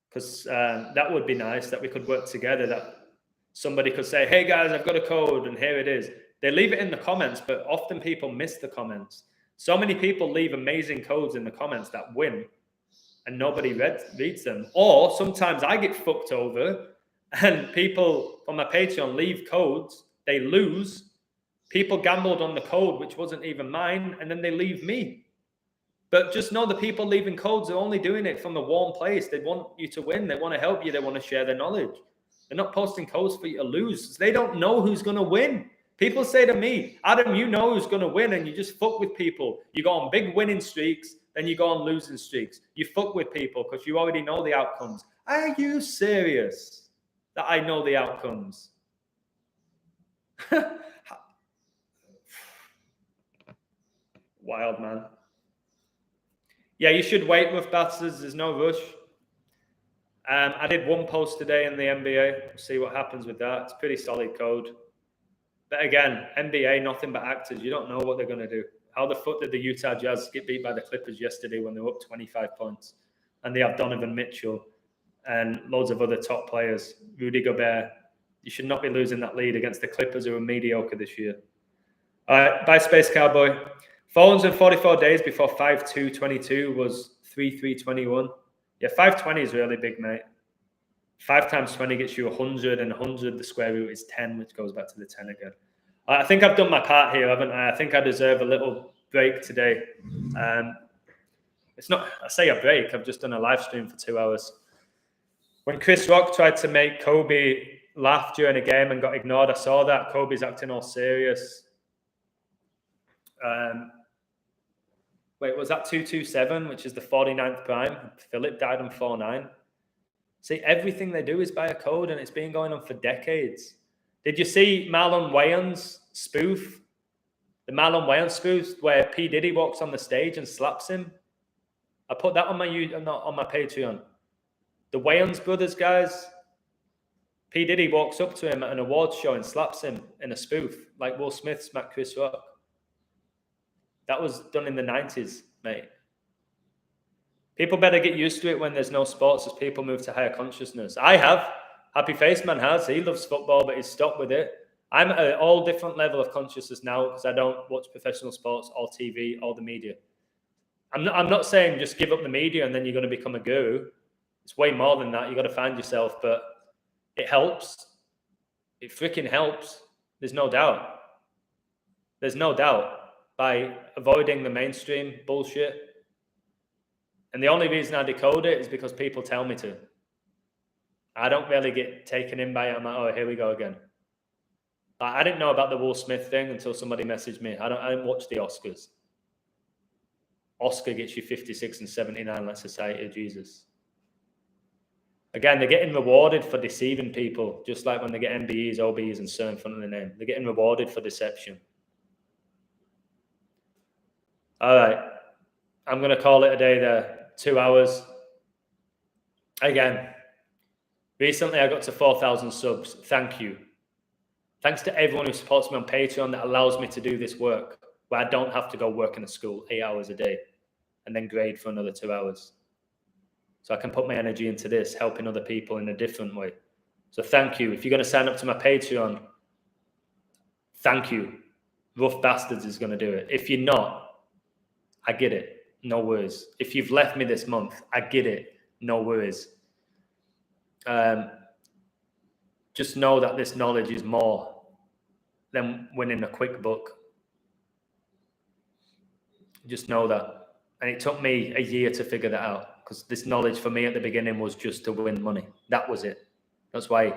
Because that would be nice, that we could work together, that somebody could say, hey guys, I've got a code and here it is. They leave it in the comments, but often people miss the comments. So many people leave amazing codes in the comments that win and nobody reads them. Or sometimes I get fucked over and people on my Patreon leave codes, they lose. People gambled on the code, which wasn't even mine, and then they leave me. But just know the people leaving codes are only doing it from a warm place. They want you to win. They want to help you. They want to share their knowledge. They're not posting codes for you to lose. They don't know who's going to win. People say to me, Adam, you know who's going to win, and you just fuck with people. You go on big winning streaks, then you go on losing streaks. You fuck with people because you already know the outcomes. Are you serious that I know the outcomes? Wild, man. Yeah, you should wait with bastards. There's no rush. I did one post today in the NBA. See what happens with that. It's pretty solid code. But again, NBA, nothing but actors. You don't know what they're going to do. How the fuck did the Utah Jazz get beat by the Clippers yesterday when they were up 25 points? And they have Donovan Mitchell and loads of other top players. Rudy Gobert. You should not be losing that lead against the Clippers, who are mediocre this year. All right, bye, Space Cowboy. 444 days before 5/2/22 was 3/3/21. Yeah, 520 is really big, mate. 5 times 20 gets you 100, and 100, the square root is 10, which goes back to the 10 again. I think I've done my part here, haven't I? I think I deserve a little break today. It's not, I say a break, I've just done a live stream for 2 hours. When Chris Rock tried to make Kobe laugh during a game and got ignored, I saw that. Kobe's acting all serious. Wait, was that 227, which is the 49th prime? Philip died on 49. See, everything they do is by a code, and it's been going on for decades. Did you see Marlon Wayans' spoof? The Marlon Wayans spoof where P. Diddy walks on the stage and slaps him? I put that on my Patreon. The Wayans brothers, guys. P. Diddy walks up to him at an awards show and slaps him in a spoof, like Will Smith smacked Chris Rock. That was done in the 90s, mate. People better get used to it when there's no sports as people move to higher consciousness. I have. Happy Face Man has. He loves football, but he's stopped with it. I'm at an all different level of consciousness now because I don't watch professional sports or TV or the media. I'm not saying just give up the media and then you're going to become a guru. It's way more than that. You got to find yourself, but it helps. It freaking helps. There's no doubt. There's no doubt. By avoiding the mainstream bullshit. And the only reason I decode it is because people tell me to. I don't really get taken in by it. I'm like, oh, here we go again. I didn't know about the Will Smith thing until somebody messaged me. I didn't watch the Oscars. Oscar gets you 56 and 79, like Society of Jesus. Again, they're getting rewarded for deceiving people, just like when they get MBEs, OBEs, and CERN in front of the name. They're getting rewarded for deception. All right. I'm going to call it a day there. 2 hours. Again, Recently, I got to 4,000 subs. Thank you. Thanks to everyone who supports me on Patreon that allows me to do this work, where I don't have to go work in a school 8 hours a day and then grade for another 2 hours. So I can put my energy into this, helping other people in a different way. So thank you. If you're going to sign up to my Patreon, thank you. Rough Bastards is going to do it. If you're not, I get it. No worries. If you've left me this month, I get it. No worries. Just know that this knowledge is more than winning a quick book. Just know that. And it took me a year to figure that out, because this knowledge for me at the beginning was just to win money. That was it. That's why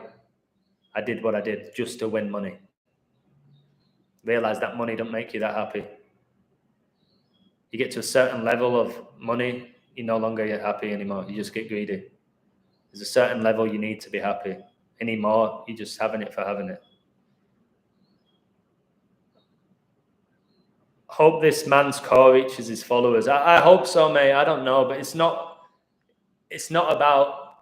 I did what I did, just to win money. Realize that money don't make you that happy. You get to a certain level of money, you no longer get happy anymore. You just get greedy. There's a certain level you need to be happy. Anymore, you're just having it for having it. Hope this man's core reaches his followers. I hope so, mate. I don't know, but it's not about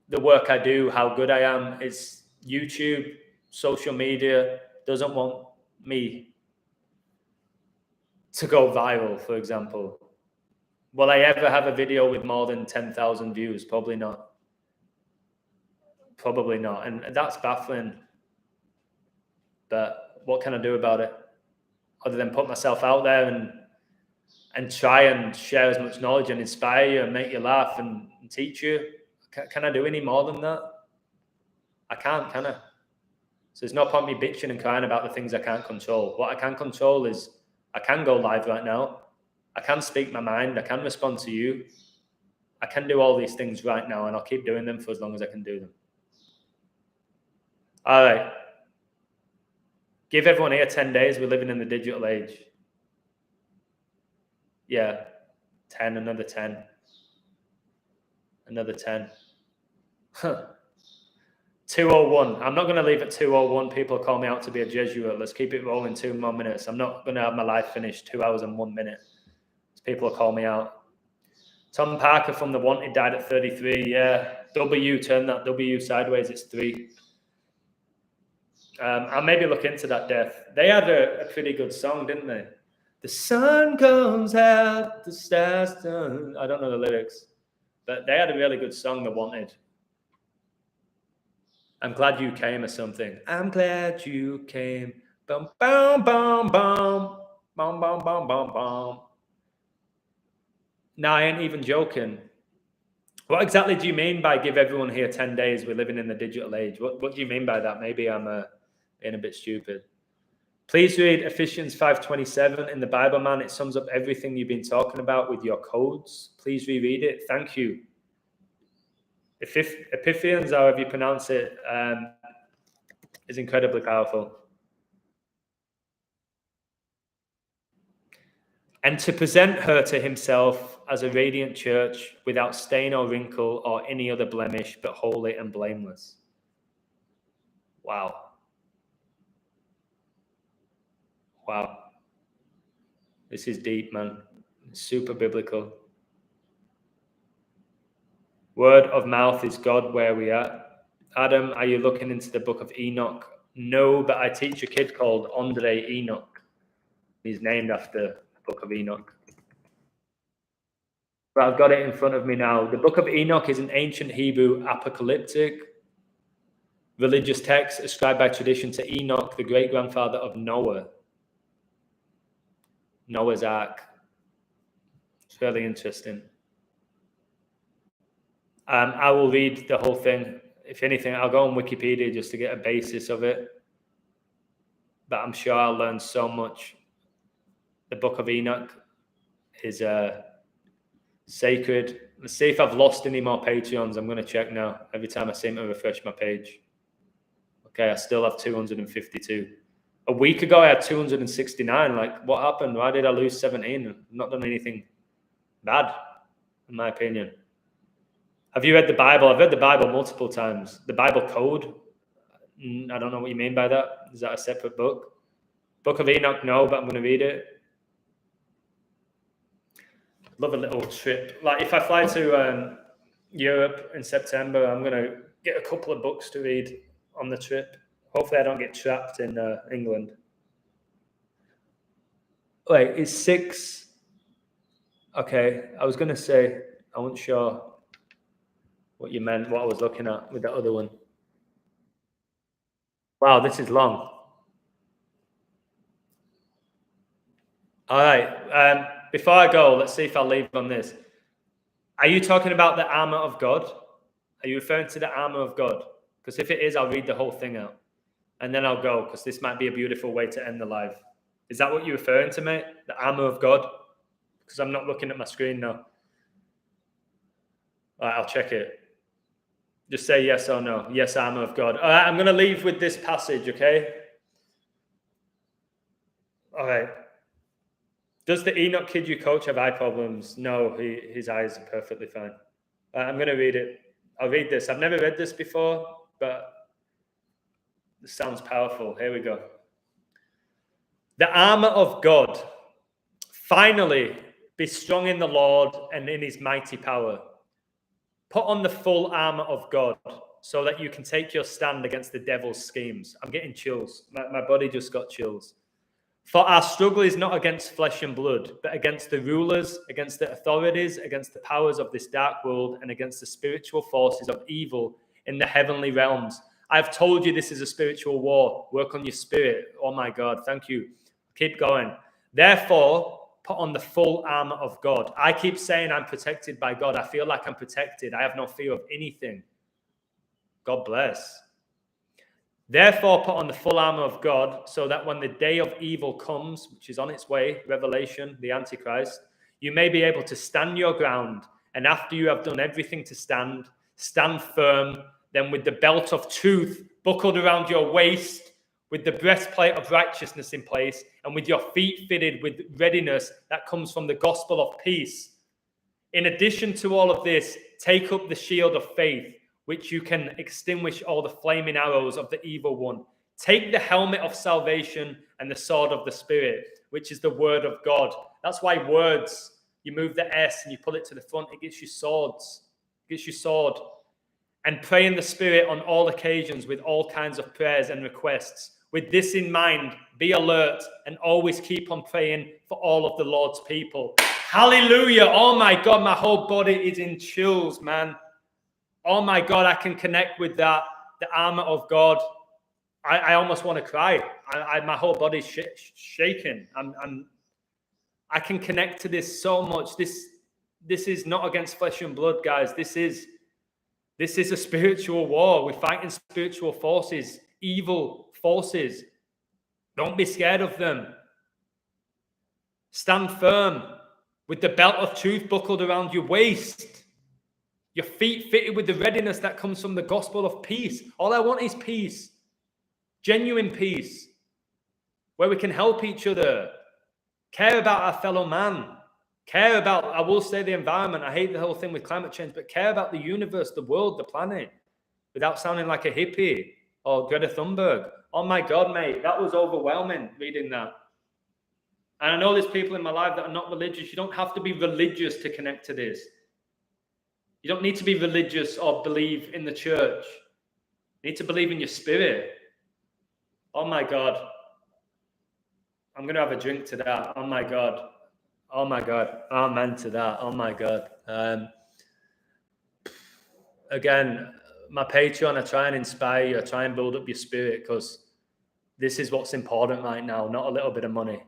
the work I do, how good I am. It's YouTube, social media doesn't want me to go viral, for example. Will I ever have a video with more than 10,000 views? Probably not. Probably not. And that's baffling. But what can I do about it? Other than put myself out there and try and share as much knowledge and inspire you and make you laugh and teach you. Can I do any more than that? I can't, can I? So there's no point me bitching and crying about the things I can't control. What I can control is I can go live right now. I can speak my mind. I can respond to you. I can do all these things right now, and I'll keep doing them for as long as I can do them. All right. Give everyone here 10 days. We're living in the digital age. Yeah. 10, another 10. Another 10. 2:01. I'm not going to leave at 2:01. People call me out to be a Jesuit. Let's keep it rolling 2 more minutes. I'm not going to have my life finished 2 hours and 1 minute. People call me out. Tom Parker from The Wanted died at 33. Yeah. W, turn that W sideways. It's 3. I'll maybe look into that death. They had a pretty good song, didn't they? The sun comes out, the stars turn. I don't know the lyrics, but they had a really good song, The Wanted. I'm glad you came or something. I'm glad you came. Bum, bum, bum, bum. Bum, bum, bum, bum, bum. No, I ain't even joking. What exactly do you mean by give everyone here 10 days? We're living in the digital age. What do you mean by that? Maybe I'm being a bit stupid. Please read Ephesians 5:27 in the Bible, man. It sums up everything you've been talking about with your codes. Please reread it. Thank you. Epiphanians, however you pronounce it, is incredibly powerful. And to present her to himself as a radiant church without stain or wrinkle or any other blemish, but holy and blameless. Wow. Wow. This is deep, man. It's super biblical. Word of mouth is God where we are. Adam, are you looking into the book of Enoch? No, but I teach a kid called Andre Enoch. He's named after the book of Enoch. But I've got it in front of me now. The book of Enoch is an ancient Hebrew apocalyptic religious text ascribed by tradition to Enoch, the great-grandfather of Noah. Noah's Ark. It's really interesting. I will read the whole thing. If anything, I'll go on Wikipedia just to get a basis of it. But I'm sure I'll learn so much. The book of Enoch is sacred. Let's see if I've lost any more Patreons. I'm going to check now. Every time I seem to refresh my page. Okay, I still have 252. A week ago, I had 269. Like, what happened? Why did I lose 17? I've not done anything bad, in my opinion. Have you read the Bible? I've read the Bible multiple times. The Bible Code? I don't know what you mean by that. Is that a separate book? Book of Enoch? No, but I'm going to read it. Love a little trip. Like, if I fly to Europe in September. I'm going to get a couple of books to read on the trip. Hopefully I don't get trapped in England. Wait, it's 6. Okay, I was going to say, I wasn't sure what you meant, what I was looking at with that other one. Wow, this is long. All right, before I go, let's see if I'll leave on this. Are you talking about the armor of God? Are you referring to the armor of God? Because if it is, I'll read the whole thing out. And then I'll go, because this might be a beautiful way to end the live. Is that what you're referring to, mate? The armor of God? Because I'm not looking at my screen now. All right, I'll check it. Just say yes or no. Yes, armor of God. All right, I'm going to leave with this passage, okay? All right. Does the Enoch kid you coach have eye problems? No, his eyes are perfectly fine. I'm going to read it. I'll read this. I've never read this before, but this sounds powerful. Here we go. The armor of God. Finally, be strong in the Lord and in his mighty power. Put on the full armor of God so that you can take your stand against the devil's schemes. I'm getting chills. My body just got chills. For our struggle is not against flesh and blood, but against the rulers, against the authorities, against the powers of this dark world, and against the spiritual forces of evil in the heavenly realms. I've told you this is a spiritual war. Work on your spirit. Oh my God, thank you. Keep going. Therefore, put on the full armor of God. I keep saying I'm protected by God. I feel like I'm protected. I have no fear of anything. God bless. Therefore, put on the full armor of God, so that when the day of evil comes, which is on its way, Revelation, the Antichrist, you may be able to stand your ground. And after you have done everything to stand, stand firm. Then with the belt of truth buckled around your waist, with the breastplate of righteousness in place, and with your feet fitted with readiness that comes from the gospel of peace. In addition to all of this, take up the shield of faith, which you can extinguish all the flaming arrows of the evil one. Take the helmet of salvation and the sword of the Spirit, which is the word of God. That's why words, you move the S and you pull it to the front, it gets you swords. It gets you sword. And pray in the Spirit on all occasions with all kinds of prayers and requests. With this in mind, be alert and always keep on praying for all of the Lord's people. Hallelujah. Oh my God, my whole body is in chills, man. Oh my God, I can connect with that. The armor of God. I almost want to cry. My whole body's shaking. I can connect to this so much. This is not against flesh and blood, guys. This is a spiritual war. We're fighting spiritual forces, evil forces. Don't be scared of them. Stand firm with the belt of truth buckled around your waist. Your feet fitted with the readiness that comes from the gospel of peace. All I want is peace. Genuine peace. Where we can help each other. Care about our fellow man. Care about, I will say, the environment. I hate the whole thing with climate change, but care about the universe, the world, the planet. Without sounding like a hippie or Greta Thunberg. Oh my God, mate. That was overwhelming reading that. And I know there's people in my life that are not religious. You don't have to be religious to connect to this. You don't need to be religious or believe in the church. You need to believe in your spirit. Oh my God. I'm going to have a drink to that. Oh my God. Oh my God. Amen to that. Oh my God. Again, my Patreon, I try and inspire you. I try and build up your spirit because this is what's important right now, not a little bit of money.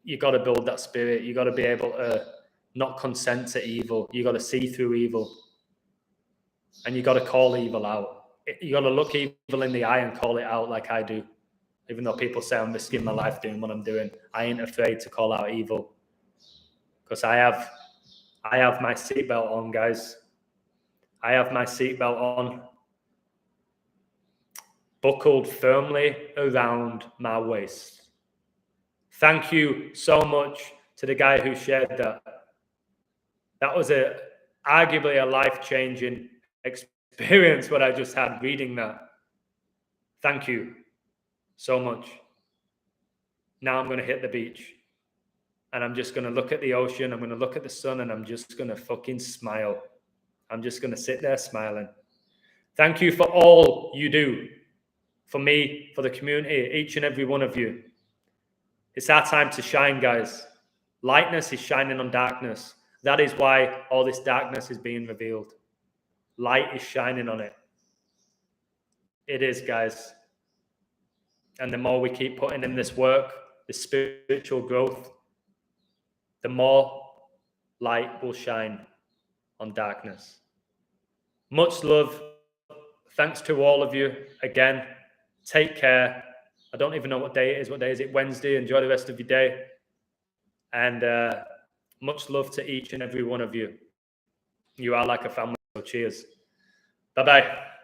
You got to build that spirit. You got to be able to not consent to evil. You got to see through evil. And you got to call evil out. You got to look evil in the eye and call it out like I do. Even though people say I'm risking my life doing what I'm doing, I ain't afraid to call out evil. Because I have my seatbelt on, guys. I have my seatbelt on. Buckled firmly around my waist. Thank you so much to the guy who shared that. That was arguably a life-changing experience what I just had reading that. Thank you so much. Now I'm going to hit the beach. And I'm just going to look at the ocean. I'm going to look at the sun, and I'm just going to fucking smile. I'm just going to sit there smiling. Thank you for all you do. For me, for the community, each and every one of you. It's our time to shine, guys. Lightness is shining on darkness. That is why all this darkness is being revealed. Light is shining on it. It is, guys. And the more we keep putting in this work, this spiritual growth, the more light will shine on darkness. Much love. Thanks to all of you. Again, take care. I don't even know what day it is. What day is it? Wednesday. Enjoy the rest of your day. And much love to each and every one of you. You are like a family. So cheers. Bye-bye.